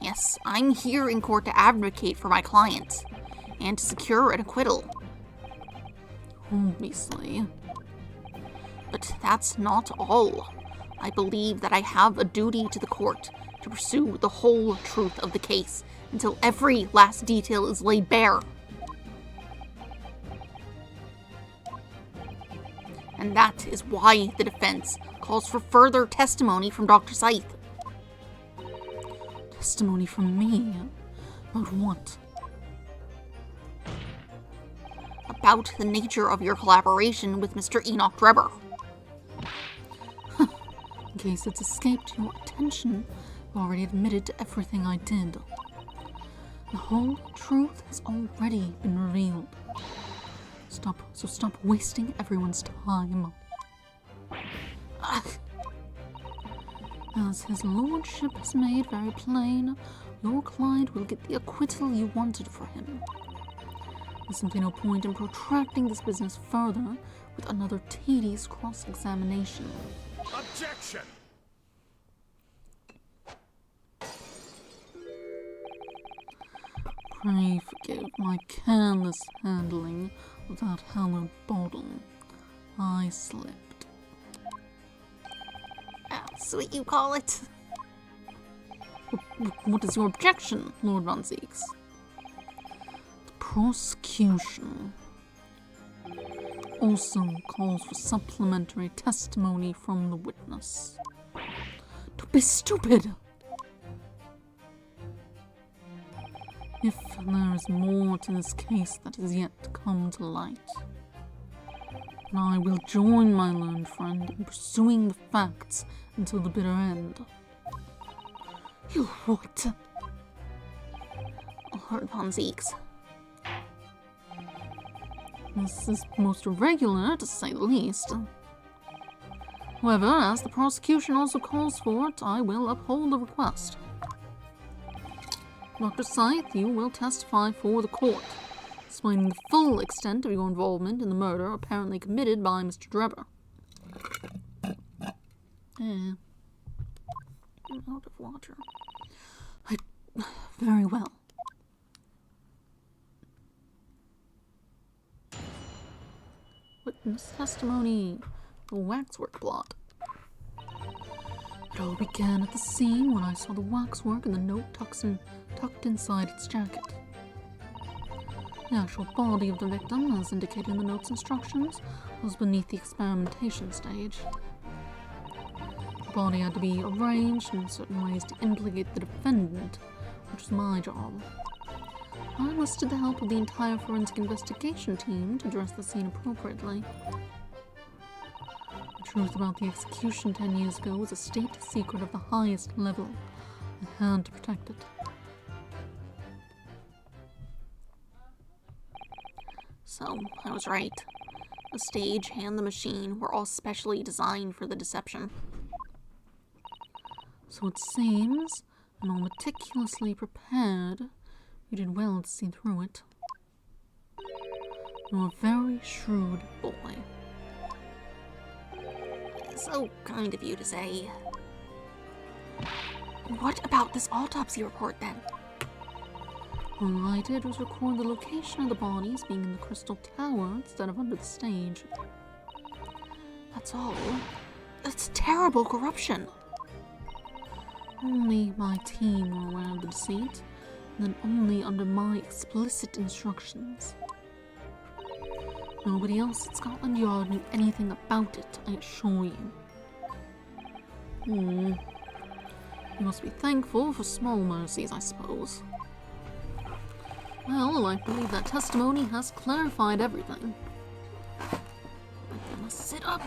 Yes, I'm here in court to advocate for my client, and to secure an acquittal. obviously. But that's not all. I believe that I have a duty to the court to pursue the whole truth of the case until every last detail is laid bare. And that is why the defense calls for further testimony from Dr. Scythe. Testimony from me? About what? About the nature of your collaboration with Mr. Enoch Drebber. In case it's escaped your attention, I've already admitted to everything I did. The whole truth has already been revealed. Stop wasting everyone's time. As his lordship has made very plain, your client will get the acquittal you wanted for him. There's simply no point in protracting this business further with another tedious cross-examination. Objection! Pray forgive my careless handling of that hallowed bottle. I slipped. That's what you call it. What is your objection, Lord Von Zieks? The prosecution also calls for supplementary testimony from the witness. Don't be stupid! If there is more to this case that is yet to come to light, then I will join my learned friend in pursuing the facts until the bitter end. You what? Lord Von Zieks. This is most irregular, to say the least. However, as the prosecution also calls for it, I will uphold the request. Dr. Scythe, you will testify for the court, explaining the full extent of your involvement in the murder apparently committed by Mr. Drebber. I'm out of water. Very well. Witness testimony. The waxwork plot. It all began at the scene when I saw the waxwork and the note tucked inside its jacket. The actual body of the victim, as indicated in the note's instructions, was beneath the experimentation stage. The body had to be arranged in certain ways to implicate the defendant, which was my job. I enlisted the help of the entire forensic investigation team to dress the scene appropriately. The truth about the execution 10 years ago was a state secret of the highest level. I had to protect it. So, I was right. The stage and the machine were all specially designed for the deception. So it seems, and all meticulously prepared, you did well to see through it. You're a very shrewd boy. So kind of you to say. What about this autopsy report, then? All I did was record the location of the bodies being in the Crystal Tower instead of under the stage. That's all. That's terrible corruption. Only my team were aware of the deceit, and then only under my explicit instructions. Nobody else at Scotland Yard knew anything about it, I assure you. You must be thankful for small mercies, I suppose. Well, I believe that testimony has clarified everything. I'm gonna sit up.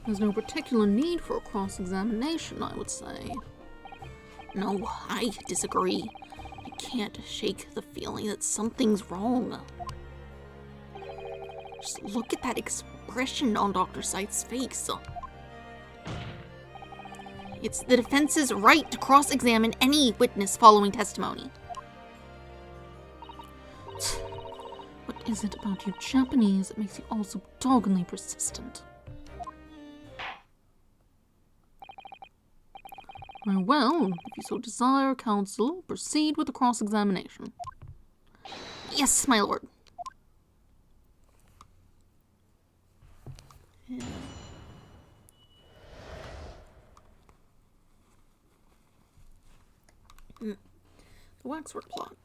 There's no particular need for a cross-examination, I would say. No, I disagree. I can't shake the feeling that something's wrong. Just look at that expression on Dr. Scythe's face. It's the defense's right to cross-examine any witness following testimony. What is it about you Japanese that makes you all so doggedly persistent? Very well, if you so desire, counsel, proceed with the cross-examination. Yes, my lord. The waxwork plot.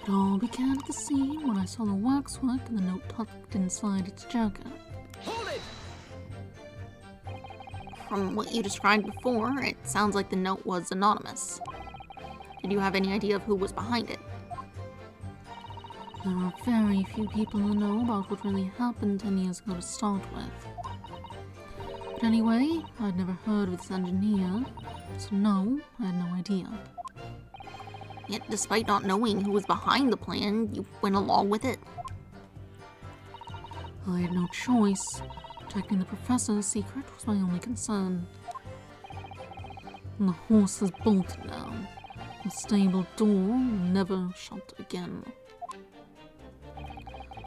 It all began at the scene when I saw the waxwork and the note tucked inside its jacket. Hold it! From what you described before, it sounds like the note was anonymous. Did you have any idea of who was behind it? There are very few people who know about what really happened 10 years ago to start with. But anyway, I'd never heard of this engineer, so no, I had no idea. Yet, despite not knowing who was behind the plan, you went along with it. I had no choice. Protecting the professor's secret was my only concern. And the horses bolted down. The stable door never shut again.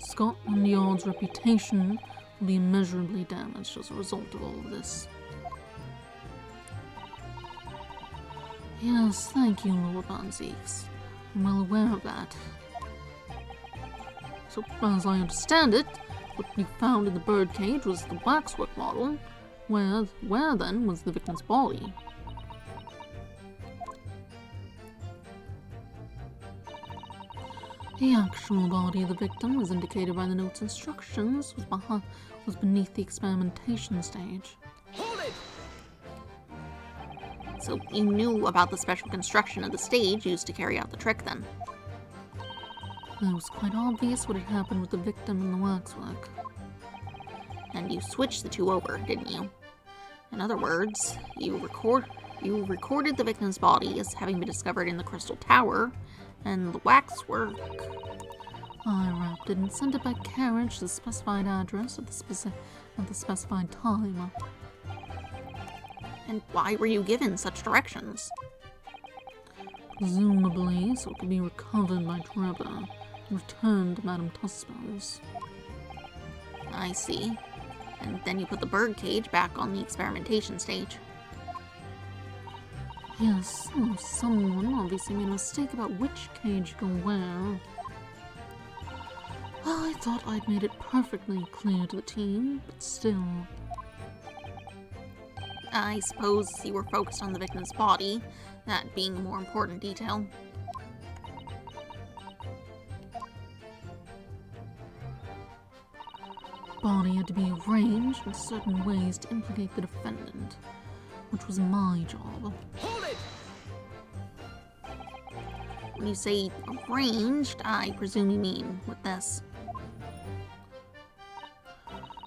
Scotland Yard's reputation will be immeasurably damaged as a result of all of this. Yes, thank you, Lord Van Zieks. I'm well aware of that. So, as I understand it, what you found in the birdcage was the waxwork model. Where then was the victim's body? The actual body of the victim, as indicated by the note's instructions, was beneath the experimentation stage. Hold it! So you knew about the special construction of the stage used to carry out the trick then? It was quite obvious what had happened with the victim and the waxwork. And you switched the two over, didn't you? In other words, you recorded the victim's body as having been discovered in the Crystal Tower, and the waxwork... I wrapped it and sent it by carriage to the specified address at the specified time. And why were you given such directions? Presumably, so it could be recovered by Trevor and returned to Madame Tussauds. I see. And then you put the birdcage back on the experimentation stage. Yes, someone obviously made a mistake about which cage go where. Well, I thought I'd made it perfectly clear to the team, but still. I suppose you were focused on the victim's body, that being a more important detail. Body had to be arranged in certain ways to implicate the defendant, which was my job. Hold it! When you say arranged, I presume you mean with this.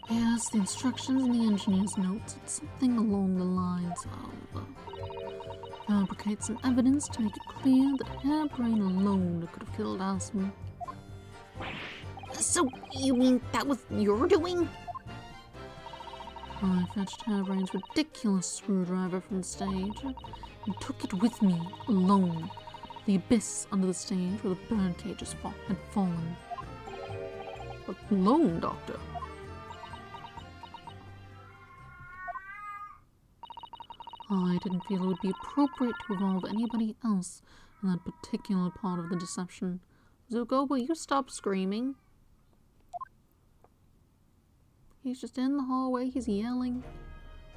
Yes, the instructions in the engineer's notes said something along the lines of fabricate some evidence to make it clear that Hairbrain alone could have killed Aspen. So, you mean that was your doing? I fetched Hairbrain's ridiculous screwdriver from the stage and took it with me, alone, to the abyss under the stage where the bird cages had fallen. Alone, Doctor? I didn't feel it would be appropriate to involve anybody else in that particular part of the deception. Zuko, will you stop screaming? He's just in the hallway, he's yelling.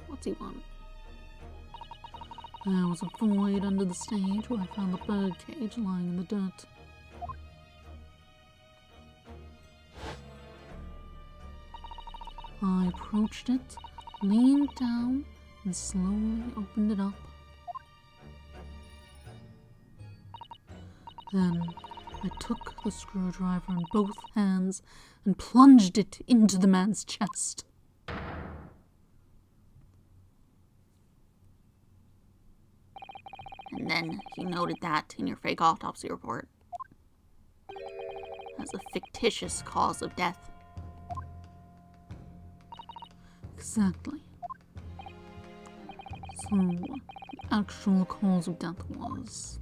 What's he want? There was a void under the stage where I found the bird cage lying in the dirt. I approached it, leaned down, and slowly opened it up. Then I took the screwdriver in both hands and plunged it into the man's chest. And then you noted that in your fake autopsy report as a fictitious cause of death. Exactly. So, the actual cause of death was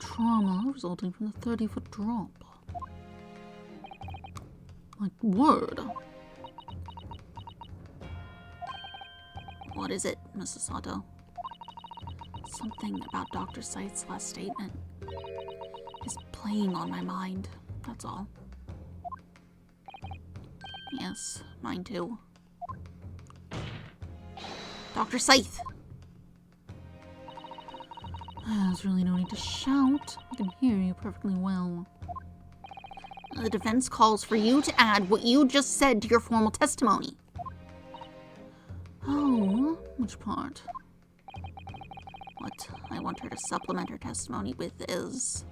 trauma resulting from the 30-foot drop. My word. What is it, Mrs. Sato? Something about Dr. Sight's last statement is playing on my mind, that's all. Yes, mine too. Dr. Scythe! There's really no need to shout. I can hear you perfectly well. The defense calls for you to add what you just said to your formal testimony. Oh, which part? What I want her to supplement her testimony with is...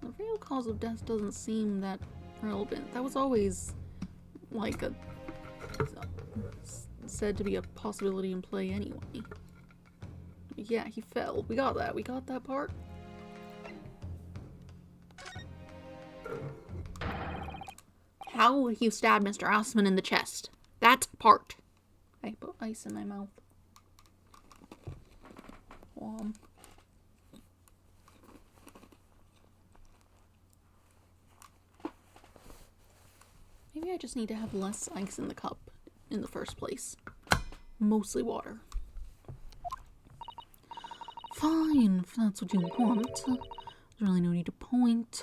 The real cause of death doesn't seem that relevant. That was always like said to be a possibility in play anyway. Yeah, he fell. We got that. We got that part. How would you stab Mr. Osman in the chest? That part. I put ice in my mouth. Maybe I just need to have less ice in the cup in the first place. Mostly water. Fine, if that's what you want. There's really no need to point.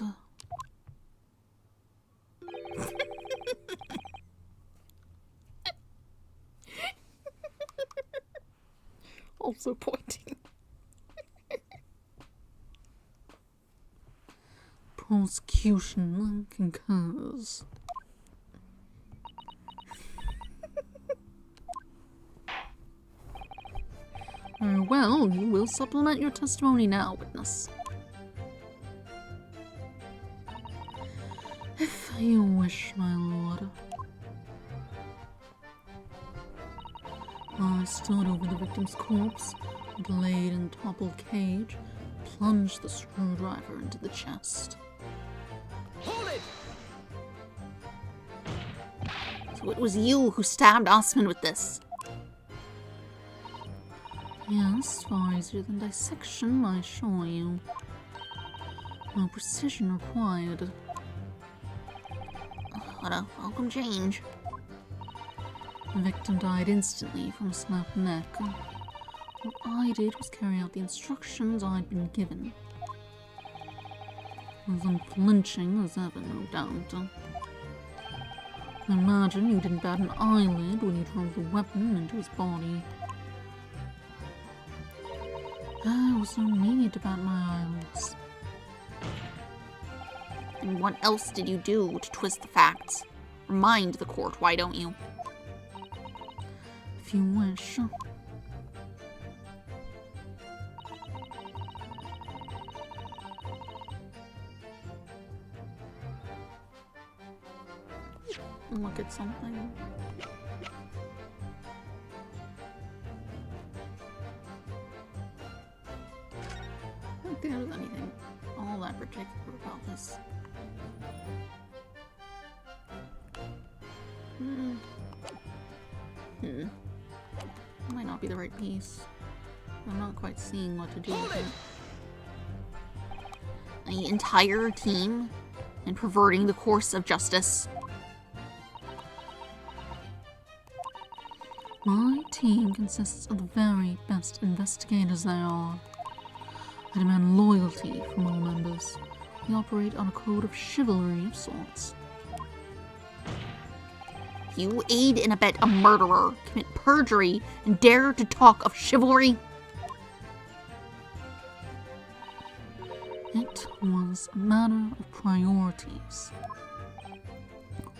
Also pointing. Prosecution concurs. Very well, you will supplement your testimony now, witness. If you wish, my lord. I stood over the victim's corpse, and laid in toppled cage, plunged the screwdriver into the chest. Hold it! So it was you who stabbed Osman with this. Yes, far easier than dissection, I assure you. No precision required. What a welcome change. The victim died instantly from a snapped neck. What I did was carry out the instructions I'd been given. As unflinching as ever, no doubt. I imagine you didn't bat an eyelid when you drove the weapon into his body. There was no need to bat my eyelids. And what else did you do to twist the facts? Remind the court, why don't you? If you wish. look at something. I don't think there's anything all that particular about this. Might not be the right piece. I'm not quite seeing what to do with it. The entire team and perverting the course of justice. My team consists of the very best investigators there are. I demand loyalty from all members. We operate on a code of chivalry of sorts. You aid and abet a murderer, commit perjury, and dare to talk of chivalry? It was a matter of priorities.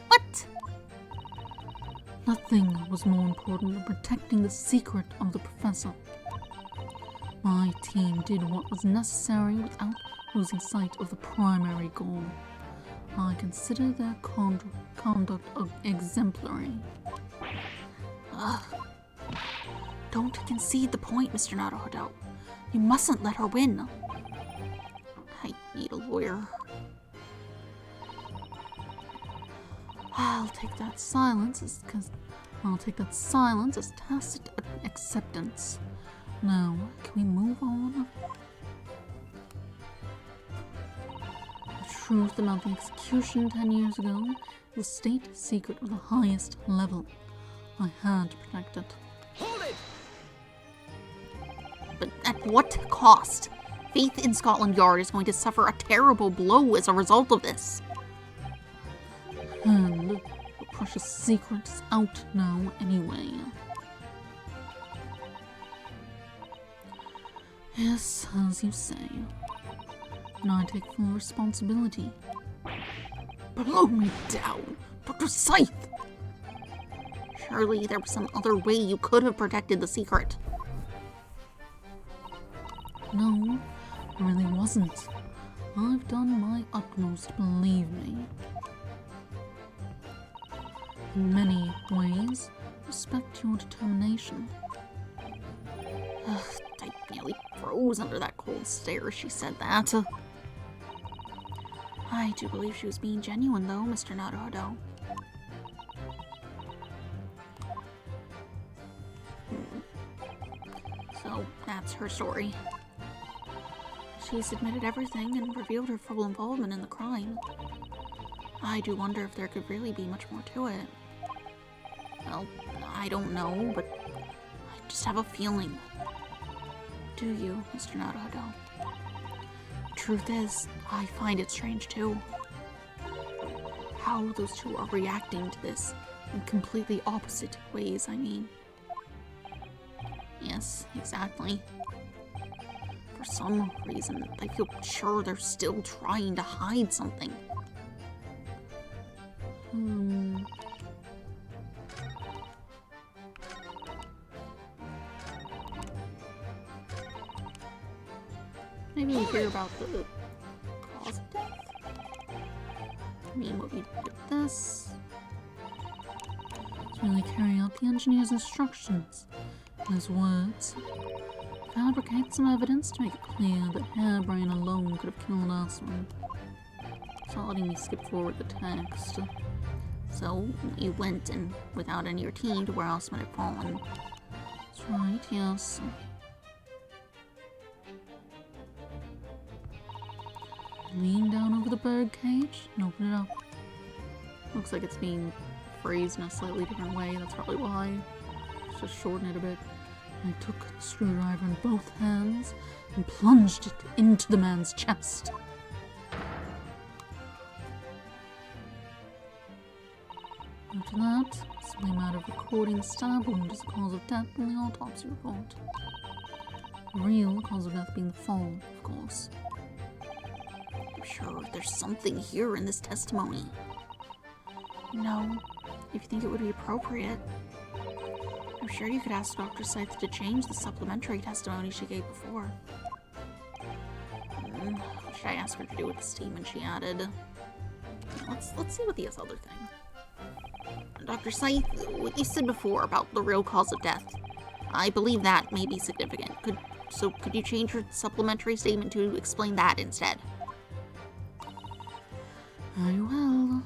What? Nothing was more important than protecting the secret of the professor. My team did what was necessary without losing sight of the primary goal. I consider their conduct exemplary. Ugh. Don't concede the point, Mr. Naruhodo. You mustn't let her win. I need a lawyer. I'll take that silence as tacit acceptance. Now, can we move on? The truth about the execution 10 years ago is a state secret of the highest level. I had to protect it. Hold it! But at what cost? Faith in Scotland Yard is going to suffer a terrible blow as a result of this. And the precious secret is out now anyway. Yes, as you say. And I take full responsibility. Blow me down, Dr. Scythe! Surely there was some other way you could have protected the secret. No, there really wasn't. I've done my utmost, believe me. In many ways, respect your determination. Ugh, I nearly froze under that cold stare as she said that. I do believe she was being genuine, though, Mr. Naruhodo. So, that's her story. She's admitted everything and revealed her full involvement in the crime. I do wonder if there could really be much more to it. Well, I don't know, but I just have a feeling. Do you, Mr. Naruhodo? Truth is, I find it strange too. How those two are reacting to this in completely opposite ways, I mean. Yes, exactly. For some reason, I feel sure they're still trying to hide something. Maybe we hear about the cause of death. I mean, what we did with this. Let's really carry out the engineer's instructions. In his words, fabricate some evidence to make it clear that Harebrain alone could have killed Aswin. It's not letting me skip forward the text. So, you went in without any of your team to where Aswin had fallen. That's right, yes. Lean down over the bird cage and open it up. Looks like it's being phrased in a slightly different way, that's probably why. Let's just shorten it a bit. I took the screwdriver in both hands and plunged it into the man's chest. After that, simply a matter of recording the stab wound as the cause of death in the autopsy report. The real cause of death being the fall, of course. I'm sure there's something here in this testimony. No, if you think it would be appropriate. I'm sure you could ask Dr. Scythe to change the supplementary testimony she gave before. What should I ask her to do with the statement she added? Let's see what the other thing. Dr. Scythe, what you said before about the real cause of death, I believe that may be significant. Could you change your supplementary statement to explain that instead? Very well.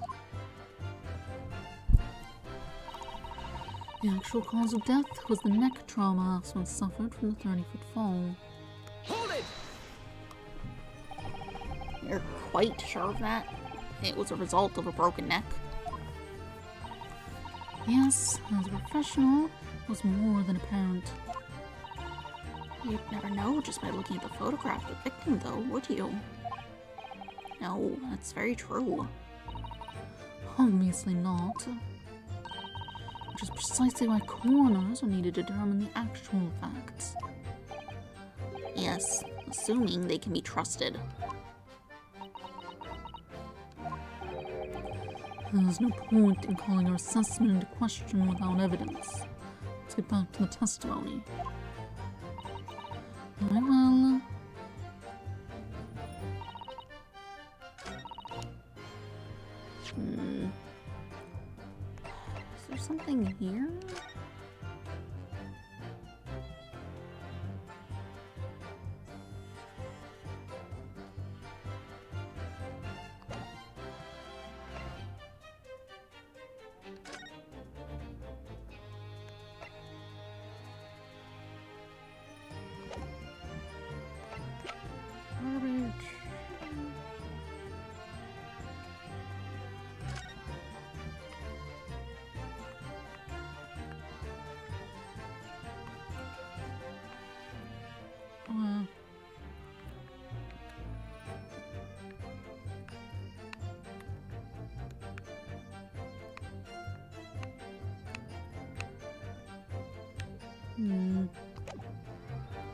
The actual cause of death was the neck trauma Osmond suffered from the 30-foot fall. Hold it! You're quite sure of that? It was a result of a broken neck? Yes, as a professional, it was more than apparent. You'd never know just by looking at the photograph of the victim, though, would you? No, that's very true. Obviously not. Which is precisely why coroners are needed to determine the actual facts. Yes, assuming they can be trusted. There's no point in calling our assessment into question without evidence. Let's get back to the testimony. Very well. Is there something here? Garbage.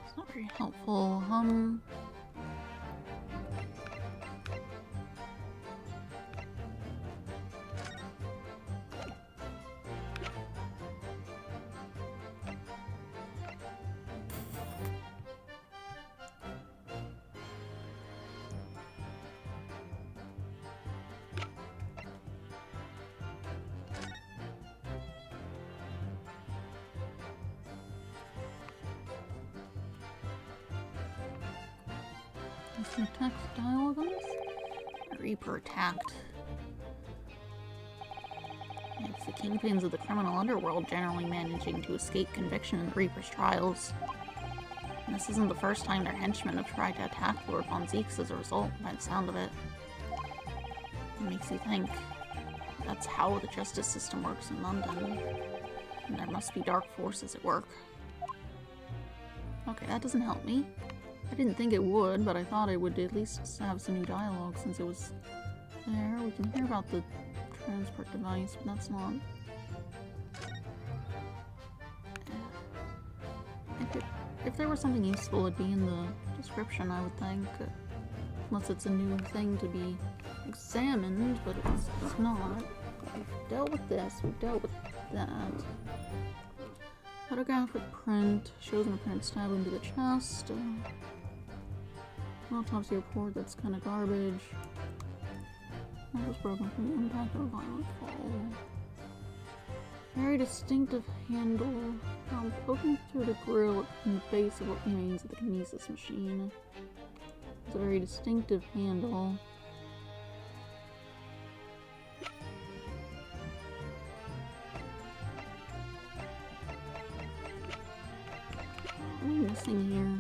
It's not very helpful. Is there text dialogue on this? Reaper attacked. It's the kingpins of the criminal underworld generally managing to escape conviction in the Reaper's trials. And this isn't the first time their henchmen have tried to attack Lord Von Zieks as a result, by the sound of it. It makes you think that's how the justice system works in London. And there must be dark forces at work. Okay, that doesn't help me. I didn't think it would, but I thought it would at least have some new dialogue since it was there. We can hear about the transport device, but that's not. If there was something useful, it'd be in the description, I would think. Unless it's a new thing to be examined, but it's not. We've dealt with this, we've dealt with that. Photographic print shows an apparent stab into the chest. Autopsy report, that's kind of garbage. That was broken from the impact of a violent fall. Very distinctive handle. I'm poking through the grill in the base of what remains of the kinesis machine. It's a very distinctive handle. What am I missing here?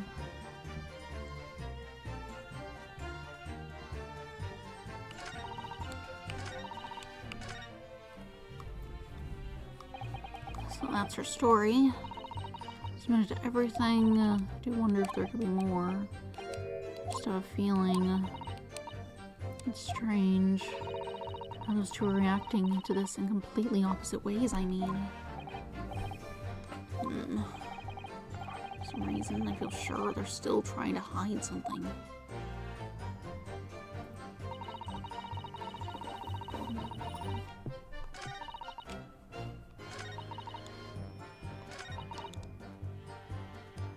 So that's her story. Submitted to everything. I do wonder if there could be more. Just have a feeling. It's strange how those two are reacting to this in completely opposite ways, I mean. For some reason, I feel sure they're still trying to hide something.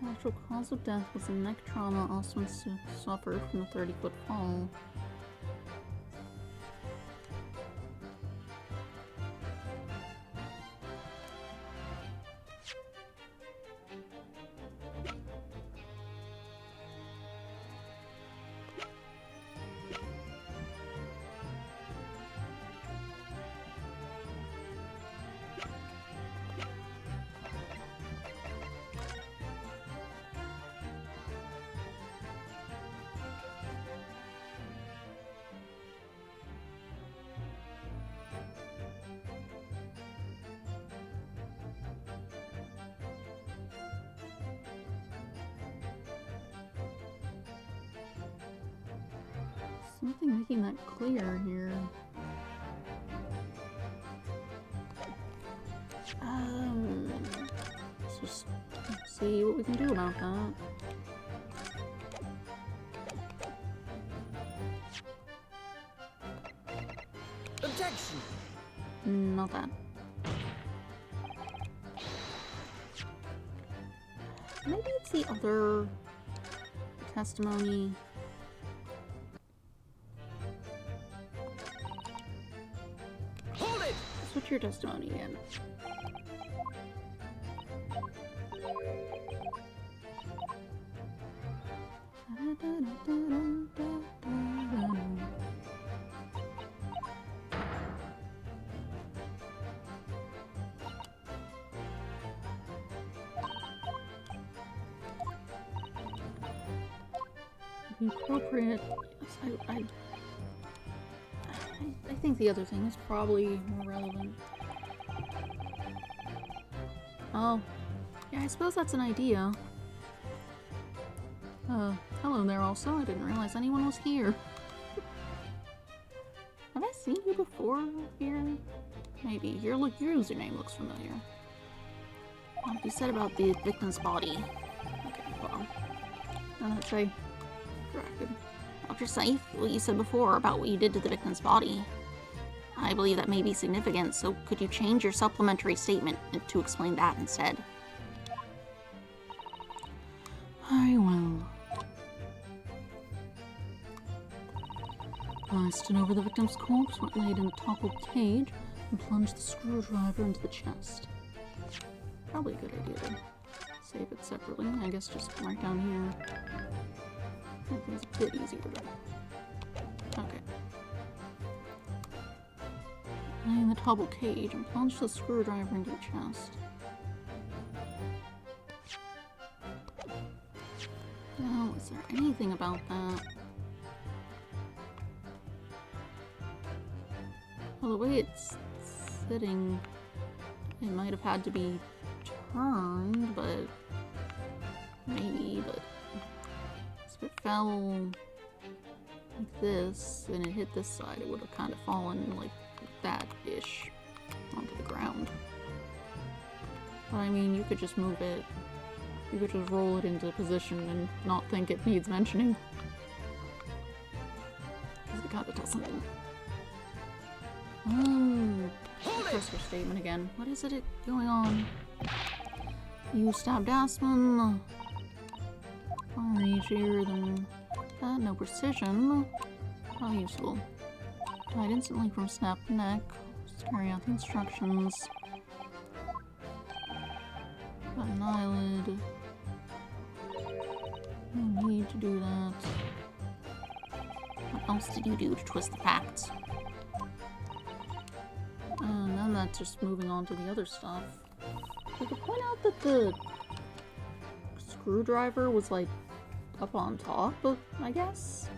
The actual cause of death was the neck trauma Osmond suffered from the 30-foot fall. Something making that clear here. Let's just see what we can do about that. Objection! Not that. Maybe it's the other testimony. Hold it! Switch your testimony again. The appropriate. Yes, I think the other thing is probably more relevant. Oh, yeah, I suppose that's an idea. Hello there also. I didn't realize anyone was here. Have I seen you before here? Maybe. Your username looks familiar. What you said about the victim's body. Okay, well. Now that I corrected. Dr. Saif, what you said before about what you did to the victim's body. I believe that may be significant, so could you change your supplementary statement to explain that instead? I will. I stood over the victim's corpse, laid in a toppled cage, and plunged the screwdriver into the chest. Probably a good idea to save it separately. I guess just right down here. I think it's a bit easier to... Okay. Lay in the toppled cage and plunged the screwdriver into the chest. Now, is there anything about that? Well, the way it's sitting, it might have had to be turned, but maybe, but if it fell like this and it hit this side, it would have kind of fallen like that-ish onto the ground. But I mean, you could just move it, you could just roll it into position and not think it needs mentioning. Because it kind of doesn't. Press your statement again. What is it going on? You stabbed Aspen. Far easier than that. No precision. How useful. Died instantly from snapped neck. Just carry out the instructions. Got an eyelid. No need to do that. What else did you do to twist the facts? And then that's just moving on to the other stuff. I could point out that the screwdriver was like up on top, I guess.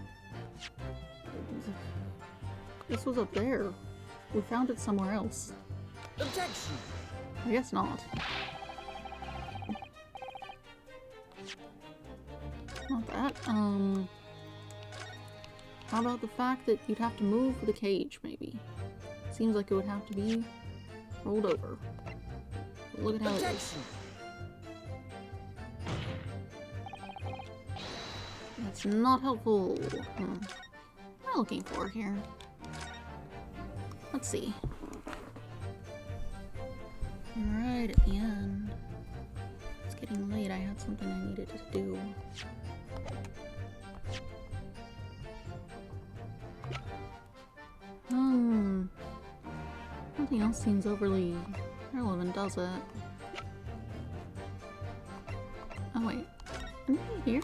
This was up there. We found it somewhere else. Objection! I guess not. Not that. How about the fact that you'd have to move the cage, maybe? Seems like it would have to be rolled over. Look at how it is. That's not helpful. What am I looking for here? Let's see. Right at the end. It's getting late. I had something I needed to do. Nothing else seems overly relevant, does it? Oh wait, anything here?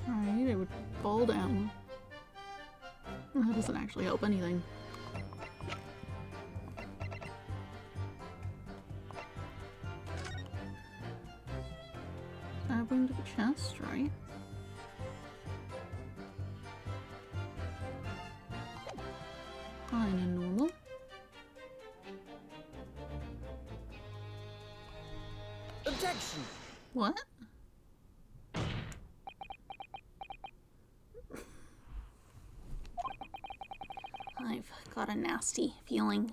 Alright, it would fall down. That doesn't actually help anything. Stab wound to the chest, right? Fine and normal. Objection! What? got a nasty feeling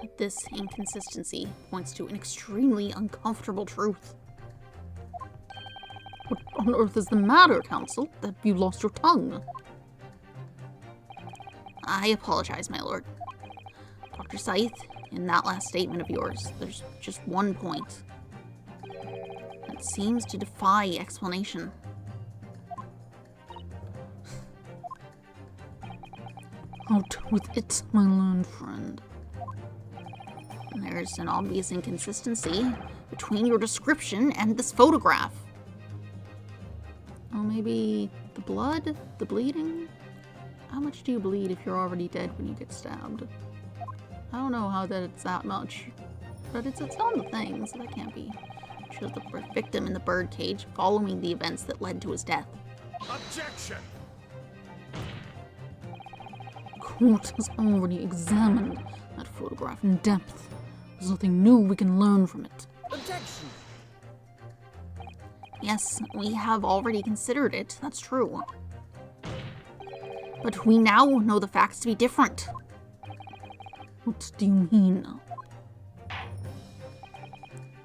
that this inconsistency points to an extremely uncomfortable truth. What on earth is the matter, Counsel? Have you lost your tongue? I apologize, my lord. Dr. Scythe, in that last statement of yours, there's just one point that seems to defy explanation. Out with it, my learned friend. There's an obvious inconsistency between your description and this photograph. Oh, maybe the blood? The bleeding? How much do you bleed if you're already dead when you get stabbed? I don't know how that it's that much, but it's on the thing, so that can't be. It shows the victim in the birdcage following the events that led to his death. Objection! Court has already examined that photograph in depth. There's nothing new we can learn from it. Objection! Yes, we have already considered it, that's true. But we now know the facts to be different. What do you mean?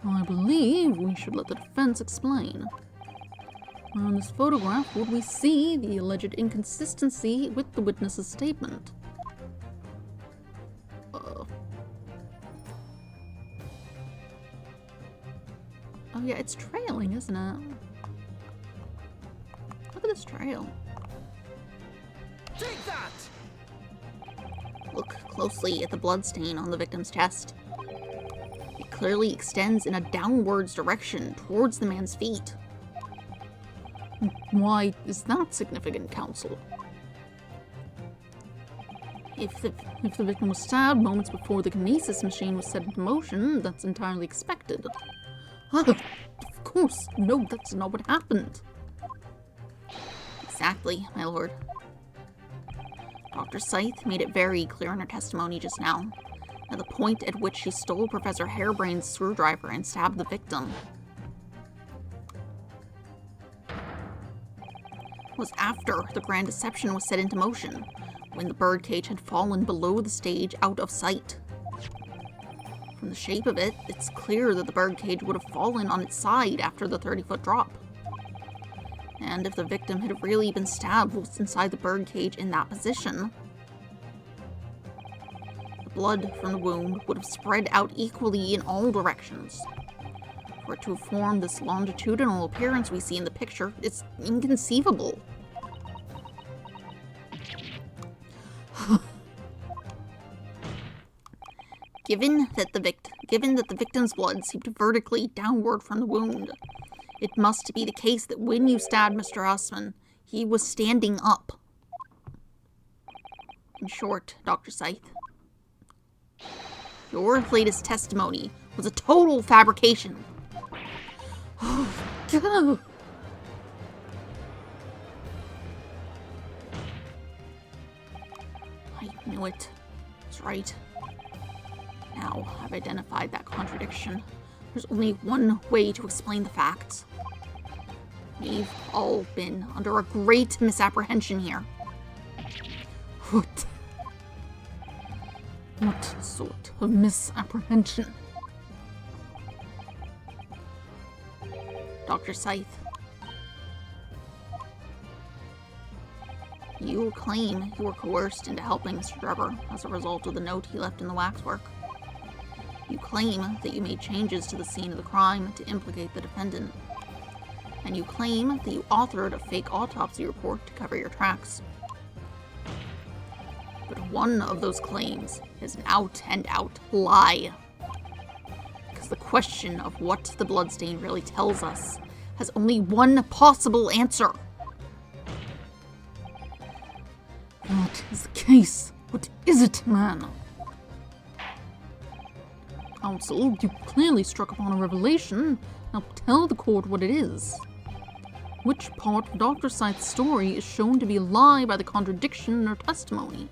I believe we should let the defense explain. Where on this photograph would we see the alleged inconsistency with the witness's statement? Oh yeah, it's trailing, isn't it? Look at this trail. Take that! Look closely at the bloodstain on the victim's chest. It clearly extends in a downwards direction towards the man's feet. Why is that significant, Counsel? If the victim was stabbed moments before the kinesis machine was set into motion, that's entirely expected. Ah, of course, no, that's not what happened. Exactly, my lord. Dr. Scythe made it very clear in her testimony just now at the point at which she stole Professor Harebrain's screwdriver and stabbed the victim was after the grand deception was set into motion, when the birdcage had fallen below the stage out of sight. From the shape of it, it's clear that the birdcage would have fallen on its side after the 30-foot drop. And if the victim had really been stabbed whilst inside the birdcage in that position, the blood from the wound would have spread out equally in all directions. For it to have formed this longitudinal appearance we see in the picture, it's inconceivable. Given that the victim's blood seeped vertically downward from the wound, it must be the case that when you stabbed Mr. Usman, he was standing up. In short, Dr. Scythe, your latest testimony was a total fabrication. Go! I knew it. That's right. Now I've identified that contradiction. There's only one way to explain the facts. We've all been under a great misapprehension here. What sort of misapprehension? Dr. Scythe, you claim you were coerced into helping Mr. Drebber as a result of the note he left in the waxwork. You claim that you made changes to the scene of the crime to implicate the defendant. And you claim that you authored a fake autopsy report to cover your tracks. But one of those claims is an out-and-out lie. Because the question of what the bloodstain really tells us has only one possible answer. What is the case? What is it, man? Counsel, you clearly struck upon a revelation. Now tell the court what it is. Which part of Dr. Scythe's story is shown to be a lie by the contradiction in her testimony?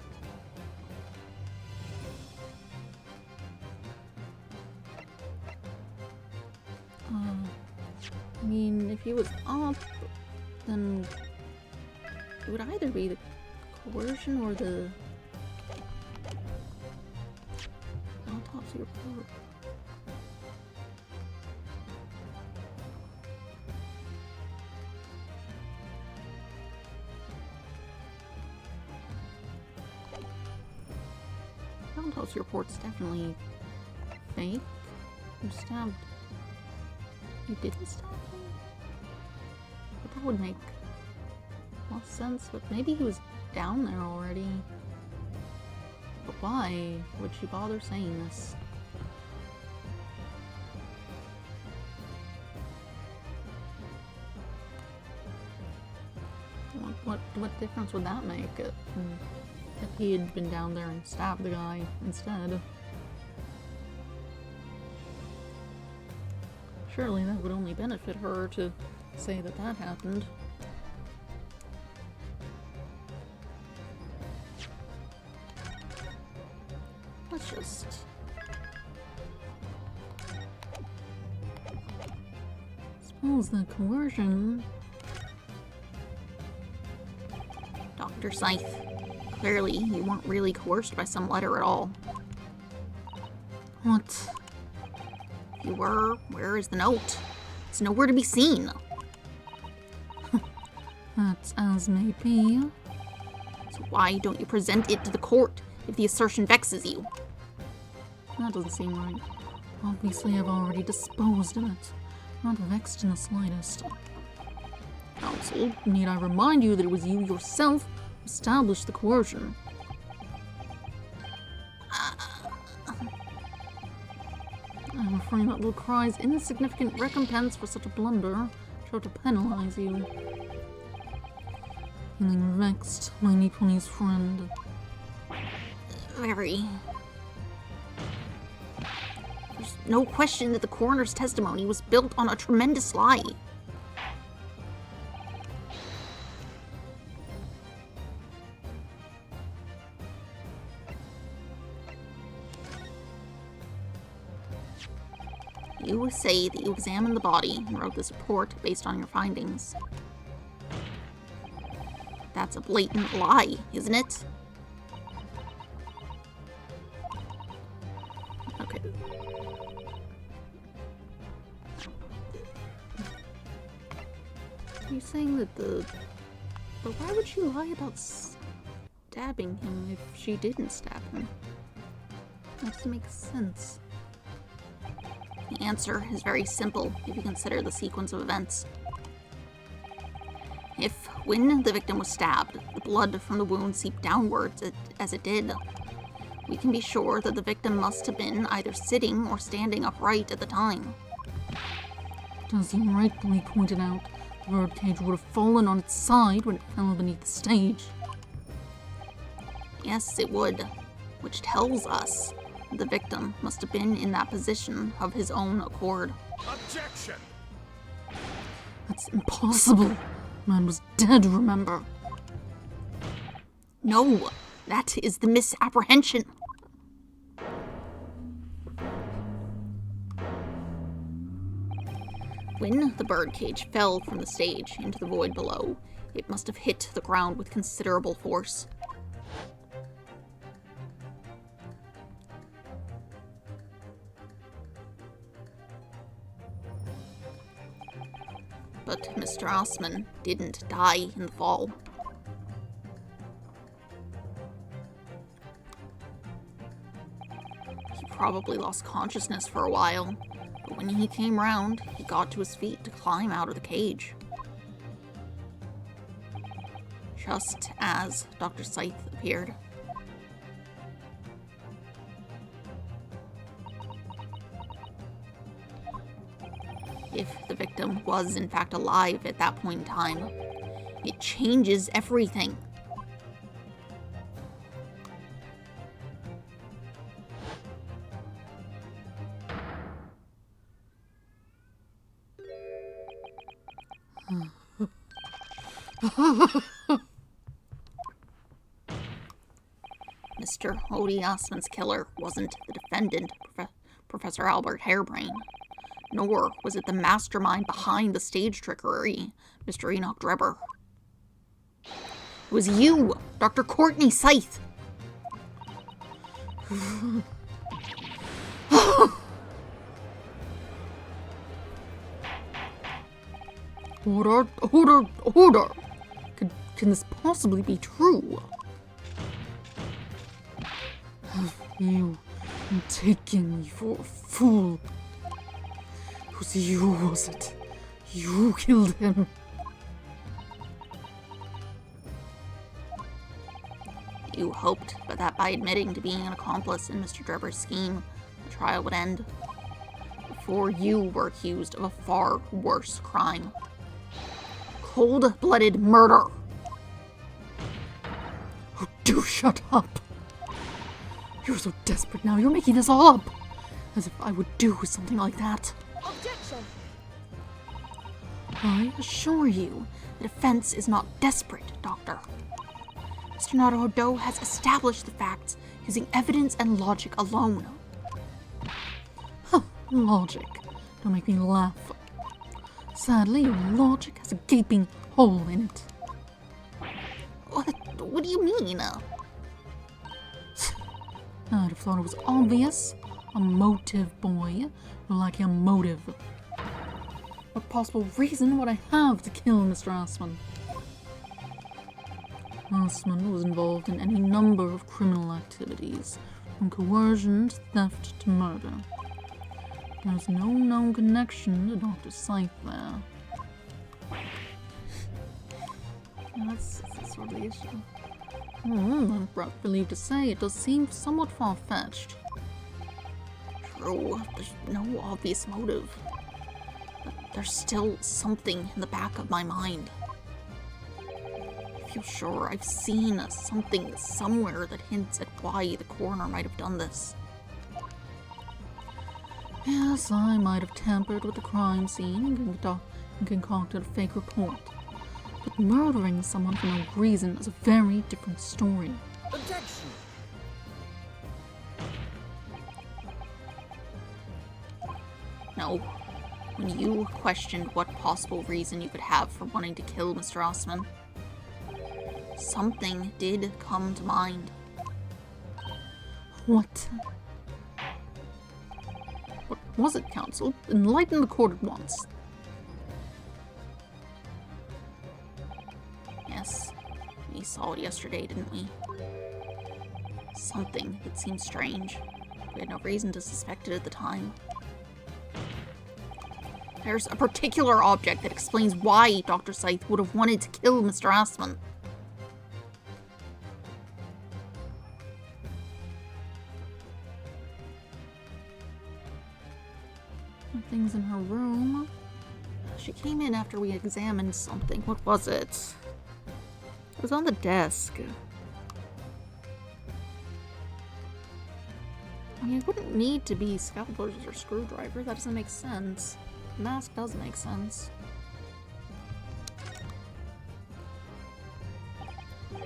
I mean, if he was up, then it would either be the coercion or the Autopsy report. The autopsy report's definitely fake. You stabbed. You didn't stab him? But that would make more sense. But maybe he was down there already. But why would she bother saying this? What difference would that make if he had been down there and stabbed the guy instead? Surely that would only benefit her to say that that happened. Let's just... suppose the coercion... Dr. Scythe, clearly you weren't really coerced by some letter at all. What? If you were, where is the note? It's nowhere to be seen. That's as may be. So why don't you present it to the court if the assertion vexes you? That doesn't seem right. Obviously, I've already disposed of it. Not vexed in the slightest. Counsel, need I remind you that it was you yourself who established the coercion? I'm afraid that little cry's insignificant recompense for such a blunder showed to penalize you. Feeling vexed, my Nipponi's friend. Very. There's no question that the coroner's testimony was built on a tremendous lie. You say that you examined the body and wrote this report based on your findings. That's a blatant lie, isn't it? Okay. You're saying that the... But why would she lie about stabbing him if she didn't stab him? That doesn't make sense. The answer is very simple if you consider the sequence of events. If, when the victim was stabbed, the blood from the wound seeped downwards as it did, we can be sure that the victim must have been either sitting or standing upright at the time. But as you rightfully pointed out, the birdcage would have fallen on its side when it fell beneath the stage. Yes, it would, which tells us the victim must have been in that position of his own accord. Objection! That's impossible. Man was dead, remember? No, that is the misapprehension. When the birdcage fell from the stage into the void below, it must have hit the ground with considerable force. But Mr. Osman didn't die in the fall. He probably lost consciousness for a while, but when he came round, he got to his feet to climb out of the cage. Just as Dr. Scythe appeared. If the victim was in fact alive at that point in time, it changes everything. Mr. Odie Osman's killer wasn't the defendant, Professor Albert Harebrain. Nor was it the mastermind behind the stage trickery, Mr. Enoch Drebber. It was you, Dr. Courtney Scythe. Order! Can this possibly be true? Have you been taking me for a fool? It was you, was it? You killed him. You hoped that by admitting to being an accomplice in Mr. Drebber's scheme, the trial would end. Before you were accused of a far worse crime. Cold-blooded murder! Oh, do shut up! You're so desperate now, you're making this all up! As if I would do something like that. Objection! I assure you, the defense is not desperate, Doctor. Mr. Naruhodo has established the facts using evidence and logic alone. Huh, logic. Don't make me laugh. Sadly, your logic has a gaping hole in it. What do you mean? I'd have thought it was obvious. A motive, boy. You're lacking a motive. What possible reason would I have to kill Mr. Assman? Assman was involved in any number of criminal activities, from coercion to theft to murder. There's no known connection to Dr. Scythe there. Yeah, that's sort of the issue. I'm relieved to say it does seem somewhat far-fetched. True, there's no obvious motive. But there's still something in the back of my mind. I feel sure I've seen something somewhere that hints at why the coroner might have done this. Yes, I might have tampered with the crime scene and concocted a fake report. But murdering someone for no reason is a very different story. Objection! No. When you questioned what possible reason you could have for wanting to kill Mr. Assman, something did come to mind. What was it, Counsel? Enlighten the court at once. Yes, we saw it yesterday, didn't we? Something that seemed strange. We had no reason to suspect it at the time. There's a particular object that explains why Dr. Scythe would have wanted to kill Mr. Assman. Things in her room. She came in after we examined something. What was it? It was on the desk. I mean, it wouldn't need to be scalpels or screwdriver. That doesn't make sense. The mask does make sense.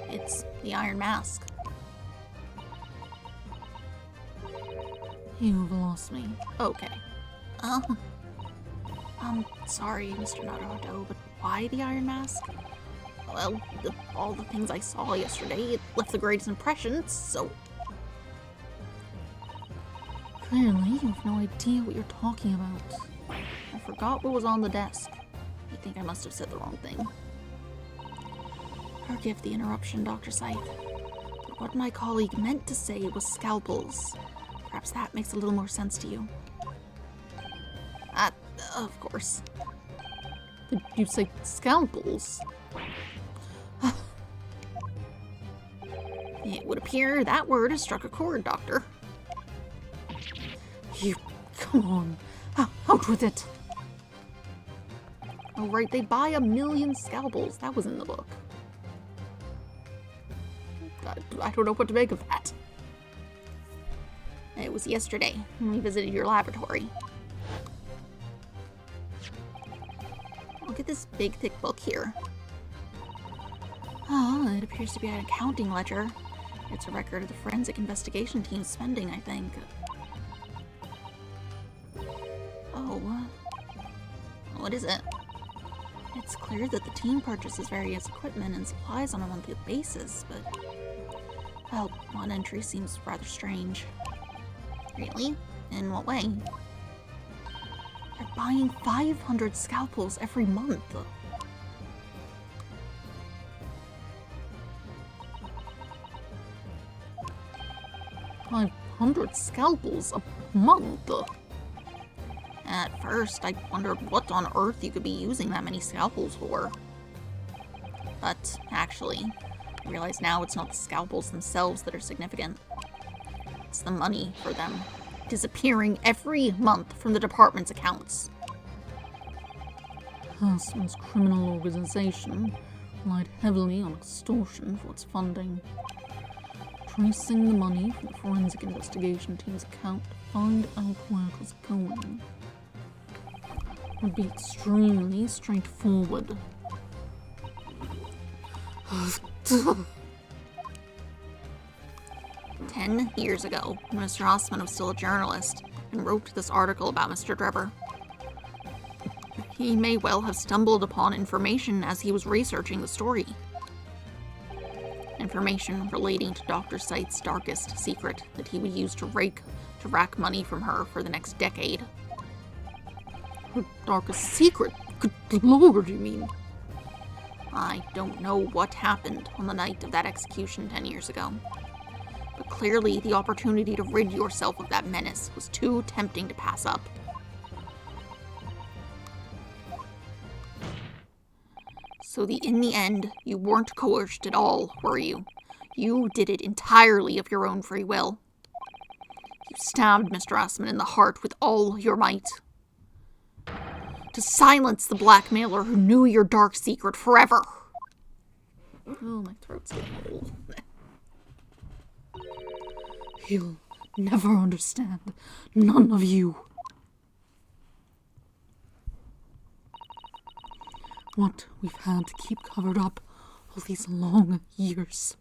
It's the Iron Mask. You've lost me. Okay. Sorry, Mr. Naruhodo, but why the Iron Mask? Well, all the things I saw yesterday, it left the greatest impressions, so... Clearly, you have no idea what you're talking about. I forgot what was on the desk. I think I must have said the wrong thing. Forgive the interruption, Dr. Scythe. But what my colleague meant to say was scalpels. Perhaps that makes a little more sense to you. Of course. Did you say scalpels? It would appear that word has struck a chord, Doctor. You... come on. Out with it. Oh, right, they buy 1,000,000 scalpels. That was in the book. I don't know what to make of that. It was yesterday when we visited your laboratory. Look at this big, thick book here. Oh, it appears to be an accounting ledger. It's a record of the forensic investigation team's spending, I think. Oh. What is it? It's clear that the team purchases various equipment and supplies on a monthly basis, but... well, one entry seems rather strange. Really? In what way? They're buying 500 scalpels every month. 2,500 scalpels a month. At first, I wondered what on earth you could be using that many scalpels for. But actually, I realize now it's not the scalpels themselves that are significant. It's the money for them disappearing every month from the department's accounts. Hassman's criminal organization relied heavily on extortion for its funding. Tracing the money from the forensic investigation team's account to find out where it was going would be extremely straightforward. 10 years ago, when Mr. Osman was still a journalist and wrote this article about Mr. Drebber, he may well have stumbled upon information as he was researching the story. Information relating to Dr. Sight's darkest secret that he would use to rack money from her for the next decade. Her darkest secret? Good lord, you mean? I don't know what happened on the night of that execution 10 years ago. But clearly the opportunity to rid yourself of that menace was too tempting to pass up. So in the end, you weren't coerced at all, were you? You did it entirely of your own free will. You stabbed Mr. Osman in the heart with all your might. To silence the blackmailer who knew your dark secret forever. Oh, my throat's getting old. You'll never understand. None of you. What we've had to keep covered up all these long years.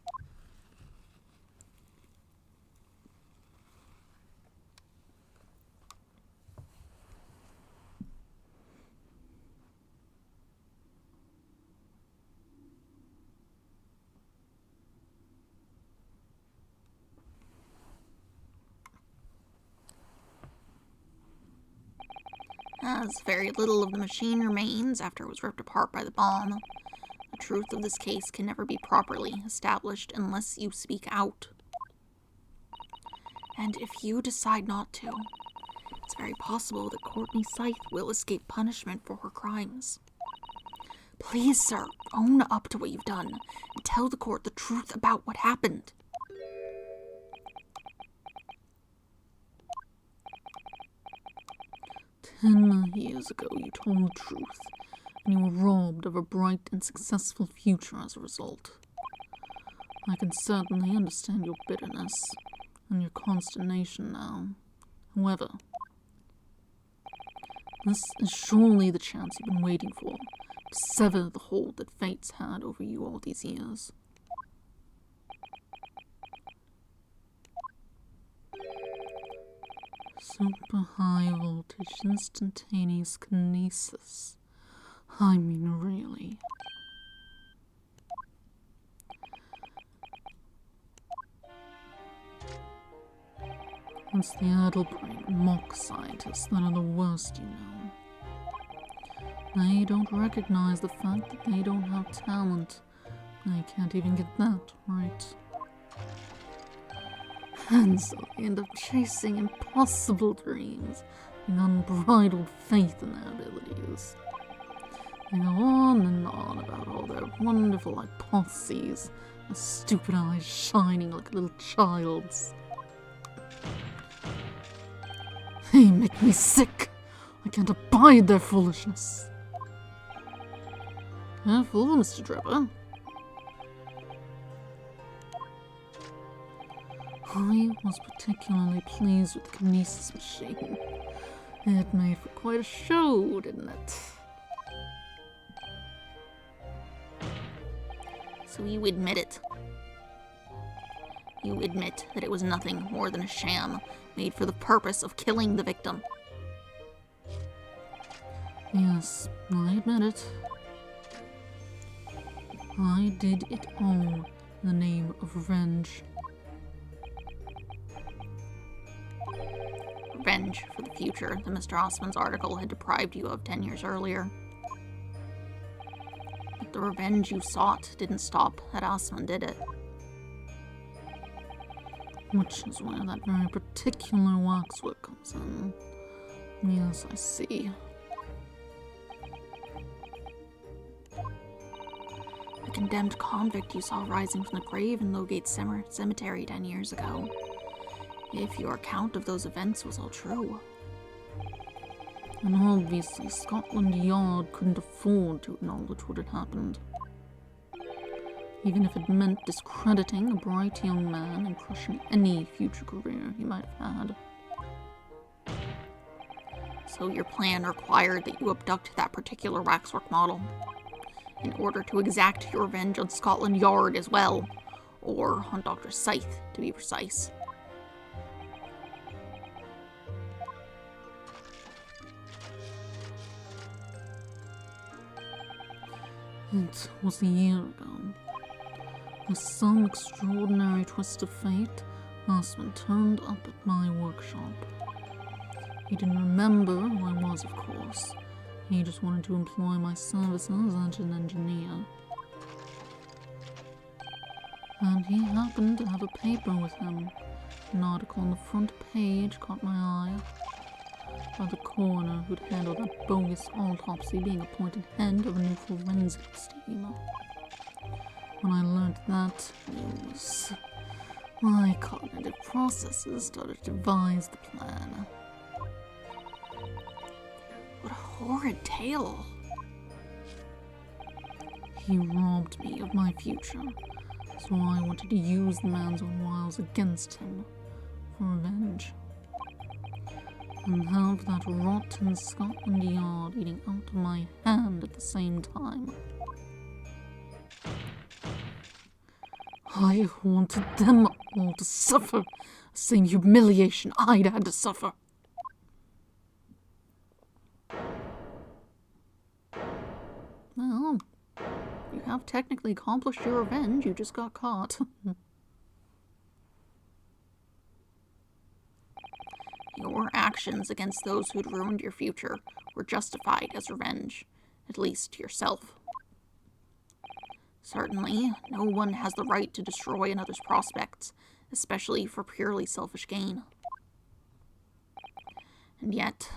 As very little of the machine remains after it was ripped apart by the bomb, the truth of this case can never be properly established unless you speak out. And if you decide not to, it's very possible that Courtney Scythe will escape punishment for her crimes. Please, sir, own up to what you've done and tell the court the truth about what happened. "10 years ago, you told the truth, and you were robbed of a bright and successful future as a result. I can certainly understand your bitterness and your consternation now. However, this is surely the chance you've been waiting for, to sever the hold that fate's had over you all these years. Super high voltage instantaneous kinesis. I mean, really. It's the addle-brained mock scientists that are the worst, you know. They don't recognize the fact that they don't have talent. They can't even get that right. And so they end up chasing impossible dreams with unbridled faith in their abilities. They go on and on about all their wonderful hypotheses, their stupid eyes shining like a little child's. They make me sick. I can't abide their foolishness. Careful, Mr. Drebber. I was particularly pleased with the kinesis machine. It made for quite a show, didn't it? So you admit it. You admit that it was nothing more than a sham made for the purpose of killing the victim. Yes, I admit it. I did it all in the name of revenge. Revenge for the future that Mr. Osman's article had deprived you of 10 years earlier. But the revenge you sought didn't stop at Osman, did it? Which is where that very particular waxwork comes in. Yes, I see. The condemned convict you saw rising from the grave in Lowgate Cemetery 10 years ago. If your account of those events was all true. And obviously, Scotland Yard couldn't afford to acknowledge what had happened. Even if it meant discrediting a bright young man and crushing any future career he might have had. So your plan required that you abduct that particular waxwork model, in order to exact your revenge on Scotland Yard as well, or on Dr. Scythe, to be precise. It was a year ago. With some extraordinary twist of fate, Osmond turned up at my workshop. He didn't remember who I was, of course. He just wanted to employ my services as an engineer. And he happened to have a paper with him. An article on the front page caught my eye. By the coroner who'd handled that bogus autopsy being appointed head of a new forensics team. When I learned that news, my cognitive processes started to devise the plan. What a horrid tale. He robbed me of my future, so I wanted to use the man's own wiles against him for revenge. And have that rotten Scotland Yard eating out of my hand at the same time. I wanted them all to suffer the same humiliation I'd had to suffer. Well, you have technically accomplished your revenge, you just got caught. Your actions against those who'd ruined your future were justified as revenge, at least to yourself. Certainly, no one has the right to destroy another's prospects, especially for purely selfish gain. And yet,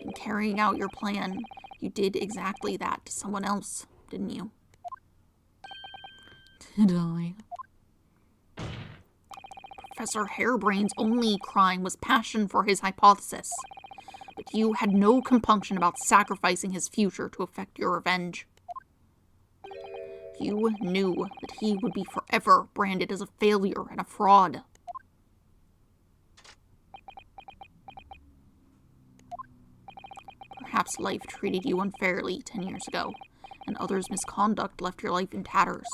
in carrying out your plan, you did exactly that to someone else, didn't you? Did I? Professor Harebrain's only crime was passion for his hypothesis, but you had no compunction about sacrificing his future to effect your revenge. You knew that he would be forever branded as a failure and a fraud. Perhaps life treated you unfairly 10 years ago, and others' misconduct left your life in tatters.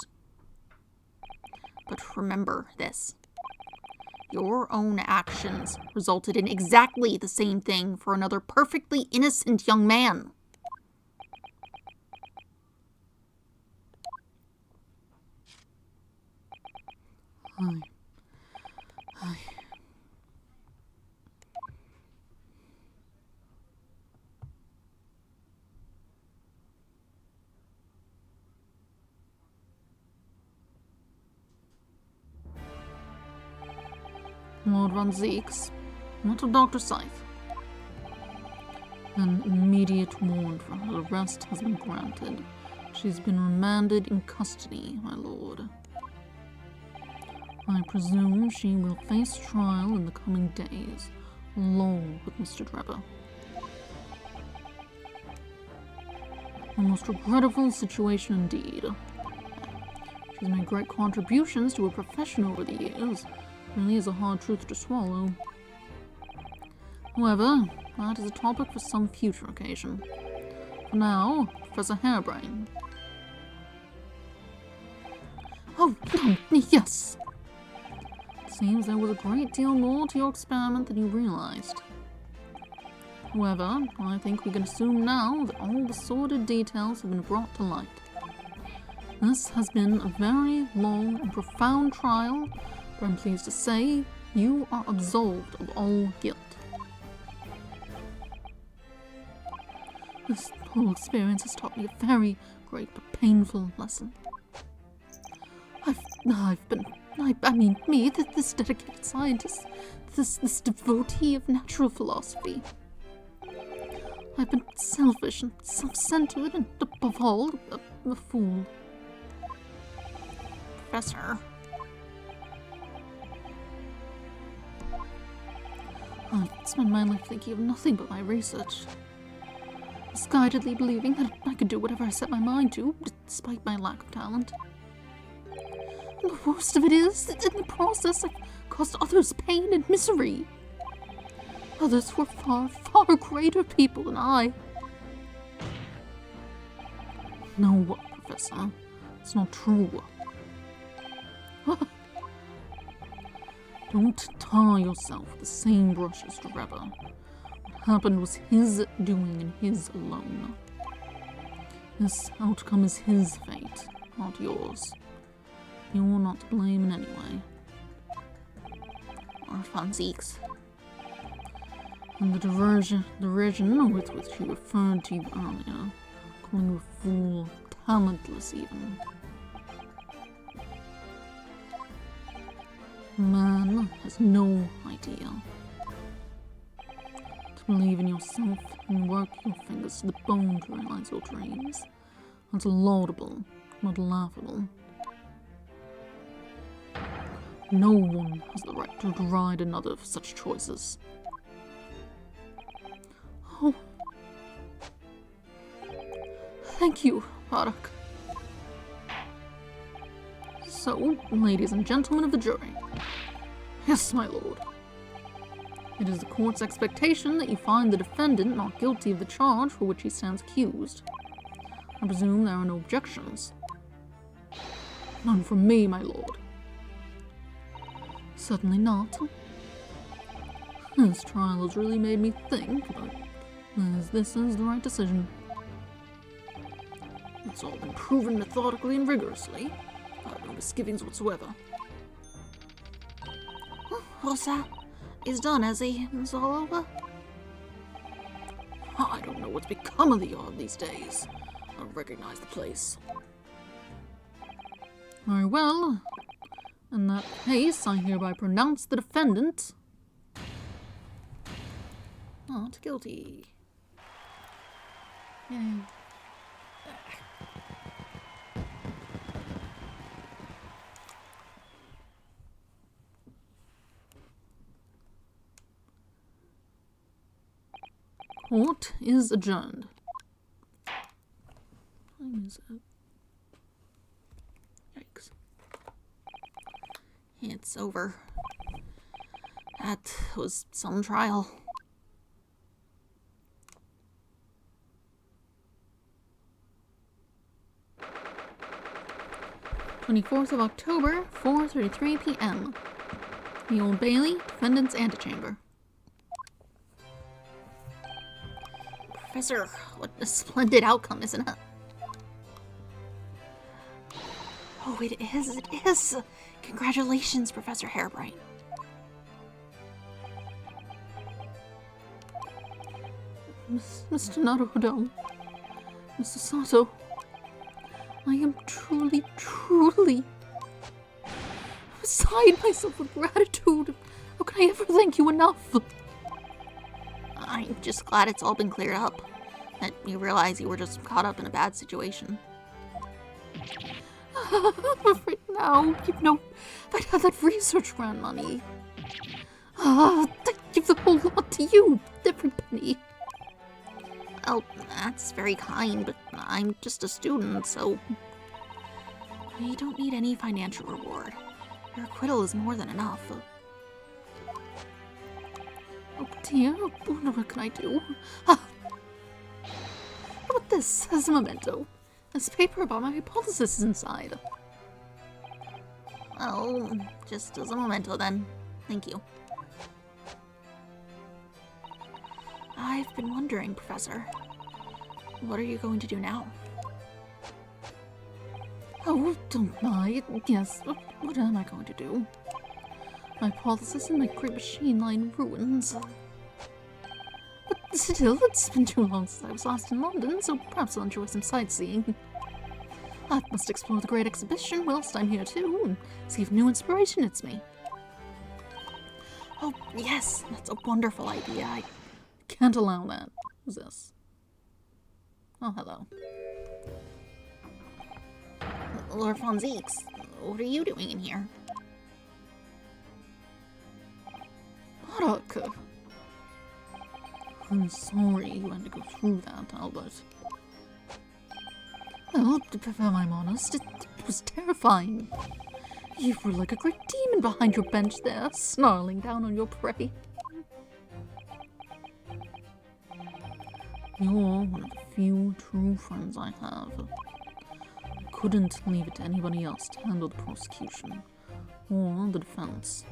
But remember this. Your own actions resulted in exactly the same thing for another perfectly innocent young man. Lord Von Zeeks, what of Dr. Scythe? An immediate warrant for her arrest has been granted. She's been remanded in custody, my lord. I presume she will face trial in the coming days, along with Mr. Drebber. A most regrettable situation indeed. She's made great contributions to her profession over the years. Really is a hard truth to swallow. However, that is a topic for some future occasion. For now, Professor Harebrain. Oh, yes! It seems there was a great deal more to your experiment than you realized. However, I think we can assume now that all the sordid details have been brought to light. This has been a very long and profound trial, but I'm pleased to say you are absolved of all guilt. This whole experience has taught me a very great but painful lesson. I've been I mean me, this dedicated scientist, this devotee of natural philosophy. I've been selfish and self-centered and, above all, a fool. Professor. I've spent my life thinking of nothing but my research. Misguidedly believing that I could do whatever I set my mind to, despite my lack of talent. And the worst of it is that in the process I've caused others pain and misery. Others who are far, far greater people than I. No, Professor. It's not true. Don't tar yourself with the same brush as Trevor. What happened was his doing and his alone. This outcome is his fate, not yours. You're not to blame in any way. Or Fonzique's. And the derision with which he referred to you earlier, calling you a fool, talentless even. Man has no idea. To believe in yourself and work your fingers to the bone to realize your dreams. That's laudable, not laughable. No one has the right to deride another for such choices. Oh. Thank you, Harak. So, ladies and gentlemen of the jury. Yes, my lord. It is the court's expectation that you find the defendant not guilty of the charge for which he stands accused. I presume there are no objections. None from me, my lord. Certainly not. This trial has really made me think, but this is the right decision. It's all been proven methodically and rigorously. I have no misgivings whatsoever. What's that? He's done, has he? It's all over? I don't know what's become of the yard these days. I don't recognize the place. Very well. In that case, I hereby pronounce the defendant not guilty. Yay. Court is adjourned. What time is it? Yikes. It's over. That was some trial. October 24th, 4:33 p.m. The Old Bailey, defendant's antechamber. Professor, what a splendid outcome, isn't it? Oh, it is. Congratulations, Professor Harebrine. Mr. Naruhodo, Mr. Sato, I am truly beside myself with gratitude. How can I ever thank you enough? I'm just glad it's all been cleared up. That you realize you were just caught up in a bad situation. Right now, you know, if I'd had that research grant money, I'd give the whole lot to you, every penny. Oh, that's very kind, but I'm just a student, so we don't need any financial reward. Your acquittal is more than enough. Oh dear, what can I do? How about this as a memento? This paper about my hypothesis is inside. Oh, just as a memento then. Thank you. I've been wondering, Professor, what are you going to do now? Oh, don't lie. Yes, what am I going to do? My hypothesis and my great machine lie in ruins. But still, it's been too long since I was last in London, so perhaps I'll enjoy some sightseeing. I must explore the Great Exhibition whilst I'm here too, and see if new inspiration hits me. Oh, yes, that's a wonderful idea. I Can't allow that. Who's this? Oh, hello. Lord Von Zeeks, what are you doing in here? Bardock! I'm sorry you had to go through that, Albert. Well, if I'm honest, it was terrifying. You were like a great demon behind your bench there, snarling down on your prey. You're one of the few true friends I have. I couldn't leave it to anybody else to handle the prosecution, or the defense.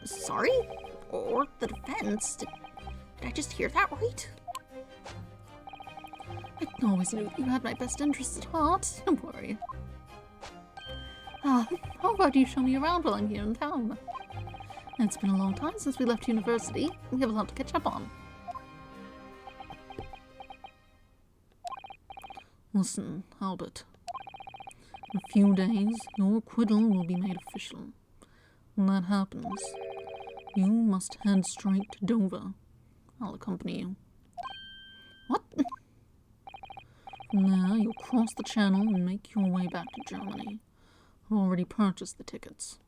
Sorry? Or the defense? Did I just hear that right? I always knew that you had my best interests at heart, don't worry. How about you show me around while I'm here in town? It's been a long time since we left university. We have a lot to catch up on. Listen, Albert. In a few days, your acquittal will be made official. When that happens, you must head straight to Dover. I'll accompany you. What? From there, you'll cross the channel and make your way back to Germany. I've already purchased the tickets.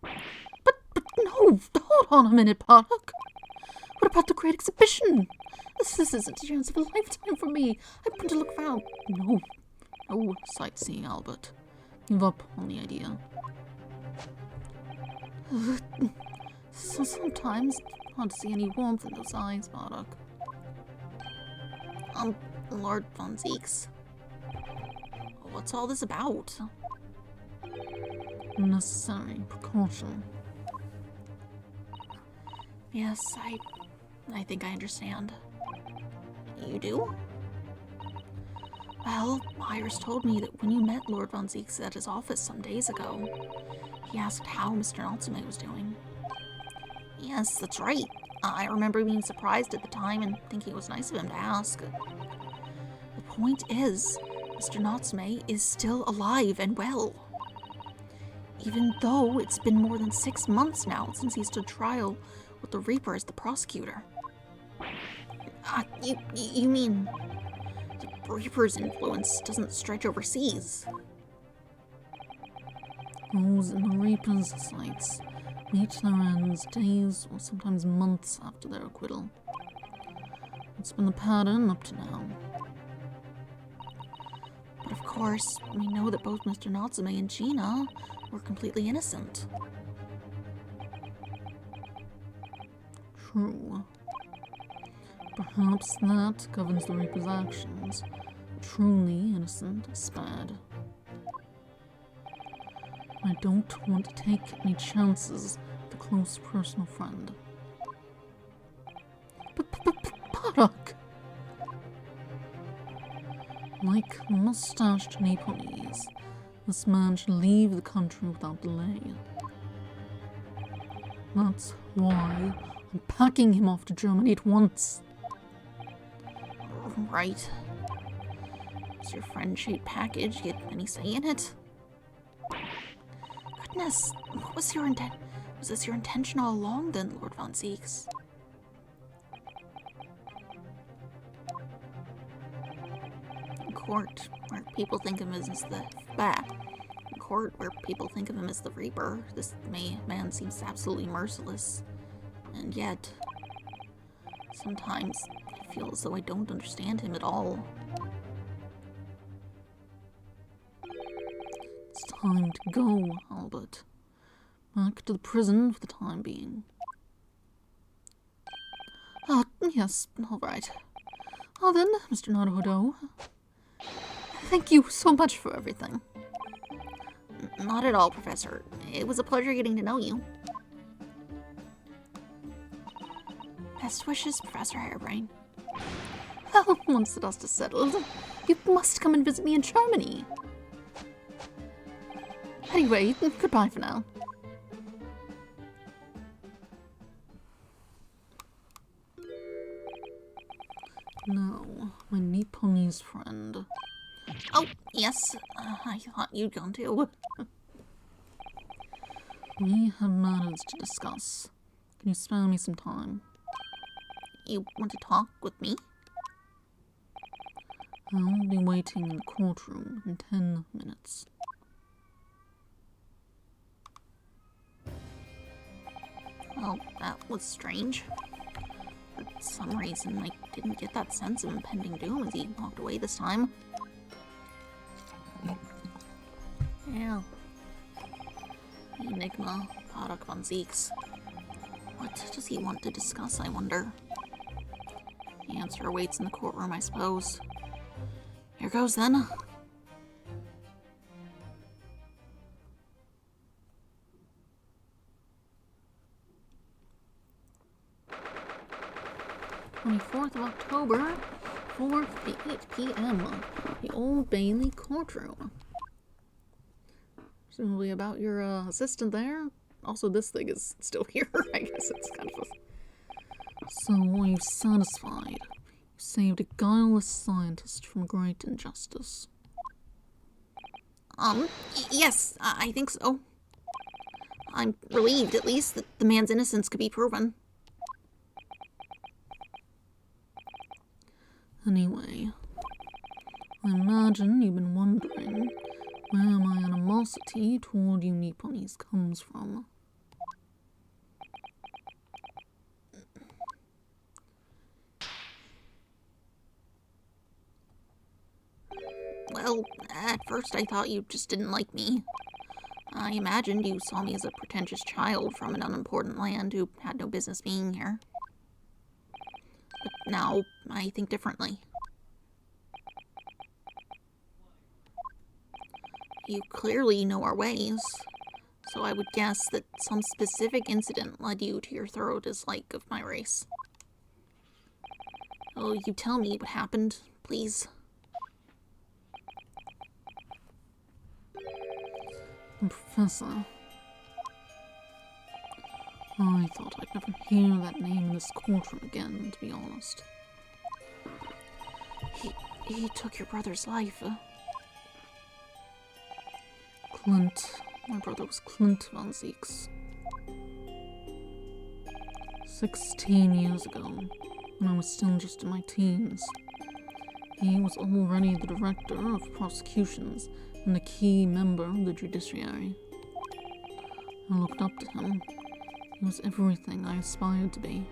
But no! Hold on a minute, Bardock! What about the Great Exhibition? This isn't a chance of a lifetime for me. I want to look around. No sightseeing, Albert. Give up on the idea. So sometimes it's hard to see any warmth in those eyes, Bardock. Lord Von Zeeks. What's all this about? Necessary precaution. Yes, I think I understand. You do? Well, Myers told me that when you met Lord Von Zeeks at his office some days ago, he asked how Mr. Natsume was doing. Yes, that's right. I remember being surprised at the time and thinking it was nice of him to ask. The point is, Mr. Natsume is still alive and well. Even though it's been more than 6 months now since he stood trial with the Reaper as the prosecutor. You mean the Reaper's influence doesn't stretch overseas? Those in the Reaper's sights reach their ends days or sometimes months after their acquittal. It's been the pattern up to now. But of course, we know that both Mr. Natsume and Gina were completely innocent. True. Perhaps that governs the Reaper's actions. Truly innocent is spared. I don't want to take any chances with a close personal friend. But Bardock! Like mustached Nepalese, this man should leave the country without delay. That's why I'm packing him off to Germany at once. Right. Does your friend-shaped package get any say in it? Goodness, what was your intent? Was this your intention all along then, Lord Von Zeeks? In court, where people think of him as the in court, where people think of him as the Reaper, this man seems absolutely merciless. And yet, sometimes I feel as though I don't understand him at all. It's time to go, Albert. Back to the prison for the time being. Yes, all right. Then, Mr. Naruhodo, thank you so much for everything. Not at all, Professor. It was a pleasure getting to know you. Best wishes, Professor Harebrain. Well, once the dust has settled, you must come and visit me in Germany. Anyway, goodbye for now. Now, my Nepalese friend. Oh, yes. I thought you'd gone too. We have matters to discuss. Can you spare me some time? You want to talk with me? I'll be waiting in the courtroom in 10 minutes. Well, that was strange. For some reason, I didn't get that sense of impending doom as he walked away this time. Yeah. Enigma, Paddock von Zeeks. What does he want to discuss, I wonder? The answer awaits in the courtroom, I suppose. Here goes, then. Of October, 4:58 p.m. The Old Bailey courtroom. Presumably about your assistant there. Also, this thing is still here. I guess it's kind of a... So, are you satisfied? You saved a guileless scientist from great injustice. Yes, I think so. I'm relieved, at least, that the man's innocence could be proven. Anyway, I imagine you've been wondering where my animosity toward you Nipponis comes from. Well, at first I thought you just didn't like me. I imagined you saw me as a pretentious child from an unimportant land who had no business being here. But now, I think differently. You clearly know our ways, so I would guess that some specific incident led you to your thorough dislike of my race. Will you tell me what happened, please? Professor. I thought I'd never hear that name in this courtroom again, to be honest. He took your brother's life. Clint. My brother was Clint von Zeeks. 16 years ago, when I was still just in my teens. He was already the director of prosecutions and a key member of the judiciary. I looked up to him. He was everything I aspired to be.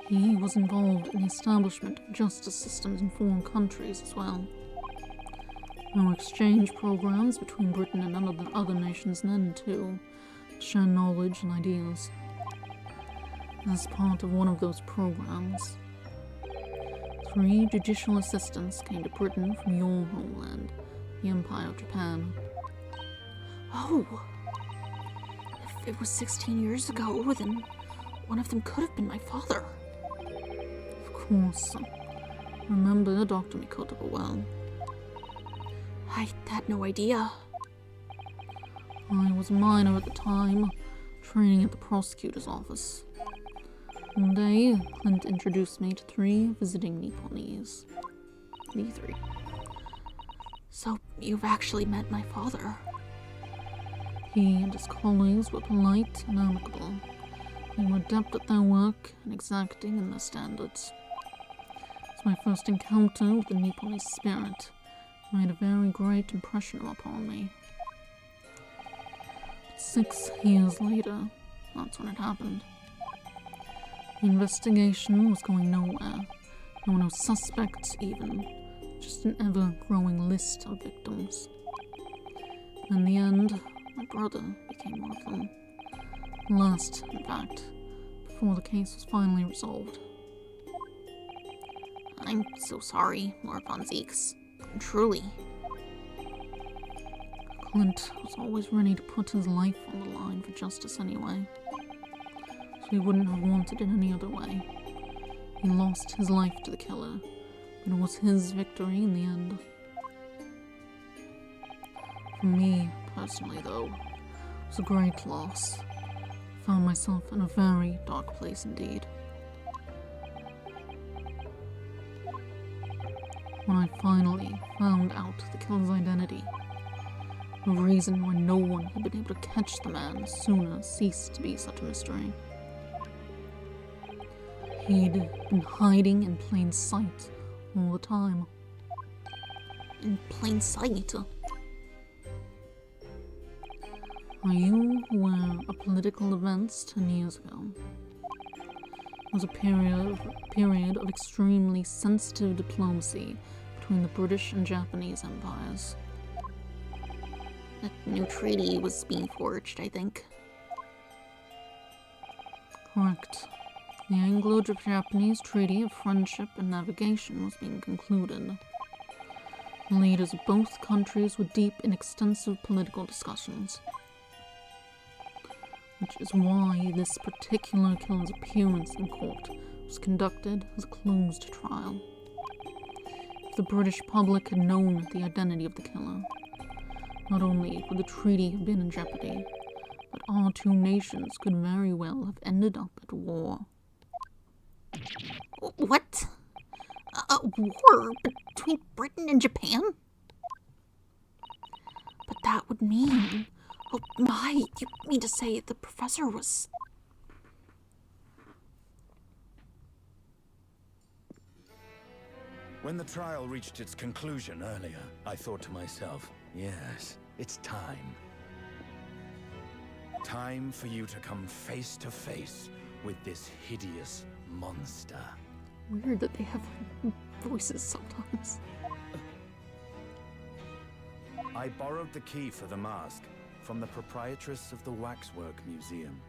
He was involved in the establishment of justice systems in foreign countries as well. There were exchange programs between Britain and other nations then too, to share knowledge and ideas. As part of one of those programs, 3 judicial assistants came to Britain from your homeland, the Empire of Japan. Oh! If it was 16 years ago, then one of them could have been my father. Of course. Remember Dr. Mikoto well. I had no idea. I was a minor at the time, training at the prosecutor's office. One day, Clint introduced me to 3 visiting Nipponese. The 3. So, you've actually met my father? He and his colleagues were polite and amicable. They were adept at their work and exacting in their standards. It's my first encounter with the Nipponese spirit. It made a very great impression upon me. But 6 years later, that's when it happened. The investigation was going nowhere. There were no suspects even, just an ever-growing list of victims. And in the end, my brother became one of them. Last, in fact, before the case was finally resolved. I'm so sorry, Lord von Zeeks. Truly. Clint was always ready to put his life on the line for justice anyway. So he wouldn't have wanted it any other way. He lost his life to the killer, but it was his victory in the end. For me, personally though, it was a great loss. I found myself in a very dark place indeed. when I finally found out the killer's identity. The reason why no one had been able to catch the man sooner ceased to be such a mystery. He'd been hiding in plain sight all the time. In plain sight. Are you aware of political events 10 years ago? It was a period of extremely sensitive diplomacy between the British and Japanese empires. A new treaty was being forged, I think. Correct. The Anglo-Japanese Treaty of Friendship and Navigation was being concluded. The leaders of both countries were deep in extensive political discussions, which is why this particular killer's appearance in court was conducted as a closed trial. If the British public had known the identity of the killer, not only would the treaty have been in jeopardy, but our two nations could very well have ended up at war. What? A war between Britain and Japan? But that would mean... Oh my, you mean to say the professor was... When the trial reached its conclusion earlier, I thought to myself, yes, it's time. Time for you to come face to face with this hideous monster. Weird that they have voices sometimes. I borrowed the key for the mask from the proprietress of the Waxwork Museum.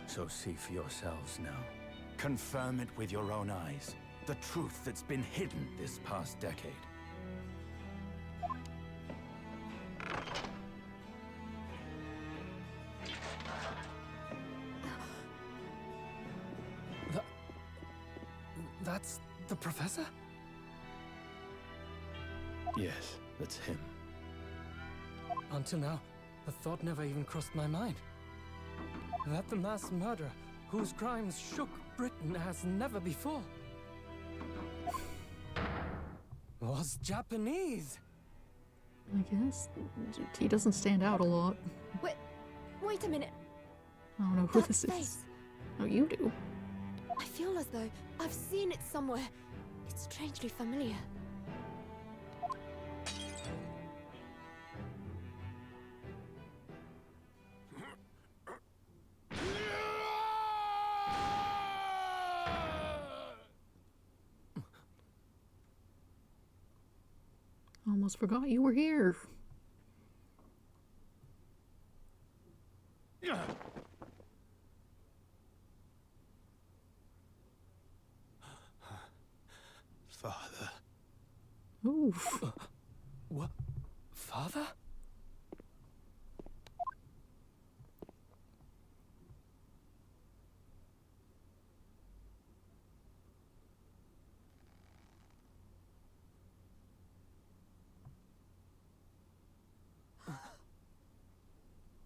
So see for yourselves now. Confirm it with your own eyes. The truth that's been hidden this past decade. That's the professor? Yes, that's him. Until now, the thought never even crossed my mind. That the mass murderer, whose crimes shook Britain as never before, was Japanese. I guess he doesn't stand out a lot. Wait a minute. I don't know who That this is. face. Oh, you do. I feel as though I've seen it somewhere. It's strangely familiar. Almost forgot you were here. Father. Oof. What? Father?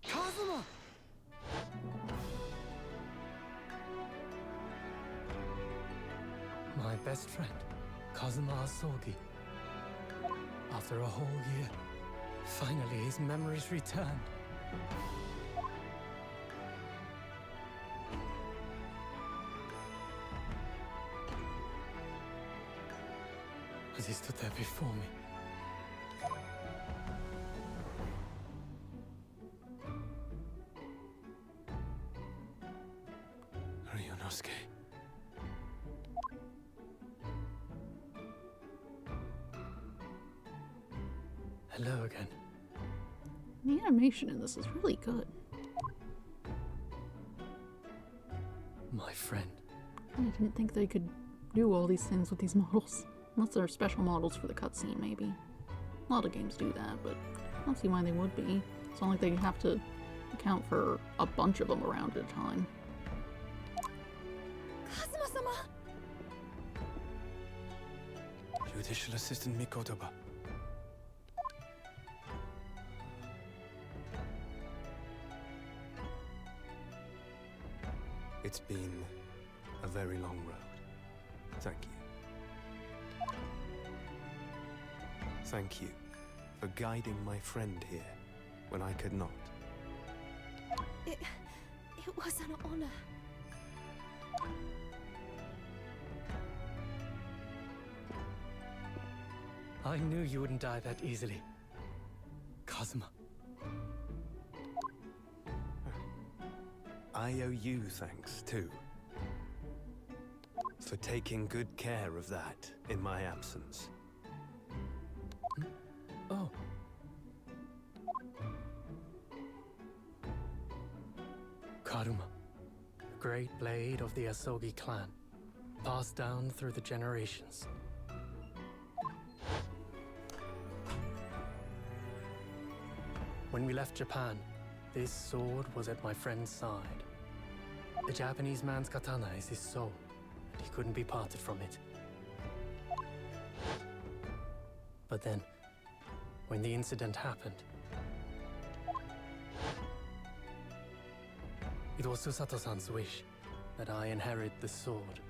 Kazuma! My best friend, Kazuma Asogi. After a whole year, finally his memories returned. As he stood there before me, Ryunosuke. Hello again. The animation in this is really good. My friend. I didn't think they could do all these things with these models. Unless they're special models for the cutscene, maybe. A lot of games do that, but I don't see why they would be. It's not like they have to account for a bunch of them around at a time. Kazuma-sama! Judicial Assistant Mikotoba. It's been a very long road. Thank you. Thank you for guiding my friend here when I could not. It was an honor. I knew you wouldn't die that easily. Kazuma. I owe you thanks, too. For taking good care of that in my absence. Oh. Karuma, the great blade of the Asogi clan, passed down through the generations. When we left Japan, this sword was at my friend's side. The Japanese man's katana is his soul, and he couldn't be parted from it. But then, when the incident happened, it was Susato-san's wish that I inherit the sword.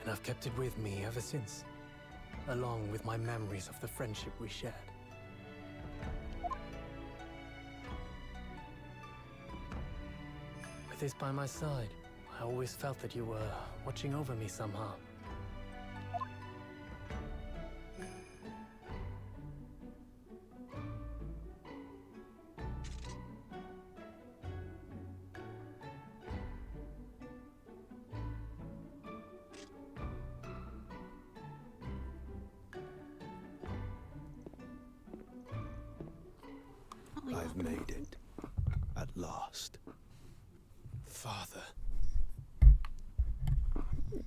And I've kept it with me ever since, along with my memories of the friendship we shared. With this by my side, I always felt that you were watching over me somehow. I've made it. At last. Father.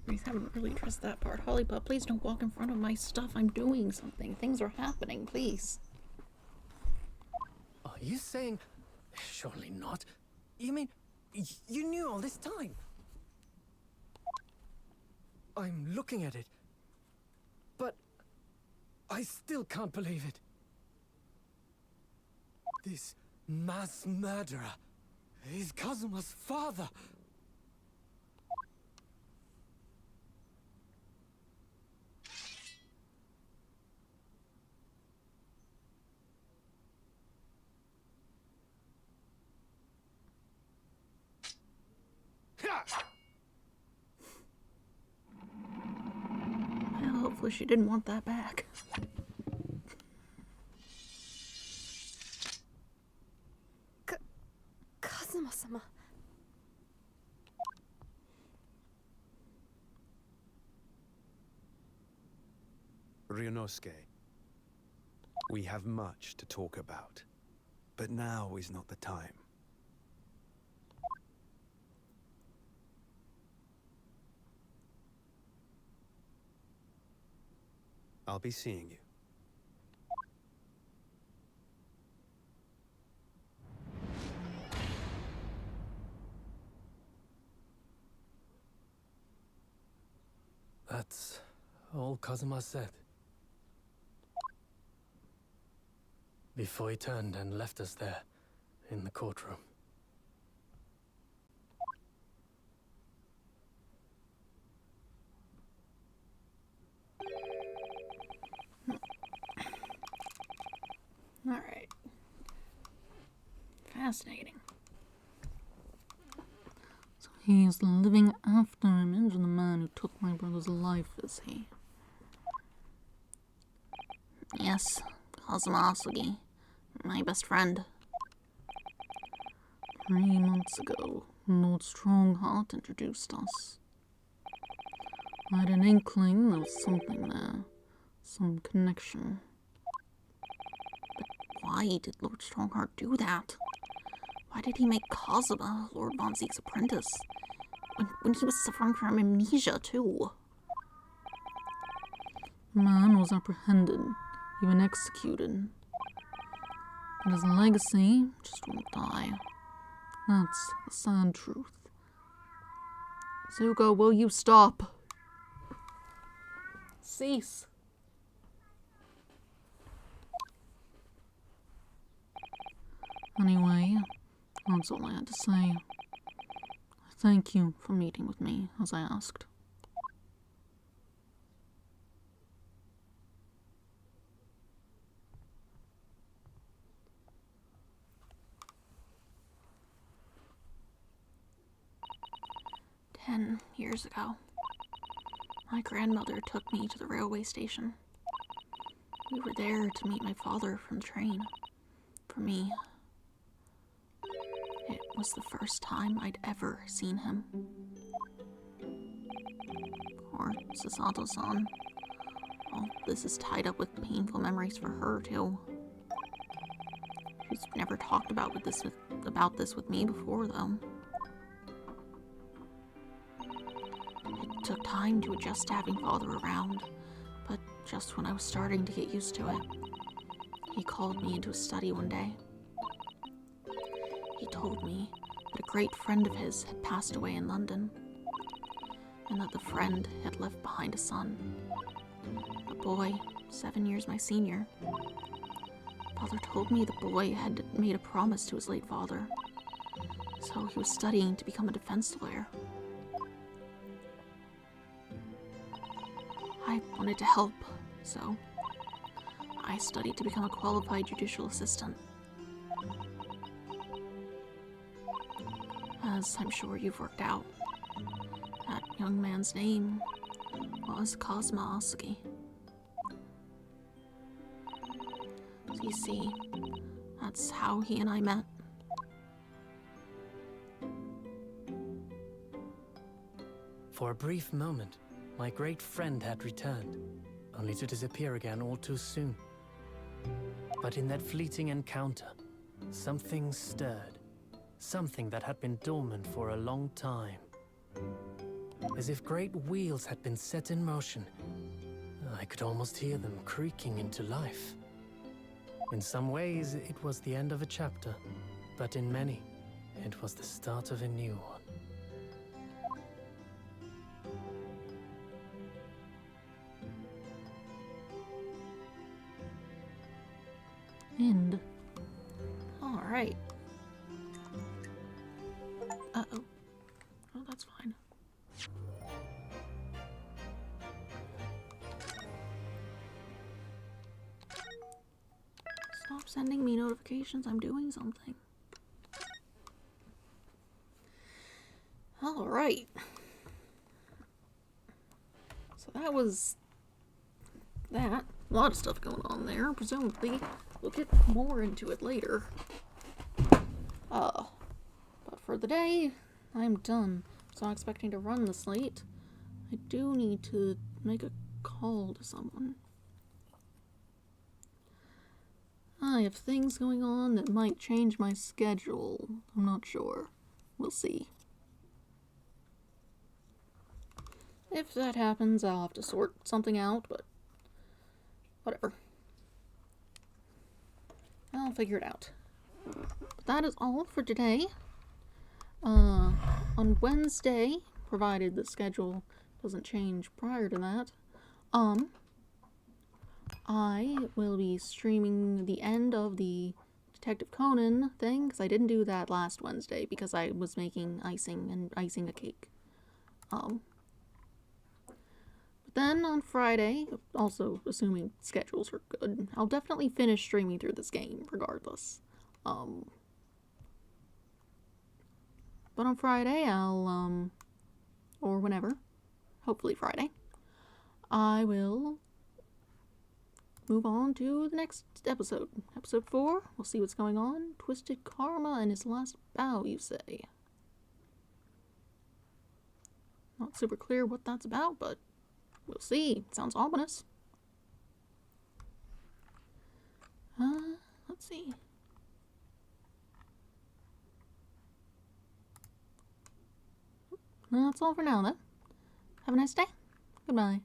We haven't really addressed that part. Hollypop, please don't walk in front of my stuff. I'm doing something. Things are happening, please. Are you saying... Surely not. You mean, you knew all this time? I'm looking at it, but I still can't believe it. This mass murderer is Kazuma's father. Well, hopefully she didn't want that back. Kazuma-sama. Ryunosuke, we have much to talk about, but now is not the time. I'll be seeing you. That's all Kazuma said. Before he turned and left us there, in the courtroom. Alright. Fascinating. So he is the living after image of the man who took my brother's life, is he? Yes, Kazuma Asugi, my best friend. 3 months ago, Lord Strongheart introduced us. I had an inkling there was something there, some connection. Why did Lord Strongheart do that? Why did he make Kazuma Lord Von Zeke's apprentice? When he was suffering from amnesia, too. The man was apprehended, even executed. But his legacy just won't die. That's the sad truth. Zuko, will you stop? Cease. Anyway, that's all I had to say. Thank you for meeting with me, as I asked. 10 years ago, my grandmother took me to the railway station. We were there to meet my father from the train. For me, it was the first time I'd ever seen him. Poor Sasato-san. Well, this is tied up with painful memories for her, too. She's never talked about this with me before, though. It took time to adjust to having father around, but just when I was starting to get used to it, he called me into his study one day. He told me that a great friend of his had passed away in London, and that the friend had left behind a son, a boy 7 years my senior. Father told me the boy had made a promise to his late father, so he was studying to become a defense lawyer. I wanted to help, so I studied to become a qualified judicial assistant. As I'm sure you've worked out, that young man's name was Kazuma Asugi. So you see, that's how he and I met. For a brief moment, my great friend had returned, only to disappear again all too soon. But in that fleeting encounter, something stirred. Something that had been dormant for a long time. As if great wheels had been set in motion, I could almost hear them creaking into life. In some ways, it was the end of a chapter, but in many, it was the start of a new one. End. Alright. Uh-oh. Oh, that's fine. Stop sending me notifications. I'm doing something. Alright. So that was that. A lot of stuff going on there. Presumably, we'll get more into it later. But for the day, I'm done. So I'm expecting to run this late. I do need to make a call to someone. I have things going on that might change my schedule. I'm not sure. We'll see. If that happens, I'll have to sort something out, but whatever. I'll figure it out. But that is all for today. On Wednesday, provided the schedule doesn't change prior to that, I will be streaming the end of the Detective Conan thing, because I didn't do that last Wednesday because I was making icing a cake. But then on Friday, also assuming schedules are good, I'll definitely finish streaming through this game regardless. But on Friday, I'll, or whenever, hopefully Friday, I will move on to the next episode. Episode 4, we'll see what's going on. Twisted Karma and his last bow, you say. Not super clear what that's about, but we'll see. Sounds ominous. Let's see. Well, that's all for now, then. Have a nice day. Goodbye.